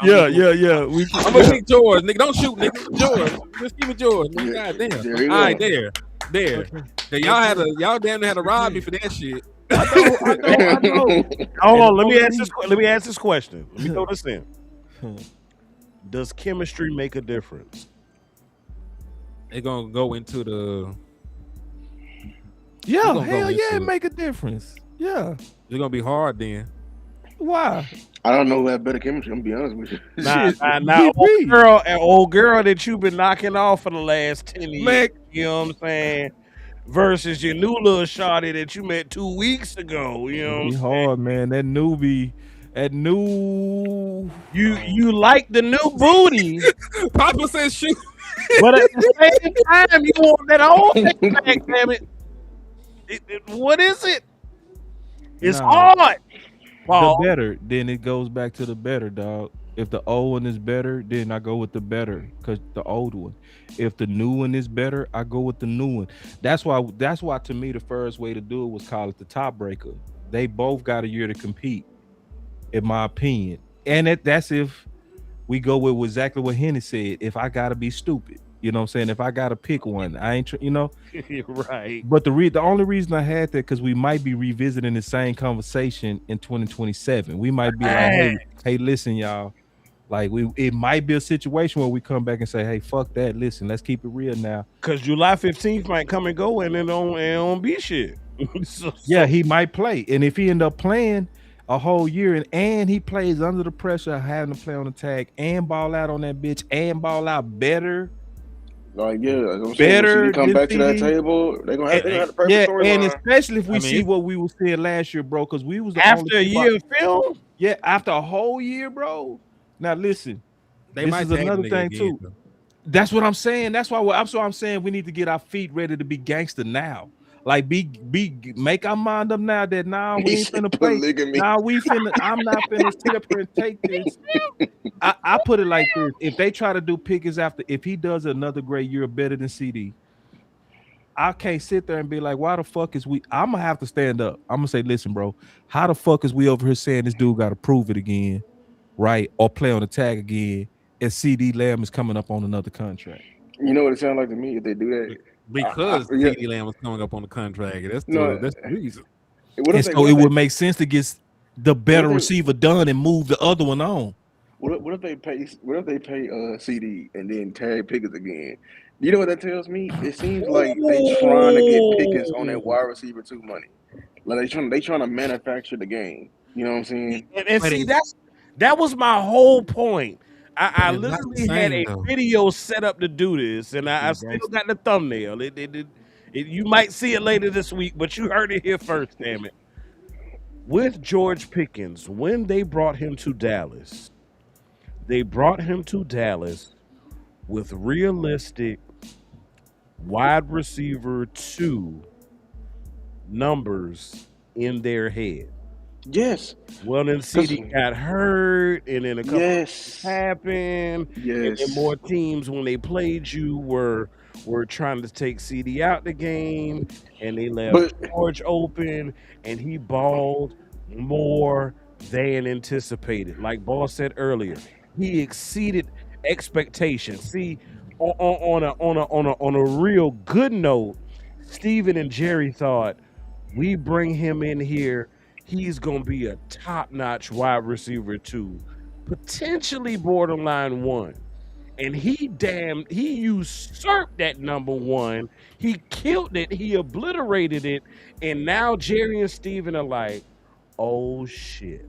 Speaker 5: pick George, nigga. Don't shoot, nigga. George, just keep it George. Nigga. God damn. All right, there. Y'all damn near had to rob me for that shit.
Speaker 2: I know. Hold on, let me ask this question. Let me throw this in. Does chemistry make a difference?
Speaker 5: They're gonna go into the.
Speaker 4: Yeah, hell yeah, it make a difference. Yeah,
Speaker 5: it's gonna be hard then.
Speaker 4: Why?
Speaker 3: I don't know who had better chemistry. I'm gonna be honest with you.
Speaker 2: Nah,
Speaker 4: Shit,
Speaker 2: nah, nah,
Speaker 4: BP.
Speaker 2: old girl that you've been knocking off for the last 10 years.
Speaker 4: Man,
Speaker 2: You know what I'm saying? Versus your new little shawty that you met 2 weeks ago. You know what I'm
Speaker 4: be
Speaker 2: saying?
Speaker 4: hard, man. That newbie, that new.
Speaker 2: You like the new booty,
Speaker 5: Papa says shoot.
Speaker 2: but at the same time you want that old thing back. Damn it! What is it? It's
Speaker 4: Nah,
Speaker 2: hard,
Speaker 4: the
Speaker 2: Paul.
Speaker 4: better. Then it goes back to the better, dog. If the old one is better, then I go with the better, cause the old one. If the new one is better, I go with the new one. That's why. That's why to me the first way to do it was call it the top breaker. They both got a year to compete, in my opinion. And that's if we go with exactly what Henny said. If I gotta be stupid, you know what I'm saying? If I gotta pick one, I ain't,
Speaker 2: Right.
Speaker 4: But the only reason I had that because we might be revisiting the same conversation in 2027. We might be like, hey, listen, y'all. Like it might be a situation where we come back and say, hey, fuck that. Listen, let's keep it real now.
Speaker 2: Because July 15th might come and go and it don't be shit.
Speaker 4: Yeah, he might play, and if he end up playing a whole year and he plays under the pressure of having to play on the tag and ball out on that bitch and ball out better.
Speaker 3: Like, yeah, like I'm saying, when
Speaker 4: Better
Speaker 3: CD come
Speaker 4: than
Speaker 3: back to that
Speaker 4: CD.
Speaker 3: table, they gonna have the perfect
Speaker 4: Yeah, and
Speaker 3: storyline.
Speaker 4: especially if we
Speaker 5: I
Speaker 4: see
Speaker 5: mean,
Speaker 4: what we were seeing last year, bro, because we was the only
Speaker 2: After a
Speaker 4: people.
Speaker 2: year of film,
Speaker 4: Yeah, after a whole year, bro. Now listen,
Speaker 5: they
Speaker 4: this
Speaker 5: might
Speaker 4: is
Speaker 5: tag the
Speaker 4: another
Speaker 5: nigga
Speaker 4: thing
Speaker 5: again.
Speaker 4: too.
Speaker 5: Though.
Speaker 4: That's what I'm saying. That's why I'm saying we need to get our feet ready to be gangster now. Like make our mind up now that now
Speaker 3: He
Speaker 4: we ain't
Speaker 3: said
Speaker 4: finna play.
Speaker 3: polygamy.
Speaker 4: Now we finna. I'm not finna sit up here and take this. I put it like this: if they try to do Pickens after, if he does another great year better than CD, I can't sit there and be like, why the fuck is we? I'm gonna have to stand up. I'm gonna say, listen, bro, how the fuck is we over here saying this dude got to prove it again, right? Or play on the tag again, and CD Lamb is coming up on another contract.
Speaker 3: You know what it sounds like to me if they do that?
Speaker 5: Because
Speaker 3: Yeah,
Speaker 5: CD Lamb was coming up on the contract.
Speaker 3: no.
Speaker 5: That's the reason.
Speaker 3: What if
Speaker 4: And
Speaker 3: they?
Speaker 4: so
Speaker 3: What
Speaker 4: it
Speaker 3: if they?
Speaker 4: would make sense to get the
Speaker 3: What
Speaker 4: better
Speaker 3: if they?
Speaker 4: receiver done and move the other one on.
Speaker 3: What if they pay? What if they pay CD and then tag Pickens again? You know what that tells me? It seems like they trying to get Pickens on that
Speaker 2: ooh.
Speaker 3: wide receiver two money. Like they trying to manufacture the game. You know what I'm saying?
Speaker 2: And
Speaker 5: But
Speaker 2: see, that was my whole point. I
Speaker 5: it's not the
Speaker 2: literally had
Speaker 5: same
Speaker 2: a
Speaker 5: though.
Speaker 2: video set up to do this, and I still got the thumbnail. You might see it later this week, but you heard it here first, damn it. With George Pickens, when they brought him to Dallas, they brought him to Dallas with realistic wide receiver two numbers in their head.
Speaker 3: Yes.
Speaker 2: Well, then
Speaker 3: Cause
Speaker 2: CD got hurt, and then a couple of things
Speaker 3: yes,
Speaker 2: happened, and then
Speaker 3: yes.
Speaker 2: more teams when they played you were trying to take CD out the game, and they left
Speaker 3: But
Speaker 2: George open, and he balled more than anticipated. Like Ball said earlier, he exceeded expectations. See, on a real good note, Steven and Jerry thought we bring him in here, he's going to be a top-notch wide receiver too, potentially borderline one. And he usurped that number one. He killed it. He obliterated it. And now Jerry and Steven are like, oh shit.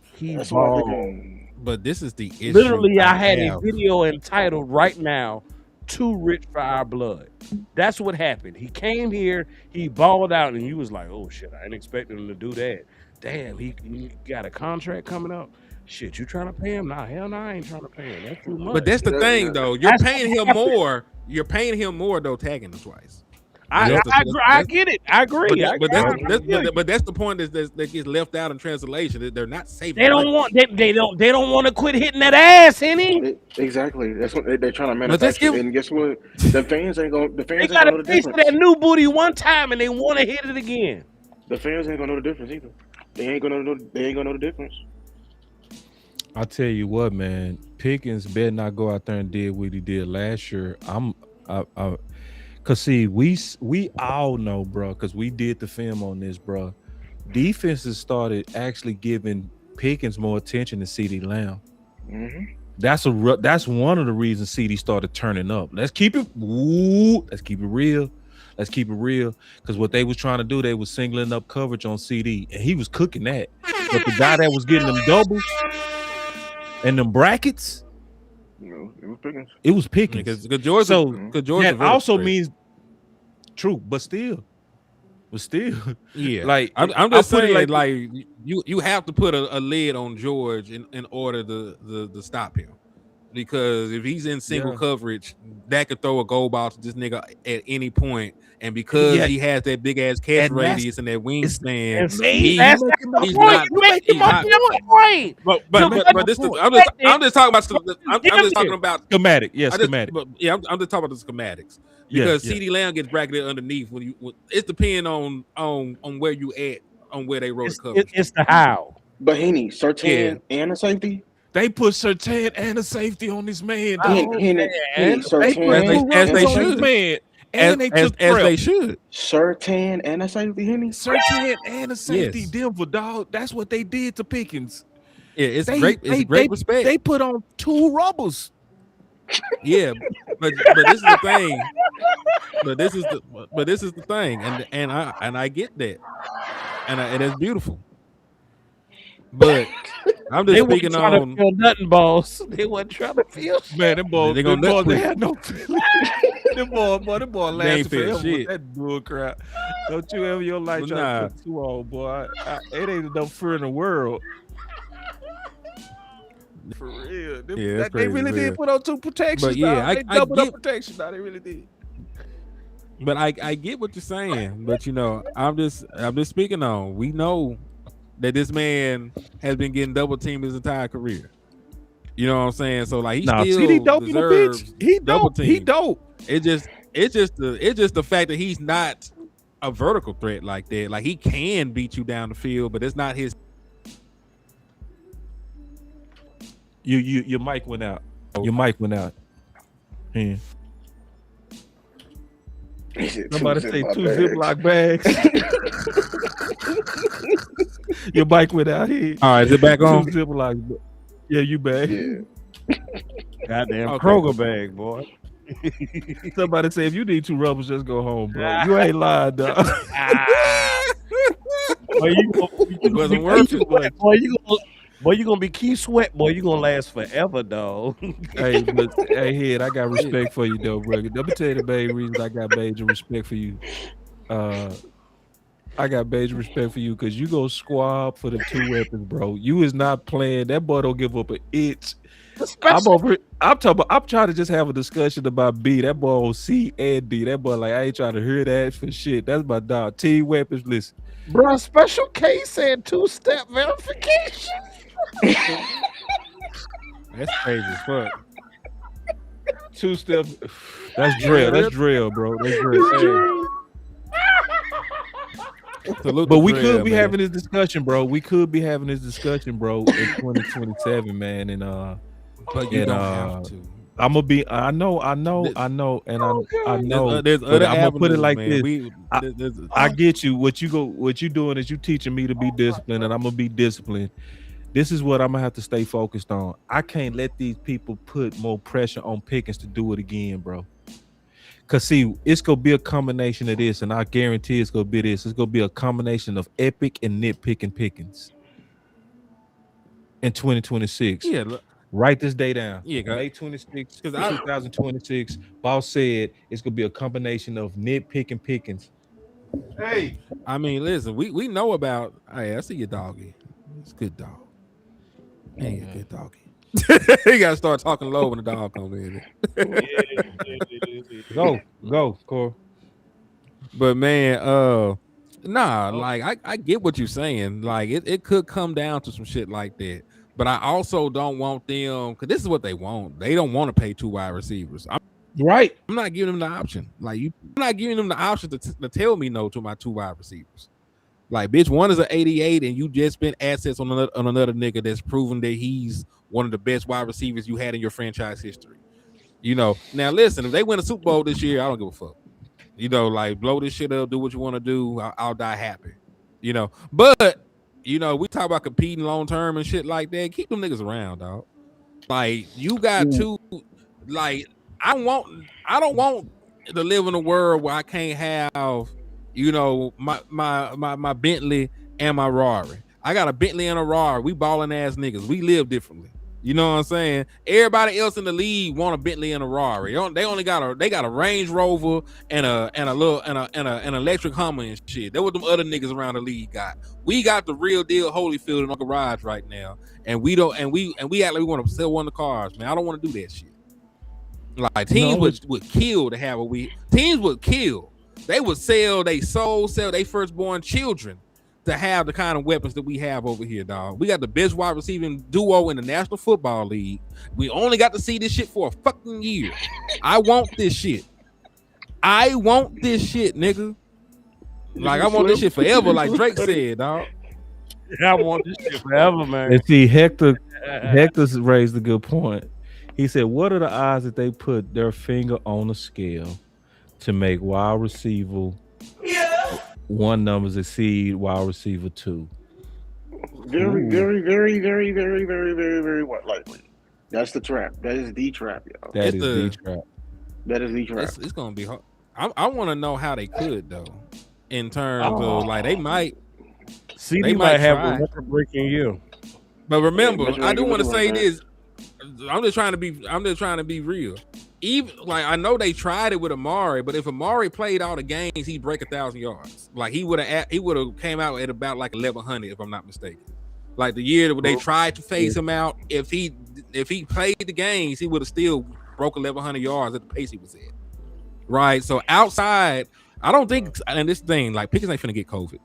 Speaker 2: He
Speaker 3: that's what I'm
Speaker 2: balled.
Speaker 3: thinking.
Speaker 5: But this is the issue
Speaker 2: Literally,
Speaker 5: I
Speaker 2: I had a
Speaker 5: have.
Speaker 2: video entitled right now, Too Rich for Our Blood. That's what happened. He came here, he balled out, and you was like, oh shit, I didn't expect him to do that. Damn, he got a contract coming up. Shit, you trying to pay him? Nah, hell no, I ain't trying to pay him. That's too
Speaker 5: But
Speaker 2: much.
Speaker 5: that's the thing
Speaker 3: Yeah,
Speaker 5: though. You're
Speaker 2: That's
Speaker 5: paying
Speaker 2: what
Speaker 5: him
Speaker 2: happened.
Speaker 5: more. You're paying him more though, tagging him twice. And
Speaker 2: I,
Speaker 5: that's
Speaker 4: Yep.
Speaker 5: the
Speaker 2: I, agree, I get it. I agree.
Speaker 5: that's
Speaker 2: I
Speaker 5: the that's,
Speaker 2: feel you.
Speaker 5: but that's the point that gets left out in translation. That they're not saving
Speaker 2: They don't
Speaker 5: money.
Speaker 2: want they don't want to quit hitting that ass, Henny.
Speaker 3: exactly. That's what they're trying to
Speaker 5: But just
Speaker 3: manufacture.
Speaker 5: give
Speaker 3: And guess what? The
Speaker 2: They
Speaker 3: fans ain't
Speaker 2: got
Speaker 3: gonna
Speaker 2: a
Speaker 3: know the
Speaker 2: taste of that
Speaker 3: difference.
Speaker 2: new booty one time and they want to hit it again.
Speaker 3: The fans ain't gonna know the difference either. They ain't gonna know. They ain't gonna know the difference.
Speaker 4: I tell you what, man, Pickens better not go out there and did what he did last year. Cause see, we all know, bro, cause we did the film on this, bro. Defenses started actually giving Pickens more attention than CD Lamb.
Speaker 3: Hmm.
Speaker 4: That's one of the reasons CD started turning up. Let's keep it real. Let's keep it real. Because what they was trying to do, they was singling up coverage on CD, and he was cooking that. But the guy that was getting them doubles and them brackets,
Speaker 3: It was picking.
Speaker 4: it was Pickens.
Speaker 5: Because George,
Speaker 4: So
Speaker 5: George
Speaker 4: that also means true, but still,
Speaker 5: yeah.
Speaker 4: like
Speaker 5: I'm just
Speaker 4: I'll put
Speaker 5: saying,
Speaker 4: it
Speaker 5: like you have to put a lid on George in order to stop him. Because if he's in single coverage, that could throw a goal ball to this nigga at any point. And because he has that big ass catch radius and that wingspan,
Speaker 2: and see, that's the point.
Speaker 5: he's not.
Speaker 2: Point.
Speaker 5: But this, I'm just talking about. I'm just talking about
Speaker 4: schematic. Yeah, schematic.
Speaker 5: I'm just talking about the schematics because CD Lamb gets bracketed underneath when it's depending on where you at on where they wrote the coverage.
Speaker 2: It's the how.
Speaker 3: But Henny, Surtain and a safety.
Speaker 4: They put Surtain and a safety on this man.
Speaker 3: Henny, Surtain,
Speaker 5: as they should,
Speaker 4: man.
Speaker 5: And they took as they should.
Speaker 3: Surtain and a safety, Henny.
Speaker 4: Surtain and a safety, Denver, dog. That's what they did to Pickens.
Speaker 5: Yeah, it's great. It's great respect.
Speaker 4: They put on 2 rubbers.
Speaker 5: Yeah, but this is the thing. But this is the thing, and I get that, and it's beautiful. But I'm just speaking on
Speaker 2: feel nothing, boss. They wasn't trying to feel.
Speaker 4: Man, them boys, they had no feeling. them boy lasted forever with that bull crap. Don't you ever your life try to put 2 on, boy. It ain't enough fear in the world. For real. They really did put on 2 protections. But yeah, they doubled up protection. Now they really did.
Speaker 5: But I get what you're saying. But I'm just speaking on. We know that this man has been getting double teamed his entire career. You know what I'm saying? So like he still deserves double team.
Speaker 4: He dope.
Speaker 5: It's just the fact that he's not a vertical threat like that. Like he can beat you down the field, but it's not his.
Speaker 4: Your mic went out. Your mic went out. Yeah. Somebody say 2 Ziploc bags. Your mic went out here.
Speaker 5: All right, is it back on?
Speaker 4: 2 Ziploc. Yeah, you back.
Speaker 3: Yeah.
Speaker 2: Goddamn Kroger bag, boy.
Speaker 4: Somebody say if you need 2 rubbers, just go home, bro. You ain't lying, dog.
Speaker 2: It wasn't worth it. Boy, you gonna be Keith Sweat, boy. You gonna last forever, dog.
Speaker 4: Hey, Head, I got respect for you, though, bro. Let me tell you the main reasons I got major respect for you. I got major respect for you because you go squab for the 2 weapons, bro. You is not playing. That boy don't give up an inch. I'm trying to just have a discussion about B. That boy on C and D. That boy like I ain't trying to hear that for shit. That's my dog. T weapons, listen.
Speaker 2: Bro, special case and 2-step verification.
Speaker 5: That's crazy as fuck.
Speaker 4: 2-step. That's drill. That's drill, bro. That's drill. But we could be having this discussion, bro. We could be having this discussion, bro, in 2027, man. And
Speaker 5: but you don't have to.
Speaker 4: I'm gonna be. I know, and I know.
Speaker 5: There's
Speaker 4: but
Speaker 5: other
Speaker 4: I'm gonna put it like
Speaker 5: man.
Speaker 4: this. I get you. What you doing is you teaching me to be disciplined, and I'm gonna be disciplined. This is what I'm gonna have to stay focused on. I can't let these people put more pressure on Pickens to do it again, bro. Cause see, it's gonna be a combination of this, and I guarantee it's gonna be this. It's gonna be a combination of epic and nitpicking Pickens in 2026.
Speaker 5: Yeah, look.
Speaker 4: Write this day down.
Speaker 5: Yeah,
Speaker 4: May 26, 2026. Boss said it's gonna be a combination of nitpicking Pickens.
Speaker 5: Hey, I mean, listen, we know about. Hey, I see your doggy. It's a good dog. Hey, a good doggy. You gotta start talking low when the dog comes in.
Speaker 4: Go, Cor.
Speaker 5: But man, like I get what you're saying. Like it could come down to some shit like that. But I also don't want them because this is what they want. They don't want to pay 2 wide receivers. I'm not giving them the option. Like I'm not giving them the option to tell me no to my 2 wide receivers. Like, bitch, one is an 88, and you just spent assets on another nigga that's proven that he's one of the best wide receivers you had in your franchise history. Now listen, if they win a Super Bowl this year, I don't give a fuck. Like blow this shit up, do what you want to do. I'll die happy. But we talk about competing long term and shit like that. Keep them niggas around, dog. Like you got to, like I don't want to live in a world where I can't have, my Bentley and my Rari. I got a Bentley and a Rari. We balling ass niggas. We live differently. You know what I'm saying? Everybody else in the league want a Bentley and a Rari. They only got a Range Rover and an electric Hummer and shit. That what them other niggas around the league got. We got the real deal Holyfield in our garage right now, and we don't and we act like we want to sell one of the cars, man. I don't want to do that shit. Like teams would kill to have what we teams would kill. They would sell their soul, sell their firstborn children to have the kind of weapons that we have over here, dog. We got the best wide receiving duo in the National Football League. We only got to see this shit for a fucking year. I want this shit. I want this shit, nigga. Like I want this shit forever, like Drake said, dog.
Speaker 2: I want this shit forever, man.
Speaker 4: And see, Hector's raised a good point. He said, "What are the odds that they put their finger on a scale to make wide receiver one numbers exceed wide receiver two?"
Speaker 3: Very, very, very, very, very, very, very, very likely. That's the trap. That is the trap, y'all.
Speaker 4: That is the trap.
Speaker 3: That is the trap.
Speaker 5: It's gonna be hard. I want to know how they could though, in terms of like they might.
Speaker 2: CD might have a record-breaking year.
Speaker 5: But remember, I do want to say this. I'm just trying to be real. Even like I know they tried it with Amari, but if Amari played all the games, he'd break 1,000 yards. Like he would have came out at about like 1,100, if I'm not mistaken. Like the year that they tried to phase him out, if he played the games, he would have still broke 1,100 yards at the pace he was at. Right. So outside, I don't think, and this thing like Pickens ain't finna get COVID.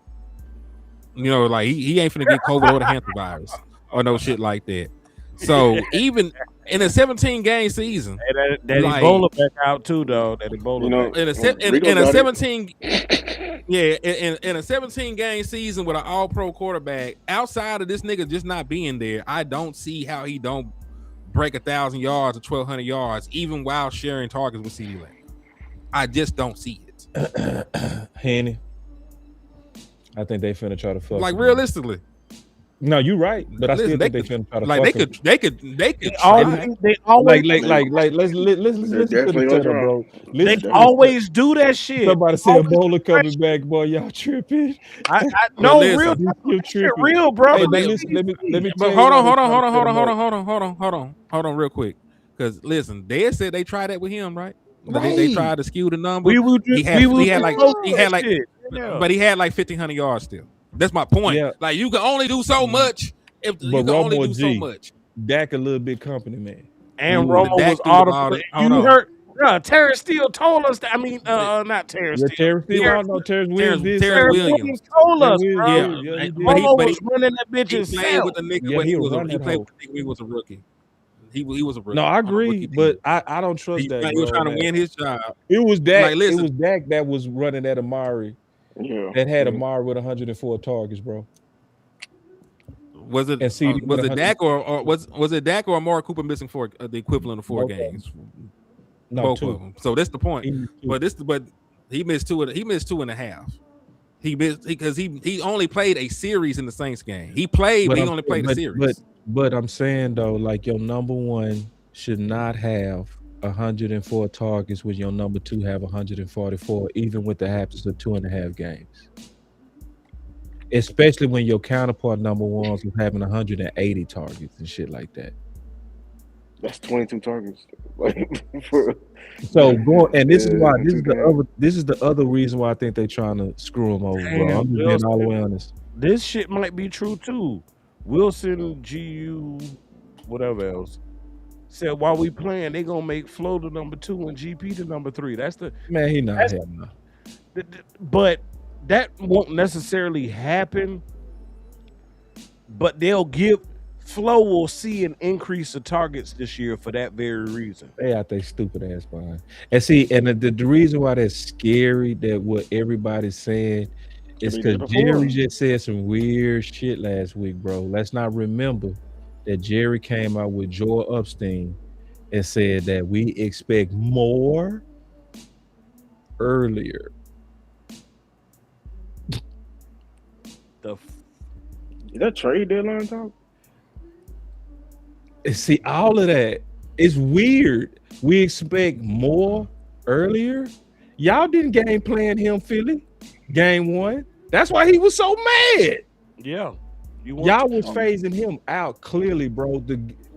Speaker 5: You know, like he ain't finna get COVID or the hantavirus or no shit like that. So even in a 17-game season,
Speaker 2: that Ebola back out too, though. That Ebola
Speaker 5: in a 17-game season with an All-Pro quarterback, outside of this nigga just not being there, I don't see how he don't break 1,000 yards or 1,200 yards, even while sharing targets with CeeDee Lamb. I just don't see it.
Speaker 4: Henny, I think they finna try to fuck.
Speaker 5: Like realistically.
Speaker 4: No, you're right, but I still think they finna try to
Speaker 5: like
Speaker 4: fuck.
Speaker 5: They could.
Speaker 2: They always
Speaker 4: let's listen to the setup, bro.
Speaker 2: They always do that shit.
Speaker 4: Somebody said Ebola coming back, boy. Y'all tripping?
Speaker 2: No, real, real, bro.
Speaker 4: Hey, let me.
Speaker 5: But hold on, real quick, because listen, they said they tried that with him, right? They tried to skew the number. He had like 1,500 yards still. That's my point. Yeah. Like you can only do so much if you can only do so much.
Speaker 4: Dak a little bit company, man.
Speaker 2: And Romo was audible. You heard? Terrence Steele told us that. I mean, not Terrence Steele.
Speaker 4: Terrence Steele. No, Terrence
Speaker 5: Williams
Speaker 2: told us, bro.
Speaker 5: Yeah,
Speaker 2: Romo was running that bitch himself.
Speaker 5: With the nigga, but he was a rookie. He was a rookie.
Speaker 4: No, I agree, but I don't trust that.
Speaker 5: He was trying to win his job.
Speaker 4: It was Dak. It was Dak that was running at Amari.
Speaker 3: Yeah,
Speaker 4: that had Amari with 104 targets, bro.
Speaker 5: Was it Dak or was it Dak or Amari Cooper missing the equivalent of 4 games?
Speaker 4: No,
Speaker 5: both
Speaker 4: 2
Speaker 5: of them. So that's the point. But he missed 2. He missed 2.5. He missed because he only played a series in the Saints game. He played, but he only played a series.
Speaker 4: But I'm saying though, like your number one should not have 104 targets with your number 2 have 144, even with the absence of 2.5 games. Especially when your counterpart number ones was having 180 targets and shit like that.
Speaker 3: That's 22 targets.
Speaker 4: So going, and this is why this is the other reason why I think they're trying to screw him over, bro. I'm just being all the way honest.
Speaker 2: This shit might be true too. Wilson, GU, whatever else. Said while we playing, they gonna make Flo the number 2 and GP the number 3. That's the
Speaker 4: man. He not having.
Speaker 2: But that won't necessarily happen. But they'll give Flo will see an increase of targets this year for that very reason.
Speaker 4: They out there stupid ass behind. And see, and the reason why that's scary that what everybody's saying is because Jerry just said some weird shit last week, bro. Let's not remember that Jerry came out with Joel Epstein and said that we expect more earlier.
Speaker 3: Is that trade deadline talk?
Speaker 4: See, all of that is weird. We expect more earlier. Y'all didn't game plan him, Philly, game one. That's why he was so mad.
Speaker 2: Yeah. You want
Speaker 4: Y'all
Speaker 2: to
Speaker 4: was phasing him out clearly, bro.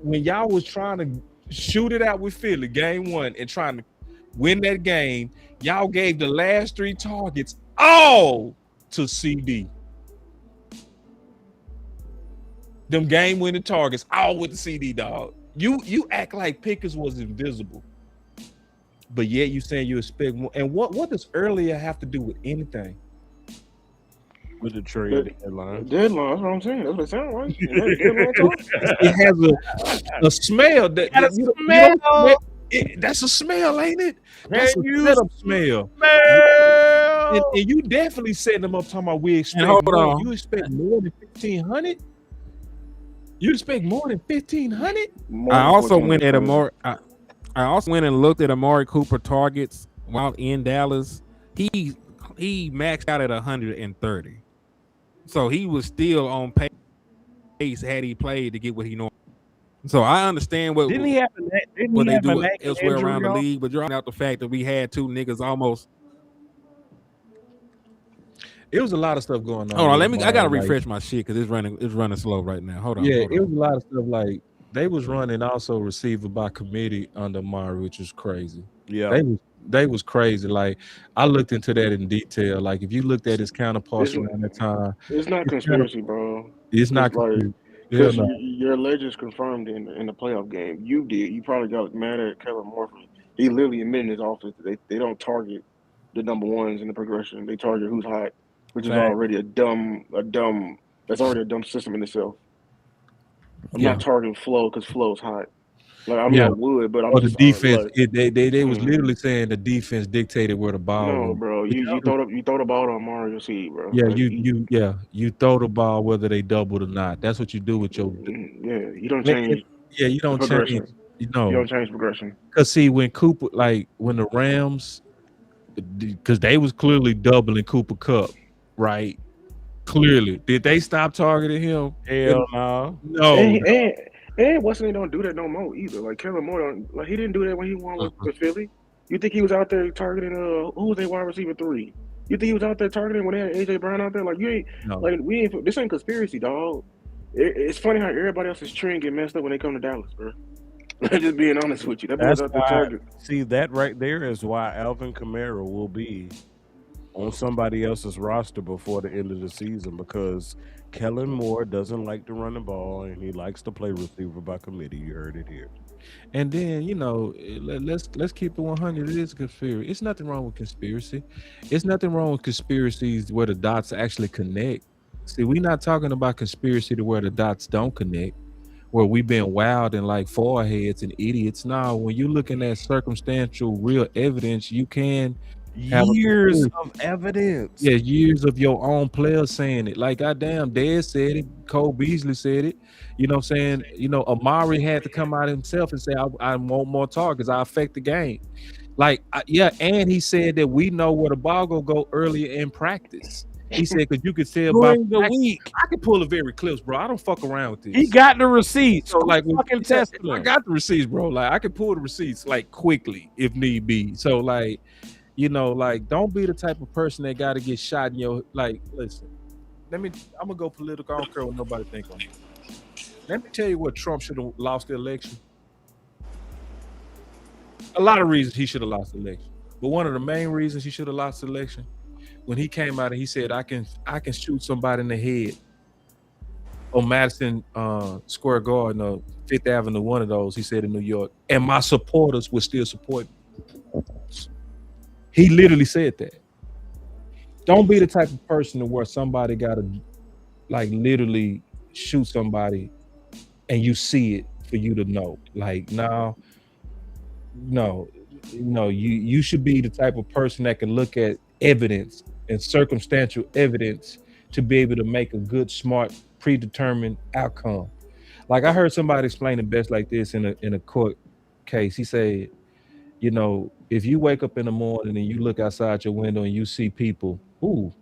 Speaker 4: When y'all was trying to shoot it out with Philly, game one, and trying to win that game, y'all gave the last 3 targets all to CD. Them game winning targets, all with the CD, dog. You act like Pickens was invisible, but yet you saying you expect more. And what does earlier have to do with anything?
Speaker 2: with the trade
Speaker 3: The
Speaker 2: deadline.
Speaker 3: deadline. That's what I'm saying. That's what it sounds like. Is that deadline talk?
Speaker 4: It has a smell that you don't smell.
Speaker 2: Smell.
Speaker 4: That's a smell, ain't it?
Speaker 2: Can
Speaker 4: That's a
Speaker 2: you
Speaker 4: setup smell.
Speaker 2: smell?
Speaker 4: And you definitely setting them up talking about we
Speaker 5: And
Speaker 4: expect
Speaker 5: hold
Speaker 4: more.
Speaker 5: on.
Speaker 4: You expect more than 1,500? You expect more than 1,500?
Speaker 3: More
Speaker 5: I
Speaker 3: than
Speaker 5: also
Speaker 3: 14
Speaker 5: went
Speaker 3: is
Speaker 5: at
Speaker 3: crazy.
Speaker 5: I also went and looked at Amari Cooper targets while in Dallas. He maxed out at 130, so he was still on pace had he played to get what he normally. So I understand
Speaker 2: Didn't he have a neck? Didn't
Speaker 5: what
Speaker 2: he
Speaker 5: they
Speaker 2: have a
Speaker 5: do
Speaker 2: neck
Speaker 5: elsewhere around
Speaker 2: injury?
Speaker 5: the
Speaker 2: On?
Speaker 5: league, but you're out the fact that we had two niggas almost.
Speaker 4: It was a lot of stuff going on
Speaker 5: Hold on,
Speaker 4: with
Speaker 5: let me. I
Speaker 4: Amari.
Speaker 5: gotta
Speaker 4: Like,
Speaker 5: refresh my shit because it's running slow right now.
Speaker 4: yeah,
Speaker 5: Hold
Speaker 4: it was
Speaker 5: on.
Speaker 4: a lot of stuff. Like they was running also receiver by committee under Amari, which was crazy.
Speaker 2: Yeah.
Speaker 4: They was crazy. Like I looked into that in detail. Like if you looked at his counterparts
Speaker 3: It's
Speaker 4: around that time,
Speaker 3: it's not
Speaker 4: his counter,
Speaker 3: conspiracy, bro.
Speaker 4: it's
Speaker 3: Cause
Speaker 4: not
Speaker 3: like,
Speaker 4: confused. Hell
Speaker 3: cause
Speaker 4: no.
Speaker 3: your legends confirmed in the playoff game. You did. You probably got mad at Kellen Morphy. He literally admitted in his office that they don't target the number ones in the progression. They target who's hot, which is
Speaker 2: Fact.
Speaker 3: already a dumb. That's already a dumb system in itself. I'm
Speaker 4: Yeah,
Speaker 3: not targeting flow because flow's hot. Like I mean, I
Speaker 4: yeah.
Speaker 3: would, but I'm
Speaker 4: Or the
Speaker 3: just
Speaker 4: defense.
Speaker 3: like,
Speaker 4: They was
Speaker 3: mm,
Speaker 4: literally saying the defense dictated where the ball
Speaker 3: no,
Speaker 4: was.
Speaker 3: bro.
Speaker 4: Which
Speaker 3: You
Speaker 4: I
Speaker 3: you throw the ball to Mario Seed, bro.
Speaker 4: Yeah,
Speaker 3: Like you,
Speaker 4: you throw the ball whether they doubled or not. That's what you do with your.
Speaker 3: yeah, you don't
Speaker 4: And- and-
Speaker 3: change
Speaker 4: yeah, you
Speaker 3: the
Speaker 4: don't change.
Speaker 3: progression.
Speaker 4: You
Speaker 3: You
Speaker 4: know,
Speaker 3: don't change progression.
Speaker 4: because see when Cooper, like when the Rams, because they was clearly doubling Cooper Cup, right? Clearly, did they stop targeting him?
Speaker 2: Hell no.
Speaker 3: And
Speaker 4: No,
Speaker 3: he, and Weston don't do that no more either. Like Kellen Moore don't like he didn't do that when he won
Speaker 4: no.
Speaker 3: with Philly. You think he was out there targeting who was their wide receiver three? You think he was out there targeting when they had AJ Brown out there? Like you ain't
Speaker 4: No.
Speaker 3: like we ain't this ain't conspiracy, dog. It's funny how everybody else's trend get messed up when they come to Dallas, bro. Just being honest with you, that boy's
Speaker 2: That's
Speaker 3: out there
Speaker 2: why.
Speaker 3: targeting.
Speaker 2: See that right there is why Alvin Kamara will be on somebody else's roster before the end of the season because Kellen Moore doesn't like to run the ball and he likes to play receiver by committee. You heard it here.
Speaker 4: And then let's keep it 100. It is conspiracy. It's nothing wrong with conspiracy. It's nothing wrong with conspiracies where the dots actually connect. See, we're not talking about conspiracy to where the dots don't connect, where we've been wild and like foreheads and idiots. Now, when you're looking at circumstantial, real evidence, you can have a
Speaker 2: Years
Speaker 4: conspiracy.
Speaker 2: of evidence.
Speaker 4: Yeah, years of your own players saying it. Like goddamn, Dez said it, Cole Beasley said it. You know what I'm saying? You know, Amari had to come out himself and say, I want more targets. I affect the game. Like, yeah, and he said that we know where the ball gonna go earlier in practice. He said, because you could tell by
Speaker 2: During the
Speaker 4: practice.
Speaker 2: week.
Speaker 4: I can pull the very clips, bro. I don't fuck around with
Speaker 2: He
Speaker 4: this.
Speaker 2: got the receipts.
Speaker 4: So, like,
Speaker 2: Fucking
Speaker 4: yeah,
Speaker 2: testing
Speaker 4: I
Speaker 2: them.
Speaker 4: got the receipts, bro. Like, I can pull the receipts like quickly if need be. So, like, you know, like don't be the type of person that got to get shot in your like. Listen, I'm gonna go political. I don't care what nobody think on me. Let me tell you what Trump should have lost the election. A lot of reasons he should have lost the election, but one of the main reasons he should have lost the election when he came out and he said, I can shoot somebody in the head on Madison Square Garden or Fifth Avenue, one of those. He said in New York, and my supporters would still support me. He literally said that. Don't be the type of person to where somebody got to like literally shoot somebody and you see it for you to know. Like, no, no, no. You should be the type of person that can look at evidence and circumstantial evidence to be able to make a good, smart, predetermined outcome. Like I heard somebody explain it best like this in a court case. He said, you know, if you wake up in the morning and you look outside your window and you see people, and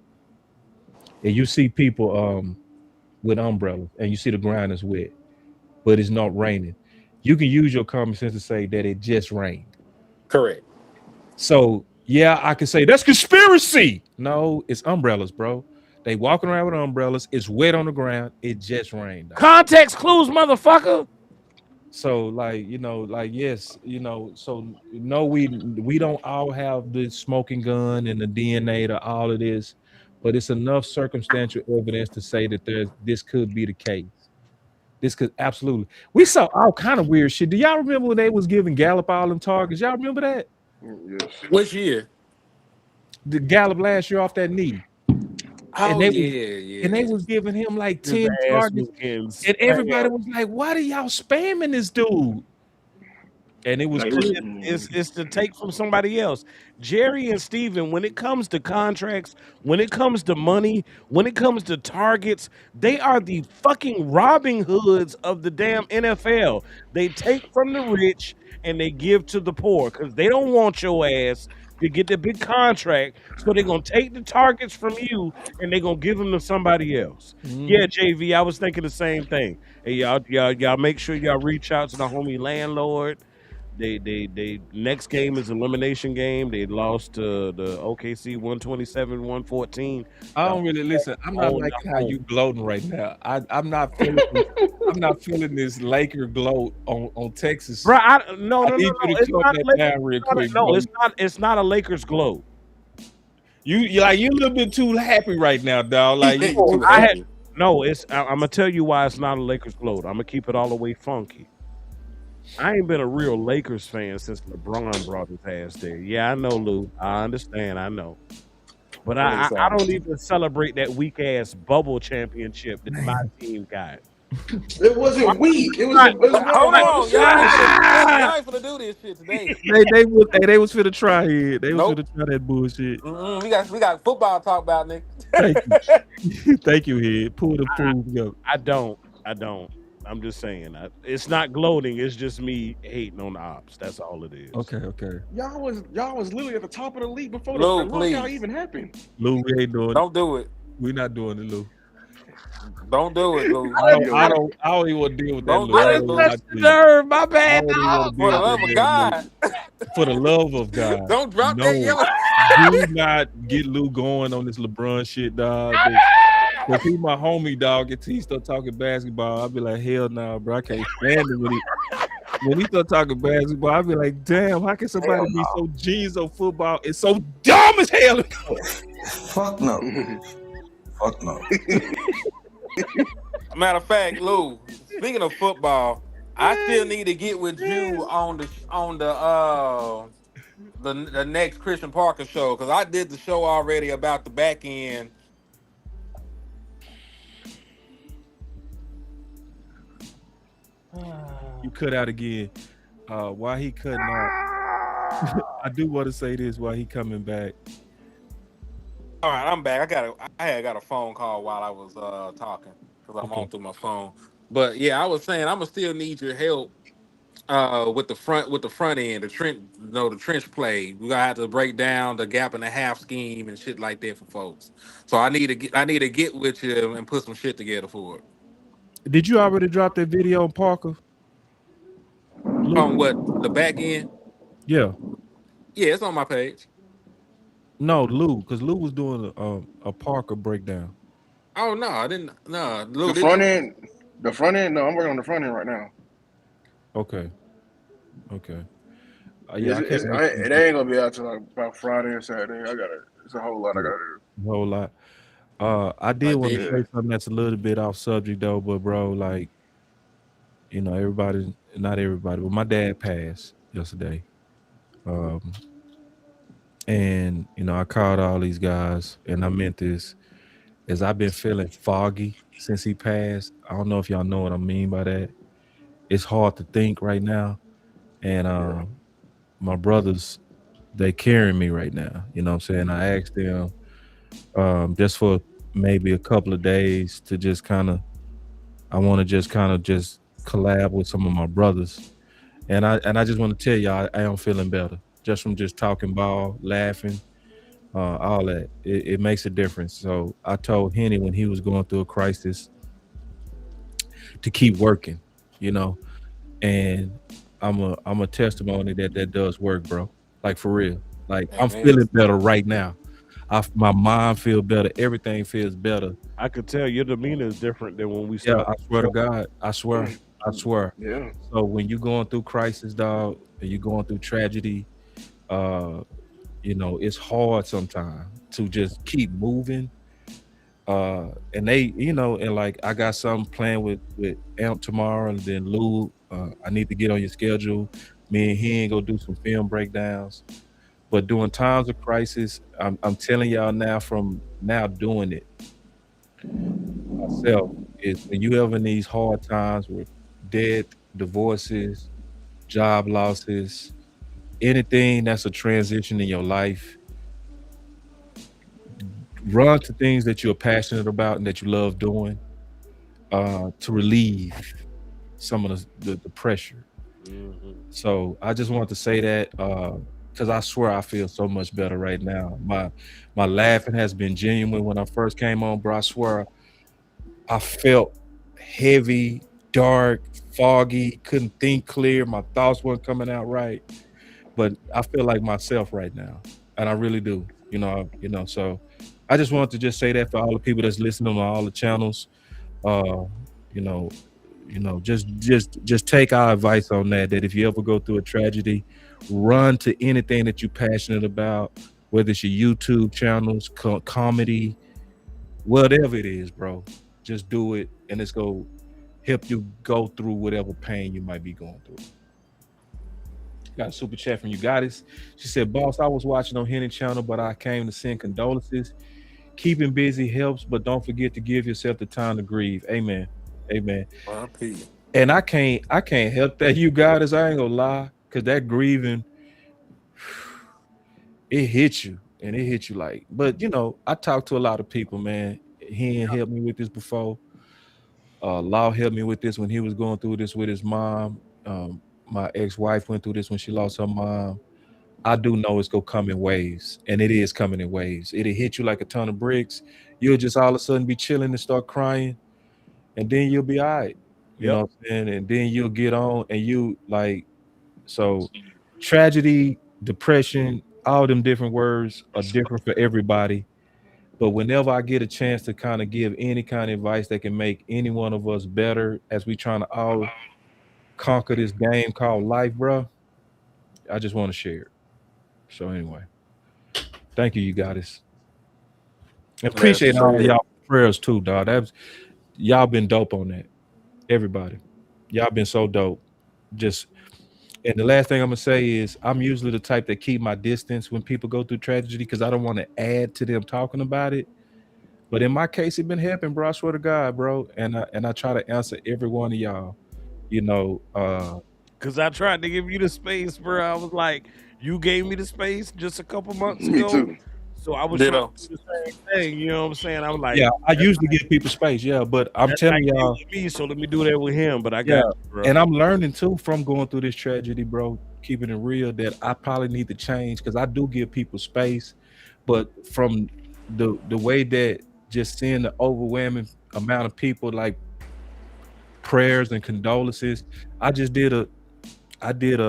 Speaker 4: you see people with umbrellas and you see the ground is wet, but it's not raining. You can use your common sense to say that it just rained.
Speaker 1: Correct.
Speaker 4: So Yeah, I can say that's conspiracy. No, it's umbrellas, bro. They walking around with umbrellas. It's wet on the ground. It just rained, dog.
Speaker 2: Context clues, motherfucker.
Speaker 4: So, like, like, yes, so no, we don't all have the smoking gun and the DNA to all of this, but it's enough circumstantial evidence to say that this could be the case. This could absolutely. We saw all kind of weird shit. Do y'all remember when they was giving Gallup all them targets? Y'all remember that?
Speaker 3: Yes.
Speaker 1: Which year?
Speaker 4: The Gallup last year off that knee. And
Speaker 1: Oh
Speaker 4: they was
Speaker 1: yeah,
Speaker 4: and they
Speaker 1: yeah.
Speaker 4: was giving him like
Speaker 2: His
Speaker 4: 10
Speaker 2: ass was
Speaker 4: targets,
Speaker 2: getting
Speaker 4: and everybody
Speaker 2: spammed.
Speaker 4: was like, "Why are y'all spamming this dude?" And it was
Speaker 3: Like,
Speaker 4: clear.
Speaker 2: It's to take from somebody else. Jerry and Steven, when it comes to contracts, when it comes to money, when it comes to targets, they are the fucking Robin Hoods of the damn NFL. They take from the rich and they give to the poor because they don't want your ass to get the big contract. So they're gonna take the targets from you and they're gonna give them to somebody else. Yeah,
Speaker 4: Mhm.
Speaker 2: JV, I was thinking the same thing. Hey, y'all make sure y'all reach out to the homie landlord. They next game is elimination game. They lost to the OKC 127-114.
Speaker 4: I
Speaker 2: Y'all
Speaker 4: don't really listen. I'm not
Speaker 2: own the
Speaker 4: liking how
Speaker 2: home.
Speaker 4: you gloating right now. I'm not feeling this. I'm not feeling this Laker gloat on Texas.
Speaker 2: Bro, no,
Speaker 4: I
Speaker 2: no, no,
Speaker 4: need
Speaker 2: no.
Speaker 4: you to
Speaker 2: It's
Speaker 4: calm
Speaker 2: not
Speaker 4: that
Speaker 2: Lakers.
Speaker 4: down real quick,
Speaker 2: No,
Speaker 4: bro.
Speaker 2: it's not. It's not a Lakers glow.
Speaker 4: You like you're a little bit too happy right now, dog. Like
Speaker 1: You
Speaker 2: No,
Speaker 1: too
Speaker 2: I had
Speaker 1: happy.
Speaker 2: no. I'm gonna tell you why it's not a Lakers glow. I'm gonna keep it all the way funky. I ain't been a real Lakers fan since LeBron brought his ass there. Yeah, I know, Lou. I understand. I know. But
Speaker 1: That nigga
Speaker 2: I
Speaker 1: sound.
Speaker 2: don't even celebrate that weak ass bubble championship that my
Speaker 4: man.
Speaker 2: team got.
Speaker 3: It wasn't weak.
Speaker 2: Not,
Speaker 3: It was one of
Speaker 1: Hold
Speaker 3: one of the
Speaker 1: on, y'all ain't finna
Speaker 3: series.
Speaker 1: y'all ain't finna do this shit today.
Speaker 4: They was finna try it. They was
Speaker 1: Nope.
Speaker 4: finna try that bullshit.
Speaker 1: Mm-mm, we got football talk about, nigga.
Speaker 4: Thank you. Thank you, Head. Pull the
Speaker 2: I,
Speaker 4: fool together.
Speaker 2: I don't. I don't. I'm just saying. It's not gloating. It's just me hating on the ops. That's all it is.
Speaker 4: Okay, okay.
Speaker 3: Y'all was literally at the top of the league before the
Speaker 1: Lou,
Speaker 3: lockout
Speaker 1: please
Speaker 3: even happened.
Speaker 4: Lou, we ain't doing it.
Speaker 1: don't do it.
Speaker 4: We not doing it, Lou.
Speaker 1: Don't do it, Lou.
Speaker 3: Yo,
Speaker 4: I don't even want to deal with that,
Speaker 1: Don't
Speaker 4: Lou.
Speaker 2: I
Speaker 4: I
Speaker 1: do
Speaker 2: done
Speaker 1: it,
Speaker 4: ain't gonna lie
Speaker 1: Lou.
Speaker 2: touched
Speaker 4: to
Speaker 2: the
Speaker 4: you.
Speaker 2: nerve. My
Speaker 4: I
Speaker 2: bad,
Speaker 4: don't even want to
Speaker 2: dog.
Speaker 1: For
Speaker 4: deal
Speaker 1: the
Speaker 4: with that
Speaker 1: love of
Speaker 4: damn Lou.
Speaker 1: God,
Speaker 4: For the love of God,
Speaker 1: don't drop that
Speaker 4: no.
Speaker 1: yellow.
Speaker 4: Do not get Lou going on this LeBron shit, dog. Cause he my homie, dog. Until he start talking basketball, I'll be like, hell no, bro. I can't stand it when he start talking basketball. I'll be like, damn, how can somebody be so genius on football? It's so dumb as hell.
Speaker 6: Fuck no. Fuck no.
Speaker 1: Matter of fact, Lou. Speaking of football, I still need to get with you on the next Christian Parker show because I did the show already about the back end.
Speaker 4: You cut out again. Why he cutting out? I do want to say this while he coming back.
Speaker 1: All right, I'm back. I had got a phone call while I was talking because I'm on
Speaker 4: Okay.
Speaker 1: through my phone. But yeah, I was saying I'm gonna still need your help with the front end, the trench, the trench play. We gotta have to break down the gap and a half scheme and shit like that for folks. So I need to get with you and put some shit together for it.
Speaker 4: Did you already drop that video on Parker? Lou?
Speaker 1: On what the back end?
Speaker 4: Yeah.
Speaker 1: Yeah, it's on my page.
Speaker 4: No, Lou, because Lou was doing a Parker breakdown.
Speaker 1: Oh no, I didn't. No, Lou,
Speaker 3: the
Speaker 1: did
Speaker 3: front
Speaker 1: you?
Speaker 3: end, the front end. No, I'm working on the front end right now.
Speaker 4: Okay. Okay. Yeah, I can't wait till you
Speaker 3: It
Speaker 4: get
Speaker 3: ain't gonna be out till like about Friday or Saturday. It's a whole lot I
Speaker 4: to
Speaker 3: gotta do.
Speaker 4: a whole lot. I did
Speaker 1: I
Speaker 4: want to
Speaker 1: dig it.
Speaker 3: Yeah.
Speaker 4: say something that's a little bit off subject though, but bro, like, everybody, not everybody, but my dad passed yesterday. Um, and I called all these guys and I meant this as I've been feeling foggy since he passed. I don't know if y'all know what I mean by that. It's hard to think right now. And
Speaker 3: Yeah.
Speaker 4: my brothers, they carrying me right now. You know what I'm saying? I asked them just for maybe a couple of days to just kind of, I want to just kind of just collab with some of my brothers. And I just want to tell y'all I am feeling better just from just talking ball, laughing, all that. It makes a difference. So I told Henny when he was going through a crisis to keep working, you know, and I'm a testimony that does work, bro. Like for real. Like I'm
Speaker 1: Amen.
Speaker 4: feeling better right now. My mind feel better. Everything feels better.
Speaker 2: I could tell your demeanor is different than when we
Speaker 4: Yeah,
Speaker 2: started
Speaker 4: I
Speaker 2: the
Speaker 4: swear to
Speaker 2: show.
Speaker 4: God. I swear. I swear.
Speaker 3: Yeah.
Speaker 4: So when you're going through crisis, dog, and you're going through tragedy, uh, it's hard sometimes to just keep moving. And and like I got something planned with Amp tomorrow, and then Lou, I need to get on your schedule. Me and he ain't gonna do some film breakdowns. But during times of crisis, I'm telling y'all now from now doing it myself is when you ever in these hard times with death, divorces, job losses, anything that's a transition in your life, run to things that you're passionate about and that you love doing, to relieve some of the pressure.
Speaker 2: Hmm.
Speaker 4: So I just want to say that because I swear I feel so much better right now. My laughing has been genuine when I first came on, bro. I swear I felt heavy, dark, foggy, couldn't think clear. My thoughts weren't coming out right. But I feel like myself right now. And I really do. So I just wanted to just say that for all the people that's listening on all the channels. Uh, you know, just take our advice on that. That if you ever go through a tragedy, run to anything that you're passionate about, whether it's your YouTube channels, comedy, whatever it is, bro. Just do it, and it's gonna help you go through whatever pain you might be going through. Got a super chat from you, Goddess. She said, "Boss, I was watching on Henny Channel, but I came to send condolences. Keeping busy helps, but don't forget to give yourself the time to grieve." Amen. Amen.
Speaker 1: RP.
Speaker 4: And I can't help that, you Goddess. I ain't gonna lie, cause that grieving, it hit you, and it hit you like. But I talked to a lot of people, man. He ain't helped me with this before. Law helped me with this when he was going through this with his mom. My ex-wife went through this when she lost her mom. I do know it's gonna come in waves, and it is coming in waves. It'll hit you like a ton of bricks. You'll just all of a sudden be chilling and start crying, and then you'll be all right. You know
Speaker 2: Yep.
Speaker 4: what I'm saying? And then you'll get on, and you like so tragedy, depression, all them different words are different for everybody. But whenever I get a chance to kind of give any kind of advice that can make any one of us better as we trying to all conquer this game called life, bro, I just want to share it. So anyway, thank you, you guys. And
Speaker 1: Glad to
Speaker 4: appreciate all
Speaker 1: say it.
Speaker 4: y'all prayers too, dog. Y'all been dope on that. Everybody. Y'all been so dope. Just and the last thing I'm gonna say is I'm usually the type that keep my distance when people go through tragedy because I don't want to add to them talking about it. But in my case, it been helping, bro. I swear to God, bro. And I try to answer every one of y'all. You know,
Speaker 2: Cause I tried to give you the space, bro. I was like, you gave me the space just a couple months
Speaker 3: Me
Speaker 2: ago.
Speaker 3: too.
Speaker 2: So I was trying
Speaker 1: Ditto.
Speaker 2: to do the same thing. You know what I'm saying? I was like,
Speaker 4: yeah, I usually give people space, yeah, but I'm
Speaker 2: that's how
Speaker 4: telling
Speaker 2: you did
Speaker 4: y'all,
Speaker 2: with me. So let me do that with him. But I
Speaker 4: yeah,
Speaker 2: got you, bro.
Speaker 4: and I'm learning too from going through this tragedy, bro. Keeping it real, that I probably need to change because I do give people space, but from the way that just seeing the overwhelming amount of people like prayers and condolences, I just did a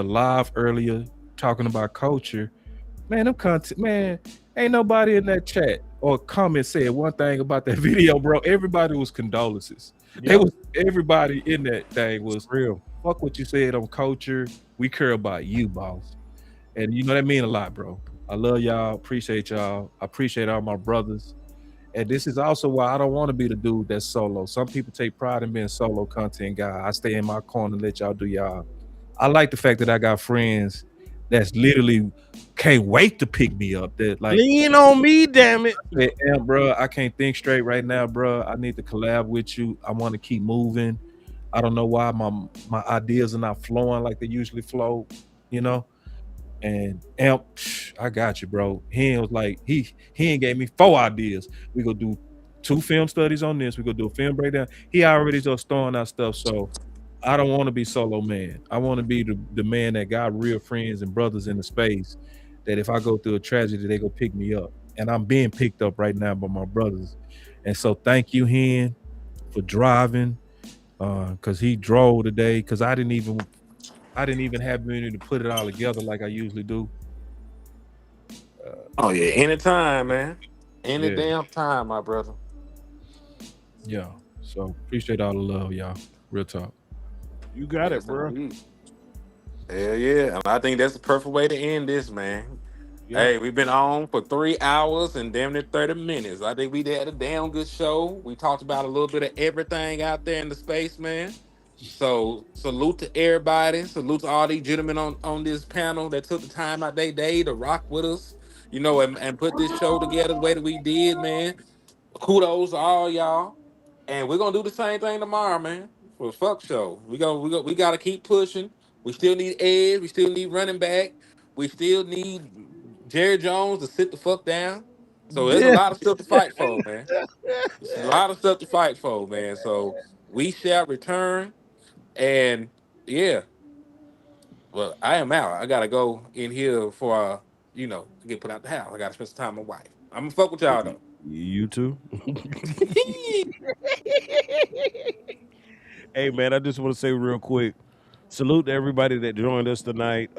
Speaker 4: live earlier talking about culture. Man, them content, man, ain't nobody in that chat or comment said one thing about that video, bro. Everybody was condolences. They
Speaker 2: Yep,
Speaker 4: was everybody in that thing
Speaker 2: it's
Speaker 4: was
Speaker 2: real.
Speaker 4: fuck what you said on culture. We care about you, boss. And that mean a lot, bro. I love y'all. Appreciate y'all. I appreciate all my brothers. And this is also why I don't want to be the dude that's solo. Some people take pride in being solo content guy. I stay in my corner and let y'all do y'all. I like the fact that I got friends that's literally can't wait to pick me up. That like
Speaker 2: Lean on me, damn it.
Speaker 4: say, "Damn, bro, I can't think straight right now, bro. I need to collab with you. I want to keep moving. I don't know why my ideas are not flowing like they usually flow, you know." And Amp, I got you, bro. He was like he ain't gave me 4 ideas. We gonna do 2 film studies on this. We gonna do a film breakdown. He already just throwing out stuff. So I don't want to be solo man. I want to be the man that got real friends and brothers in the space. That if I go through a tragedy, they go pick me up. And I'm being picked up right now by my brothers. And so thank you, Hen, for driving. Cause he drove today. Cause I didn't even have ability to put it all together like I usually do.
Speaker 1: Oh yeah, anytime, man. Any
Speaker 2: Yeah,
Speaker 1: damn time, my brother.
Speaker 4: Yeah. So appreciate all the love, y'all. Real talk.
Speaker 2: you got it,
Speaker 1: Yes,
Speaker 2: bro.
Speaker 1: indeed. Hell yeah. And I think that's the perfect way to end this, man.
Speaker 2: Yep.
Speaker 1: Hey, we've been on for 3 hours and damn near 30 minutes. I think we had a damn good show. We talked about a little bit of everything out there in the space, man. So salute to everybody. Salute to all these gentlemen on this panel that took the time out their day to rock with us, and put this show together the way that we did, man. Kudos to all y'all. And we're gonna do the same thing tomorrow, man. For a fuck show. We gotta keep pushing. We still need edge, we still need running back, we still need Jerry Jones to sit the fuck down. So there's a
Speaker 2: Yeah.
Speaker 1: lot of stuff to fight for, man. It's a lot of stuff to fight for, man. So we shall return. And yeah, well, I am out. I gotta go in here for get put out the house. I gotta spend some time with my wife. I'm gonna fuck with y'all though.
Speaker 2: You too. Hey man, I just want to say real quick, salute to everybody that joined us tonight.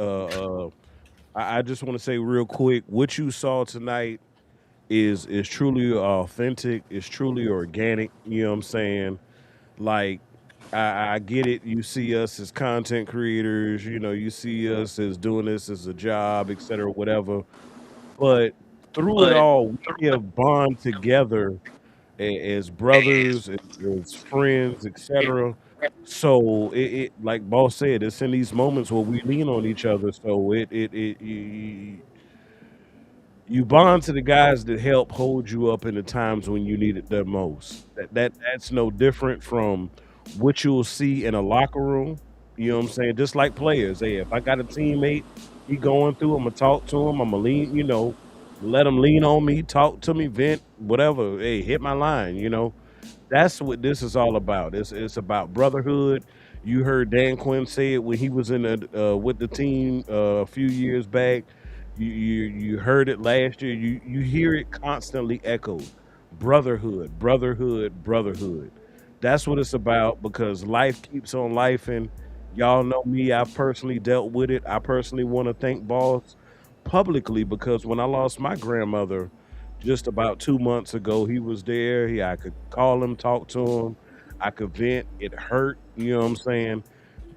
Speaker 2: I just want to say real quick, what you saw tonight is truly authentic. It's truly organic. You know what I'm saying? Like, I get it. You see us as content creators. You know, you see us as doing this as a job, et cetera, whatever. But through it all, we have bond together as brothers, as friends, etc. So like boss said, it's in these moments where we lean on each other. So you bond to the guys that help hold you up in the times when you need it the most. That's no different from what you'll see in a locker room. You know what I'm saying? Just like players. Hey, if I got a teammate, he going through, I'm gonna talk to him. I'm gonna lean, let him lean on me, talk to me, vent, whatever. Hey, hit my line. That's what this is all about. It's about brotherhood. You heard Dan Quinn say it when he was in with the team a few years back. You heard it last year. You hear it constantly echoed. Brotherhood, brotherhood, brotherhood. That's what it's about because life keeps on life, and y'all know me. I personally dealt with it. I personally want to thank Boss publicly because when I lost my grandmother just about 2 months ago, he was there. I could call him, talk to him. I could vent. It hurt. You know what I'm saying?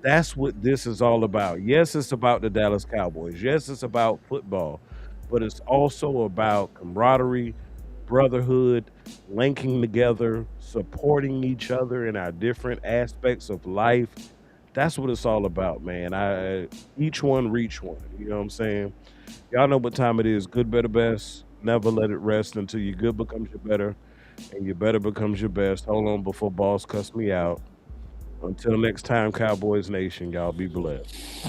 Speaker 2: That's what this is all about. Yes, it's about the Dallas Cowboys. Yes, it's about football, but it's also about camaraderie, brotherhood, linking together, supporting each other in our different aspects of life. That's what it's all about, man. Each one reach one. You know what I'm saying? Y'all know what time it is. Good, better, best. Never let it rest until your good becomes your better and your better becomes your best. Hold on before boss cuss me out. Until next time, Cowboys Nation, y'all be blessed.